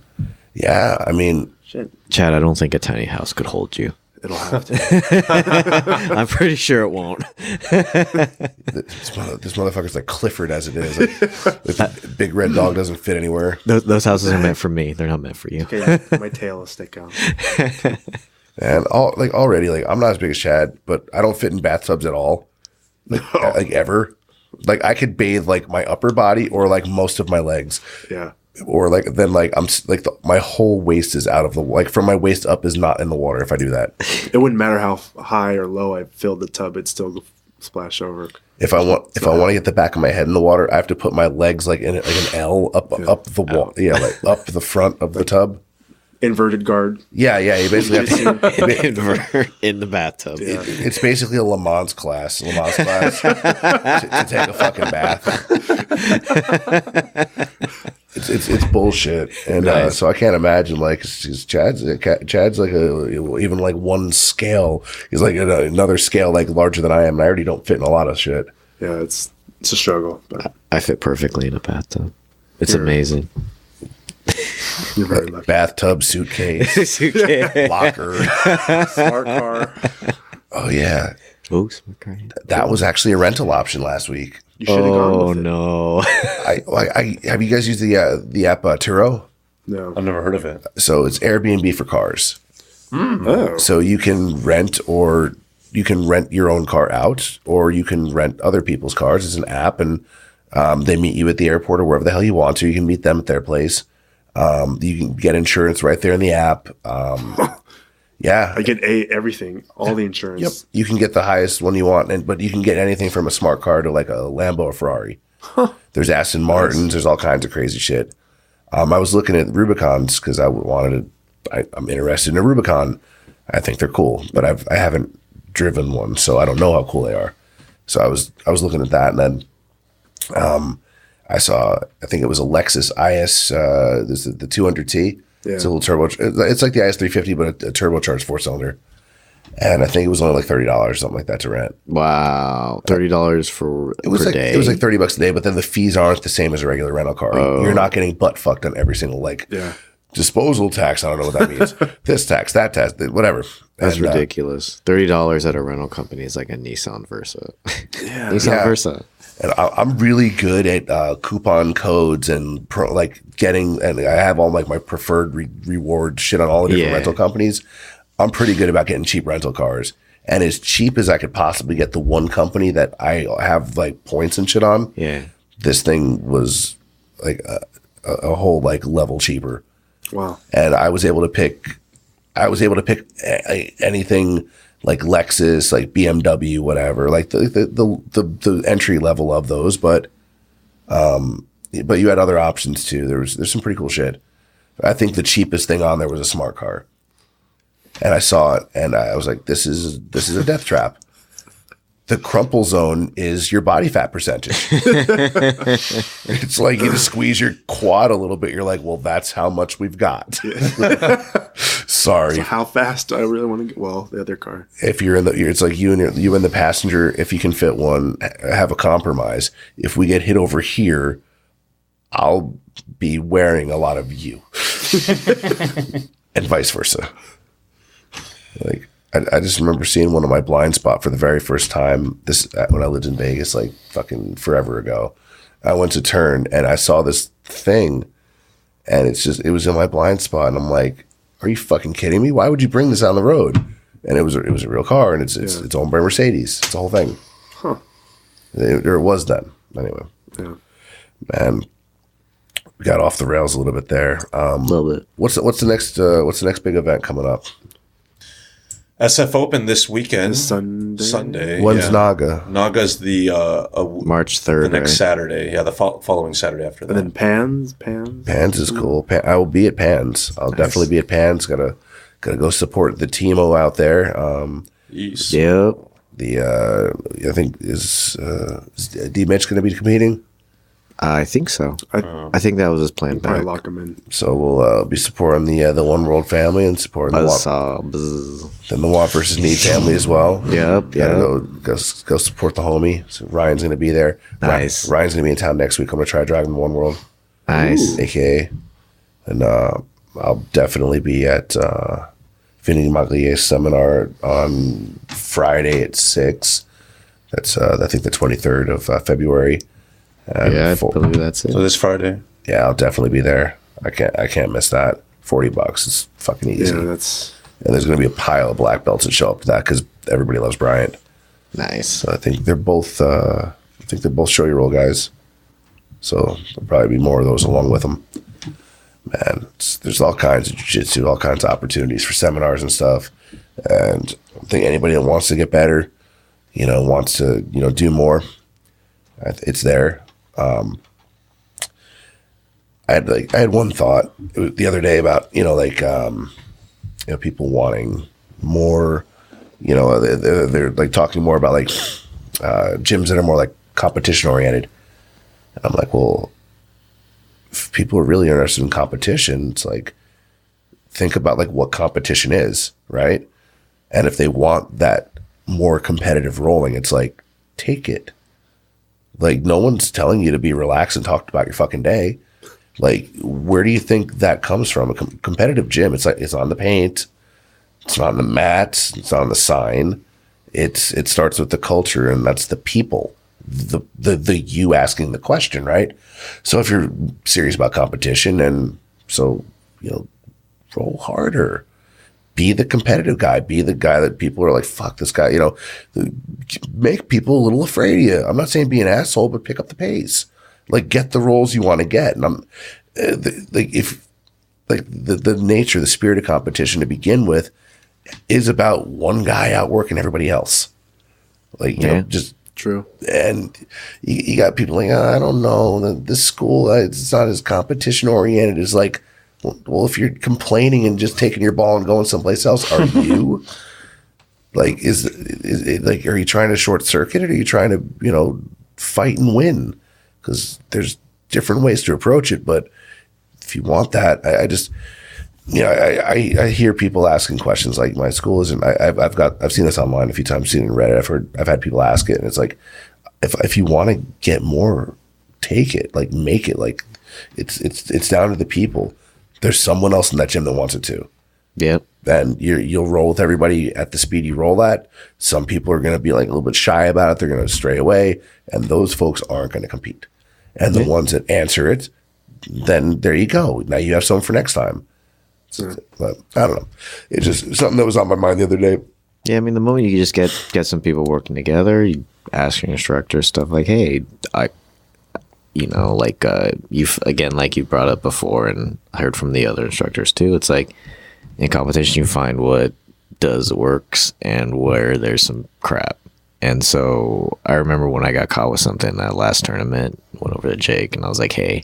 Yeah, I mean, shit. Chad, I don't think a tiny house could hold you. It'll have to. I'm pretty sure it won't. This motherfucker's like Clifford as it is. Like the big red dog doesn't fit anywhere. Those houses are meant for me. They're not meant for you. Okay, my tail will stick out. And already, I'm not as big as Chad, but I don't fit in bathtubs at all. Like ever. Like I could bathe like my upper body or like most of my legs. Yeah. Or like then like I'm like my whole waist is out of the like from my waist up is not in the water if I do that. It wouldn't matter how high or low I filled the tub; it'd still splash over. If I want to get the back of my head in the water, I have to put my legs like in like an L up the wall. Yeah, like up the front of the tub. Inverted guard. Yeah. You basically have to invert in the bathtub. Yeah. It's basically a Le Mans class to take a fucking bath. It's bullshit, and so I can't imagine like Chad's like even like one scale. He's like another scale like larger than I am, and I already don't fit in a lot of shit. Yeah, it's a struggle. But I fit perfectly in a bathtub. It's amazing. You're very lucky. Bathtub, suitcase, locker, smart car. Oh yeah. Oh, smart car. That was actually a rental option last week. You should have gone with it. No. I have you guys used the app Turo? No, I've never heard of it. So it's Airbnb for cars. Oh. So you can rent your own car out, or you can rent other people's cars. It's an app, and they meet you at the airport or wherever the hell you want to. You can meet them at their place. You can get insurance right there in the app. Yeah, I get everything, all the insurance. Yep, you can get the highest one you want, but you can get anything from a smart car to like a Lambo or Ferrari. Huh. There's Aston Martins. There's all kinds of crazy shit. I was looking at Rubicons because I'm interested in a Rubicon. I think they're cool, but I haven't driven one, so I don't know how cool they are. So I was looking at that, and then I saw, I think it was a Lexus IS, this is the 200T. Yeah. It's a little turbo. It's like the IS 350, but a turbocharged 4-cylinder. And I think it was only like $30, something like that, to rent. Wow, $30 for per day. It was like $30 a day, but then the fees aren't the same as a regular rental car. Oh. You're not getting butt fucked on every single disposal tax. I don't know what that means. This tax, that tax, whatever. That's ridiculous. $30 at a rental company is like a Nissan Versa. Yeah, Nissan Versa. And I'm really good at coupon codes and getting. And I have all like my preferred reward shit on all the different rental companies. I'm pretty good about getting cheap rental cars, and as cheap as I could possibly get the one company that I have like points and shit on. Yeah, this thing was like a whole like level cheaper. Wow! And I was able to pick anything like Lexus, like BMW, whatever, like the entry level of those. But you had other options too. There's some pretty cool shit. I think the cheapest thing on there was a smart car. And I saw it, and I was like, "This is a death trap." The crumple zone is your body fat percentage. It's like you just squeeze your quad a little bit. You're like, "Well, that's how much we've got." Sorry. So how fast do I really want to get? Well, the other car. If you're it's like you and the passenger. If you can fit one, have a compromise. If we get hit over here, I'll be wearing a lot of you, and vice versa. Like I just remember seeing one of my blind spot for the very first time. This when I lived in Vegas, like fucking forever ago. I went to turn and I saw this thing, and it was in my blind spot, and I'm like, "Are you fucking kidding me? Why would you bring this on the road?" And it was a real car, and it's owned by Mercedes. It's the whole thing. Huh? It was then. Anyway, man, we got off the rails a little bit there. A little bit. What's the next big event coming up? SF Open this weekend. Sunday. When's Naga? Naga's the March 3rd. The next Saturday. Yeah, the following Saturday after that. And then Pans is cool. I will be at Pans. I'll definitely be at Pans. Gotta go support the Teemo out there. Yep. I think is D Mitch gonna be competing? I think so. I think that was his plan. Probably lock him in. So we'll be supporting the One World family and supporting the Want versus Need family as well. Yep. Go support the homie. So Ryan's gonna be there. Nice. Ryan's gonna be in town next week. I'm gonna try driving One World. Nice. AKA, and I'll definitely be at Vinny Maglier's seminar on Friday at 6. That's I think the 23rd of February. I believe that's it. So this Friday. Yeah, I'll definitely be there. I can't miss that. $40. It's fucking easy. Yeah, and there's going to be a pile of black belts that show up to that because everybody loves Bryant. Nice. So I think they're both show your roll guys. So there'll probably be more of those along with them. Man, there's all kinds of jiu-jitsu, all kinds of opportunities for seminars and stuff. And I think anybody that wants to get better, wants to do more, it's there. I had one thought the other day about people wanting more. They're like talking more about like gyms that are more like competition oriented. And I'm like, well, if people are really interested in competition, it's like think about like what competition is, right? And if they want that more competitive rolling, it's like take it. Like, no one's telling you to be relaxed and talk about your fucking day. Like, where do you think that comes from? A competitive gym, it's like it's on the paint, it's not on the mat, it's not on the sign. It starts with the culture, and that's the people, the you asking the question, right? So if you're serious about competition, and so roll harder. Be the competitive guy. Be the guy that people are like, fuck this guy. Make people a little afraid of you. I'm not saying be an asshole, but pick up the pace. Like, get the roles you want to get. And I'm the nature, the spirit of competition to begin with is about one guy outworking everybody else. Just true. And you got people like, I don't know, this school, it's not as competition oriented. It's like, Well, if you're complaining and just taking your ball and going someplace else, are you? Like, is it like, are you trying to short circuit it, or are you trying to, fight and win? Because there's different ways to approach it. But if you want that, I just, I hear people asking questions like, my school isn't. I've seen this online a few times, seen it in Reddit. I've had people ask it, and it's like, if you want to get more, take it, like make it, like it's down to the people. There's someone else in that gym that wants it too. Yep. Then you'll roll with everybody at the speed you roll at. Some people are going to be like a little bit shy about it. They're going to stray away, and those folks aren't going to compete. And the ones that answer it, then there you go. Now you have someone for next time. But I don't know. It's just something that was on my mind the other day. Yeah, I mean, the moment you just get some people working together, you ask your instructor stuff like, hey, like you brought up before, and I heard from the other instructors too. It's like in competition, you find what works and where there's some crap. And so I remember when I got caught with something that last tournament, went over to Jake and I was like, hey,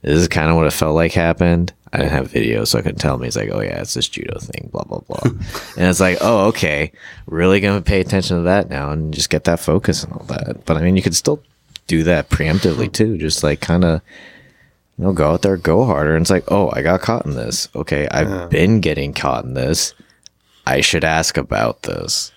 this is kind of what it felt like happened. I didn't have video, so I couldn't tell him. He's like, oh yeah, it's this judo thing, blah, blah, blah. And it's like, oh, okay, really going to pay attention to that now and just get that focus and all that. But I mean, you could still do that preemptively too. Just like kind of, go out there, go harder. And it's like, oh, I got caught in this. Okay, I've been getting caught in this. I should ask about this.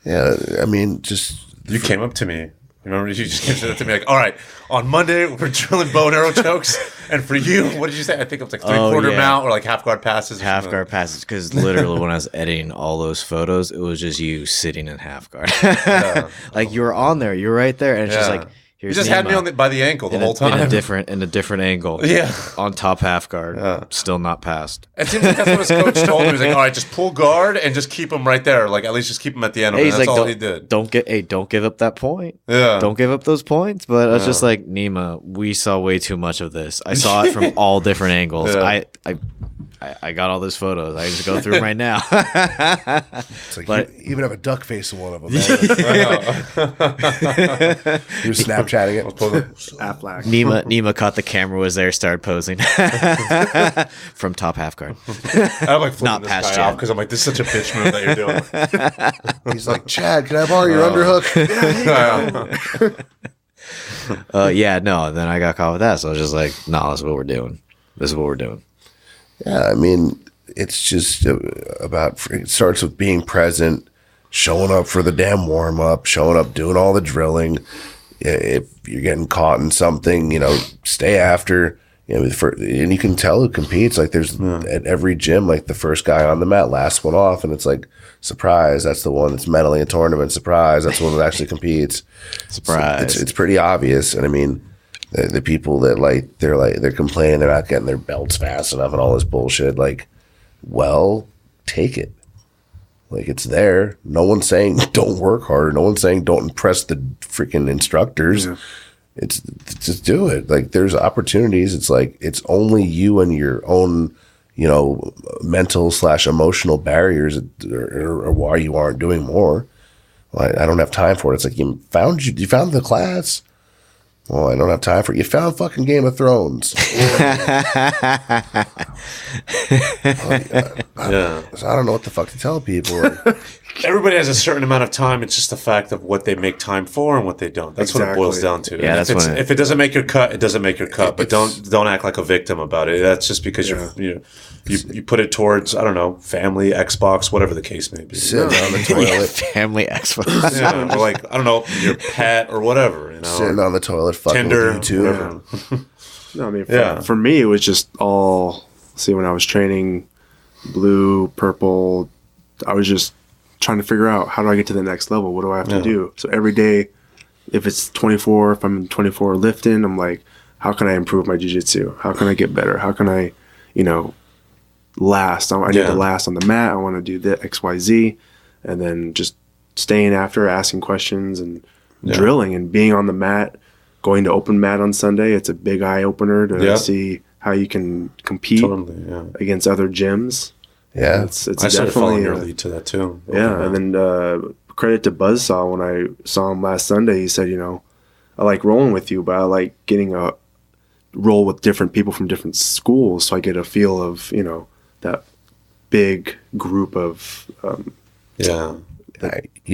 Yeah, I mean, just... You came up to me. Remember, you just came to me like, all right, on Monday, we're drilling bow and arrow chokes. And for you, what did you say? I think it was like three-quarter mount or like half guard passes. Half guard passes, because literally when I was editing all those photos, it was just you sitting in half guard. Like you were on there, you were right there. And it's just like, here's you just had me by the ankle the whole time. In a different angle. Yeah. On top half guard. Still not passed. It seems like that's what his coach told me. He was like, all right, just pull guard and just keep him right there. Like, at least just keep him at the end of it. That's like, all he did. Don't give up that point. Yeah. Don't give up those points. But I was just like, Nima, we saw way too much of this. I saw it from all different angles. I got all those photos. I just go through them right now. It's like, but you even have a duck face in one of them. Man. You're Snapchatting it. Nima caught the camera, was there, started posing from top half guard. I'm like flipping this guy off because I'm like, this is such a bitch move that you're doing. He's like, Chad, can I borrow your underhook? Then I got caught with that. So I was just like, no, this is what we're doing. Yeah, I mean, it's just about, it starts with being present, showing up for the damn warm-up, showing up, doing all the drilling. If you're getting caught in something, stay after. And you can tell who competes. Like there's at every gym, like the first guy on the mat, last one off, and it's like, surprise, that's the one that's medalling a tournament. Surprise, that's the one that actually competes. Surprise. So it's pretty obvious. And I mean, the people that they're complaining they're not getting their belts fast enough and all this bullshit, like, well, take it. Like, it's there. No one's saying don't work harder. No one's saying don't impress the freaking instructors. Yeah. It's just do it. Like, there's opportunities. It's like, it's only you and your own, mental / emotional barriers or why you aren't doing more. Well, I don't have time for it. It's like, you found the class. Well, I don't have time for it. You found fucking Game of Thrones. I don't know what the fuck to tell people. Everybody has a certain amount of time. It's just the fact of what they make time for and what they don't. That's what it boils down to. Yeah, if it doesn't make your cut, it doesn't make your cut. But don't act like a victim about it. That's just because you put it towards, I don't know, family, Xbox, whatever the case may be. Sitting on the toilet. Family, Xbox. Or like, I don't know, your pet or whatever. Sitting on the toilet, fucking Tinder, with you too. No, I mean, for me, it was just all. See, when I was training, blue, purple, I was just trying to figure out how do I get to the next level. What do I have to do? So every day, if it's 24, if I'm in 24 lifting, I'm like, how can I improve my jiu-jitsu? How can I get better? How can I, last? I need to last on the mat. I want to do the X, Y, Z, and then just staying after, asking questions and drilling and being on the mat. Going to open mat on Sunday, it's a big eye opener to see how you can compete against other gyms. Yeah, it's I started following your lead to that too. Yeah, and then credit to Buzzsaw. When I saw him last Sunday, he said, I like rolling with you, but I like getting roll with different people from different schools, so I get a feel of, you know, that big group of you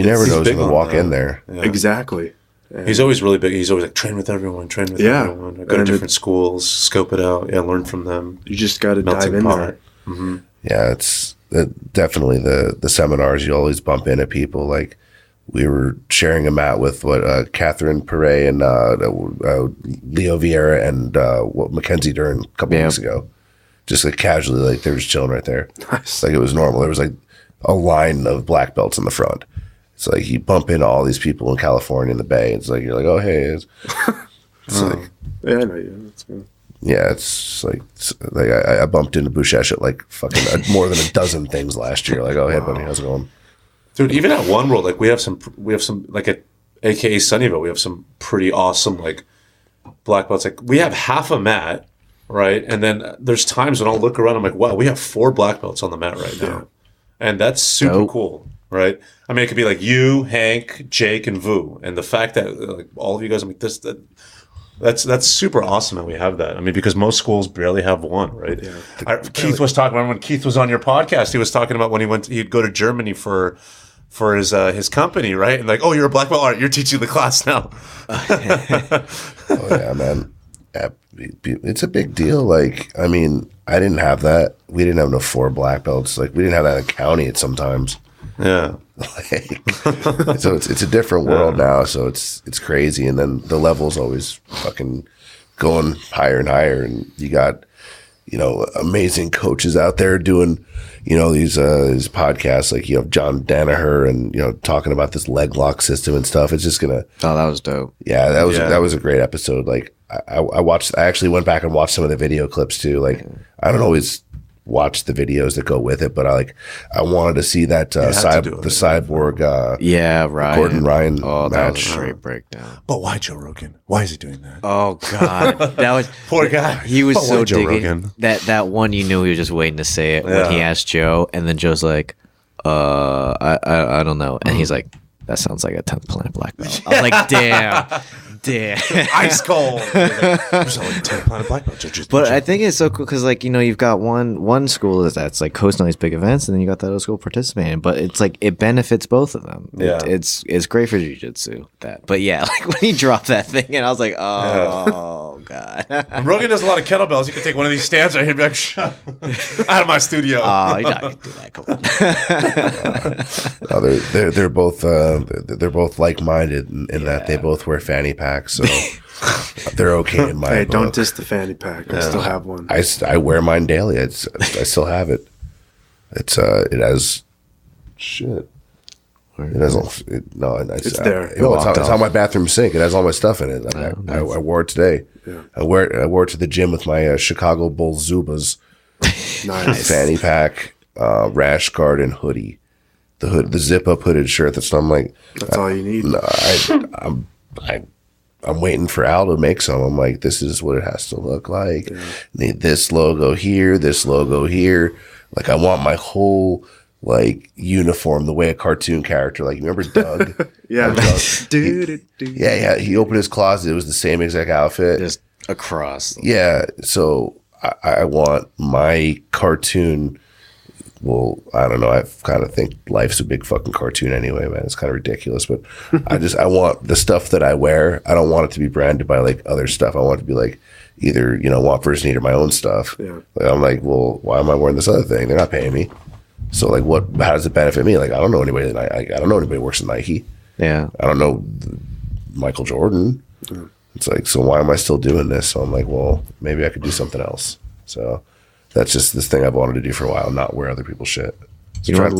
never know who's going to walk in there. Yeah. Exactly. And he's always really big. He's always like, train with everyone. Go to different schools, scope it out. Yeah, learn from them. You just got to dive in there. Mm-hmm. Yeah, it's definitely the seminars. You always bump into people. Like we were sharing a mat with Catherine Perret and Leo Vieira and Mackenzie Dern a couple weeks ago. Just like casually, like they were just chilling right there. Nice. Like it was normal. There was like a line of black belts in the front. It's like you bump into all these people in California in the Bay. It's like you're like, oh hey, it's like yeah, I know you. That's good. Yeah, it's like I bumped into Bouchesh at like fucking more than a dozen things last year. Like, oh hey buddy, how's it going? Dude, even at One World, like we have some like at AKA Sunnyvale, we have some pretty awesome like black belts. Like we have half a mat. Right. And then there's times when I'll look around, I'm like, wow, we have 4 black belts on the mat right now. Yeah. And that's super cool. Right. I mean, it could be like you, Hank, Jake, and Vu. And the fact that like all of you guys, I'm like, that's super awesome that we have that. I mean, because most schools barely have one. Right. Yeah. Keith was talking about when Keith was on your podcast, he was talking about when he'd go to Germany for his company. Right. And like, oh, you're a black belt. All right, you're teaching the class now. Oh, yeah, man. It's a big deal. Like, I mean, I didn't have that. We didn't have no 4 black belts. Like, we didn't have that in county at sometimes. Yeah. Like, so it's a different world now. So it's crazy. And then the level's always fucking going higher and higher. And you got, you know, amazing coaches out there doing, you know, these podcasts. Like, you know, John Danaher and, you know, talking about this leg lock system and stuff. It's just gonna. Oh, that was dope. Yeah, that was a great episode. Like, I actually went back and watched some of the video clips too. Like, I don't always watch the videos that go with it, but I wanted to see that the Cyborg Ryan. Gordon Ryan that match. Was a great breakdown. But why Joe Rogan? Why is he doing that? Oh God, that was poor guy. He was so digging that one. You knew he was just waiting to say it when he asked Joe, and then Joe's like, I don't know, and he's like, that sounds like a 10th Planet black belt. I was like, damn. Ice cold. There's only 10 Planet black belt. But I think it's so cool because, like, you know, you've got one school that's like hosting these big events, and then you got the other school participating. But it's like it benefits both of them. Yeah, it's great for jiu-jitsu. But yeah, like when he dropped that thing, and I was like, oh god. When Rogan does a lot of kettlebells. You can take one of these stands right here, and be like, shut out of my studio. Oh, you're not gonna do that. Come on. They're both like-minded in that they both wear fanny packs. So they're okay in my book. Don't diss the fanny pack. I still have one. I wear mine daily. I still have it. It has shit. It has it's there. It's on my bathroom sink. It has all my stuff in it. Like I wore it today. Yeah. I wore it to the gym with my Chicago Bulls Zubas. Nice. Fanny pack, rash guard, and hoodie. The zip up hooded shirt. That's all you need. No, I'm waiting for Al to make some. I'm like, this is what it has to look like. Yeah. Need this logo here, this logo here. Like, I want my whole like uniform the way a cartoon character. Like, remember Doug? Yeah, Doug. Yeah. He opened his closet. It was the same exact outfit, just across. Yeah. So I want my cartoon. Well, I don't know. I kind of think life's a big fucking cartoon anyway, man. It's kind of ridiculous, but I want the stuff that I wear. I don't want it to be branded by like other stuff. I want it to be like either, you know, Want versus Need or my own stuff. Yeah. Like, I'm like, well, why am I wearing this other thing? They're not paying me. So like, how does it benefit me? Like, I don't know anybody I don't know anybody who works at Nike. Yeah. I don't know Michael Jordan. Yeah. It's like, so why am I still doing this? So I'm like, well, maybe I could do something else. So that's just this thing I've wanted to do for a while, not wear other people's shit. So you know what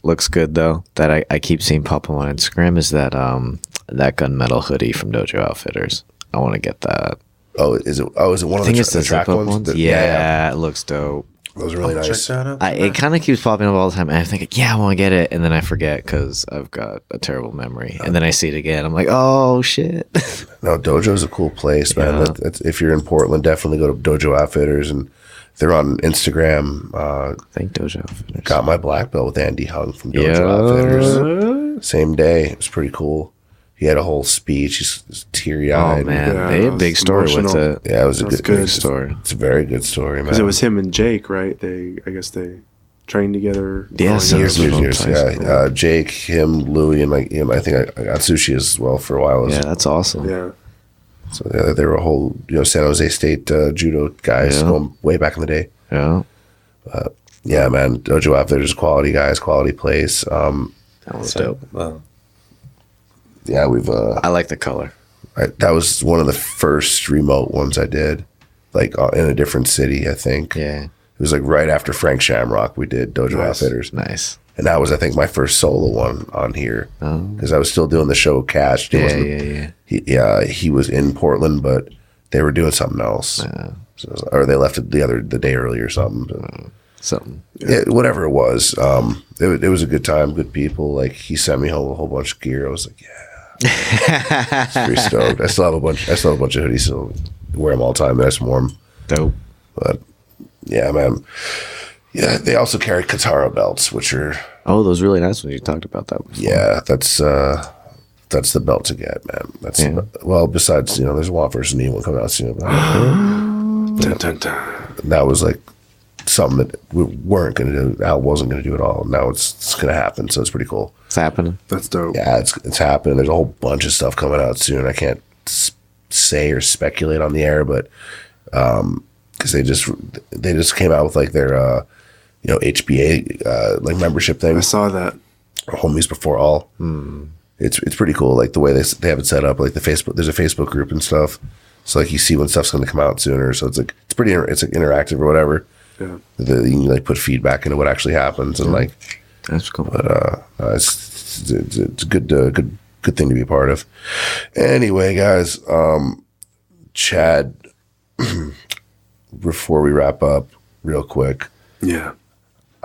looks good though that I keep seeing pop up on Instagram is that gunmetal hoodie from Dojo Outfitters. I want to get that. Oh, is it one of the track ones? Yeah, it looks dope. Those are really nice. Check that out. It kind of keeps popping up all the time, and I think, yeah, I want to get it, and then I forget because I've got a terrible memory, and then I see it again. I'm like, oh shit. No, Dojo's a cool place, man. Yeah. If you're in Portland, definitely go to Dojo Outfitters, and they're on Instagram. Thank Dojo Outfitters. Got my black belt with Andy Hung from Dojo Outfitters. Same day. It was pretty cool. He had a whole speech. He's teary-eyed. Oh man, they had a big story with it. Yeah, it was a good story. It's a very good story, man. Because it was him and Jake, right? I guess they trained together. Yes, years. Yeah, Jake, him, Louie, and like him. I think I got Sushi as well for a while. Yeah, that's awesome. Yeah. So they were a whole San Jose State judo guys going way back in the day. Yeah. Yeah, man. Dojo Outfitters, quality guys, quality place. That was dope. Wow. Yeah, I like the color. That was one of the first remote ones I did, like in a different city, I think. Yeah. It was like right after Frank Shamrock, we did Dojo Outfitters. Nice. And that was, I think, my first solo one on here. Because I was still doing the show Cash. He was in Portland, but they were doing something else. Or they left it the day early or something. Something. Yeah, whatever it was. It was a good time, good people. Like, he sent me home a whole bunch of gear. I was like, yeah. It's pretty stoked. I still have a bunch of hoodies, so wear them all the time. Nice and warm. Dope. But yeah, man. Yeah, they also carry Katara belts, which are those really nice ones. You talked about that before. Yeah, that's the belt to get, man. That's well, besides, there's Watt versus Nima coming out soon. Dun, dun, dun. That was like something that we weren't going to do. Al wasn't going to do at all. Now it's going to happen, so it's pretty cool. It's happening. That's dope. Yeah, it's happening. There's a whole bunch of stuff coming out soon. I can't say or speculate on the air, but because they just came out with like their HBA like membership thing. I saw that. Homies Before All. It's pretty cool. Like the way they have it set up. Like the Facebook, there's a Facebook group and stuff. So like you see when stuff's going to come out sooner. So it's like it's like interactive or whatever. Yeah. You can like put feedback into what actually happens and like. That's cool. But it's a good thing to be a part of. Anyway, guys, Chad, before we wrap up, real quick. Yeah.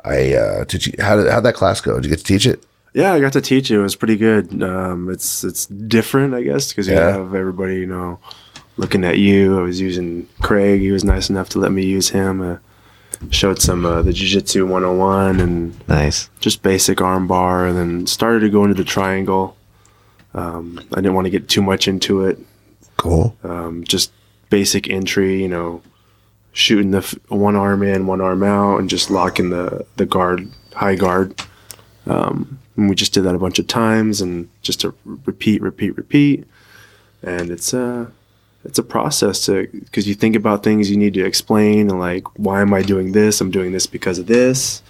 How'd that class go? Did you get to teach it? Yeah, I got to teach it. It was pretty good. It's different, I guess, because you have everybody, looking at you. I was using Craig. He was nice enough to let me use him. Showed some the Jiu Jitsu 101 and nice, just basic arm bar, and then started to go into the triangle. I didn't want to get too much into it. Cool. Just basic entry, shooting the one arm in, one arm out, and just locking the guard, high guard. And we just did that a bunch of times, and just to repeat. And it's a process because you think about things you need to explain, and like, why am I doing this? I'm doing this because of this.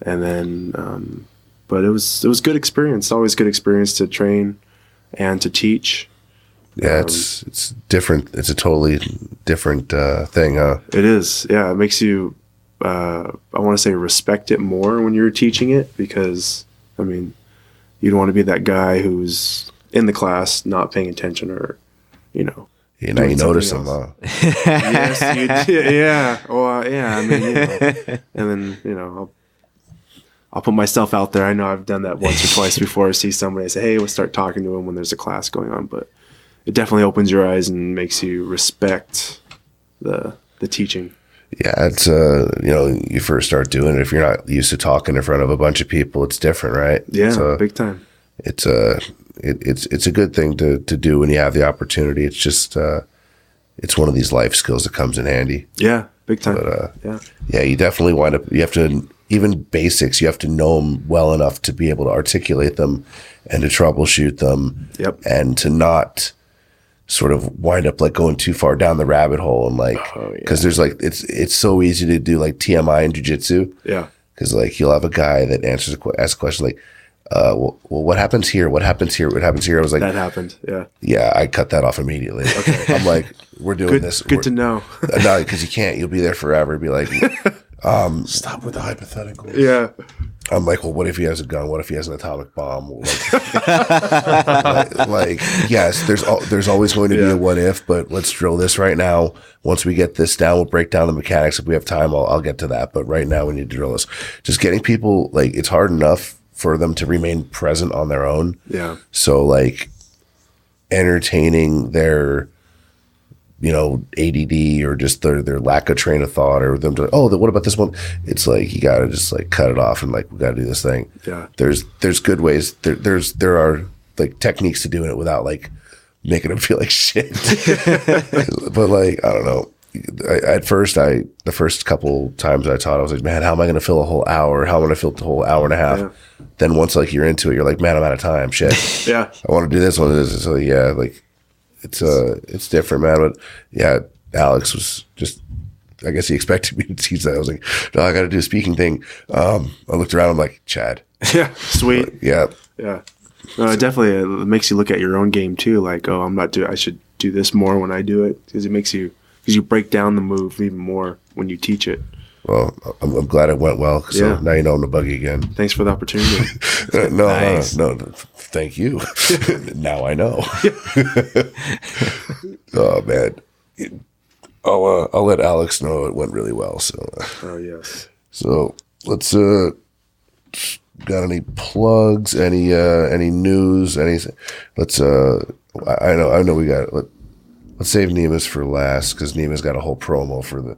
And then, but it was good experience. Always good experience to train and to teach. Yeah, it's different. It's a totally different thing, huh? It is. Yeah, it makes you, I want to say, respect it more when you're teaching it, because, I mean, you don't want to be that guy who's in the class not paying attention or, now you notice them, huh? Yes, you do. Yeah. Well, yeah. I mean, and then I'll put myself out there. I know I've done that once or twice before. I see somebody, I say, hey, we'll start talking to them when there's a class going on. But it definitely opens your eyes and makes you respect the teaching. Yeah, it's you first start doing it. If you're not used to talking in front of a bunch of people, it's different, right? Yeah, so big time. It's a good thing to do when you have the opportunity. It's just it's one of these life skills that comes in handy. Yeah, big time. But yeah, you definitely wind up. You have to, even basics, you have to know them well enough to be able to articulate them and to troubleshoot them. Yep. And to not sort of wind up like going too far down the rabbit hole and like, because there's like, it's so easy to do like TMI in jiu-jitsu. Yeah. Because like you'll have a guy that asks a question like, well, what happens here? What happens here? What happens here? I was like, that happened. Yeah. Yeah, I cut that off immediately. Okay. I'm like, we're doing this. Good to know. No, because you can't. You'll be there forever. Be like, stop with the hypotheticals. Yeah. I'm like, well, what if he has a gun? What if he has an atomic bomb? Like yes, there's always going to be a what if, but let's drill this right now. Once we get this down, we'll break down the mechanics. If we have time, I'll get to that. But right now, we need to drill this. Just getting people, like, it's hard enough for them to remain present on their own. Yeah. So like entertaining their, ADD or just their lack of train of thought, or them to, what about this one? It's like, you got to just like cut it off and like, we got to do this thing. Yeah. There's good ways. There are like techniques to doing it without like making them feel like shit. But like, I don't know. At first, the first couple times I taught, I was like, man, how am I going to fill a whole hour? How am I going to fill the whole hour and a half? Yeah. Then once like you're into it, you're like, man, I'm out of time. Shit. Yeah. I want to do this one. So yeah, like it's different, man. But yeah, Alex was just, I guess he expected me to teach that. I was like, no, I got to do a speaking thing. I looked around. I'm like, Chad. Yeah. Sweet. But, yeah. Yeah. Definitely, it makes you look at your own game too. Like, oh, I should do this more when I do it, because you break down the move even more when you teach it. Well, I'm glad it went well. So now you know I'm the buggy again. Thanks for the opportunity. No, thank you. Now I know. Oh man, I'll let Alex know it went really well. So. Oh yes. So let's. Got any plugs? Any news? Anything? Let's. I know we got. Let's save Nima's for last, because Nima's got a whole promo for the.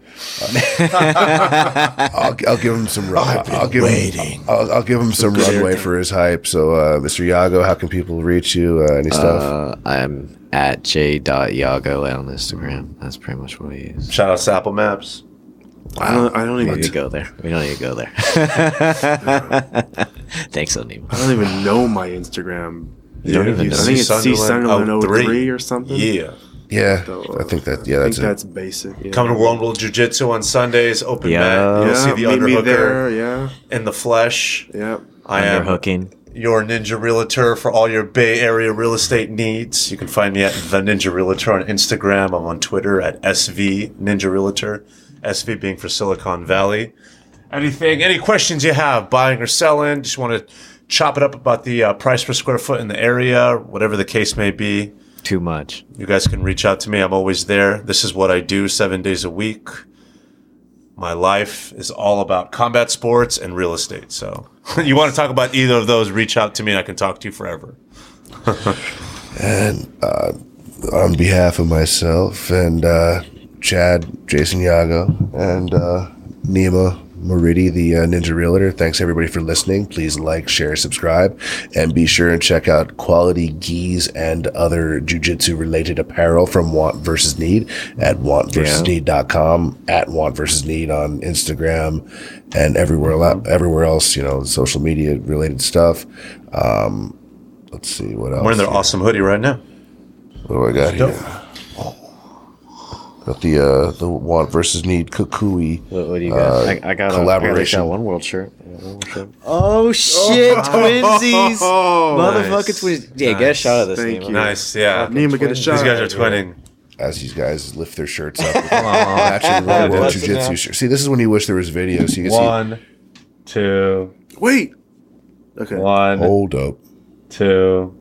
I'll give him some. I'll give him some runway for his hype. So, Mr. Yago, how can people reach you? Any stuff? I'm at j.yago on Instagram. That's pretty much what I use. Shout out to Apple Maps. Wow. I don't even need to go there. We don't need to go there. Thanks, Nima. I don't even know my Instagram. You don't even know. I think it's Sunderland 03 or something. Yeah, So, I think that. Yeah, that's basic. Yeah. Come to World Jiu Jitsu on Sundays. Open mat. You'll see the underhooker in the flesh. Yeah, I am underhooking. Your Ninja Realtor for all your Bay Area real estate needs. You can find me at The Ninja Realtor on Instagram. I'm on Twitter at SV Ninja Realtor. SV being for Silicon Valley. Any questions you have, buying or selling, just want to chop it up about the price per square foot in the area, whatever the case may be. Too much. You guys can reach out to me. I'm always there. This is what I do 7 days a week. My life is all about combat sports and real estate. So you want to talk about either of those, reach out to me and I can talk to you forever. And on behalf of myself and Chad, Jason Yago, and Nima Moridi, the Ninja Realtor, thanks everybody for listening. Please like, share, subscribe, and be sure and check out quality gis and other jiu-jitsu related apparel from Want vs. Need at wantversusneed.com, at Want vs. Need on Instagram, and everywhere else, social media related stuff. Let's see what else. I'm wearing their awesome hoodie right now. What do I got here? Got the Want versus Need Kukui. What do you got? I got collaboration. I got one world shirt. Oh shit, twinsies! Motherfucking twins. Yeah, get a shot of this. Thank you. Nice, yeah. Nima, get a shot. These guys are twinning. As these guys lift their shirts up. Matching World Jiu Jitsu shirt. See, this is when you wish there was video, so you can see. 1, 2. Wait. Okay. 1. Hold up. 2,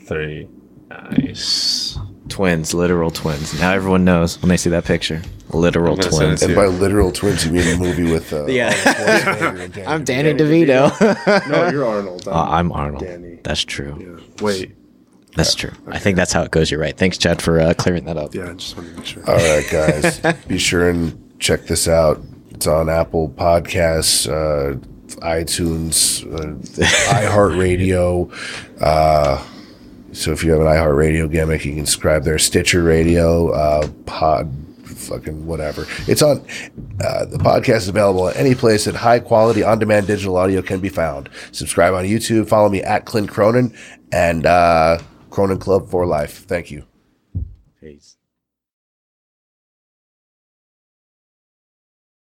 3. Nice. Twins, literal twins. Now everyone knows when they see that picture. Literal twins. And by literal twins, you mean the movie with I'm Danny DeVito. No, you're Arnold. I'm Arnold. Danny. That's true. Yeah. Wait. That's true. Okay. I think that's how it goes. You're right. Thanks, Chad, for clearing that up. Yeah, I just wanted to make sure. All right, guys. Be sure and check this out. It's on Apple Podcasts, iTunes, iHeartRadio. So if you have an iHeartRadio gimmick, you can subscribe there. Stitcher Radio, fucking whatever. It's on. The podcast is available at any place that high quality on demand digital audio can be found. Subscribe on YouTube. Follow me at Clint Cronin and Cronin Club for Life. Thank you. Peace.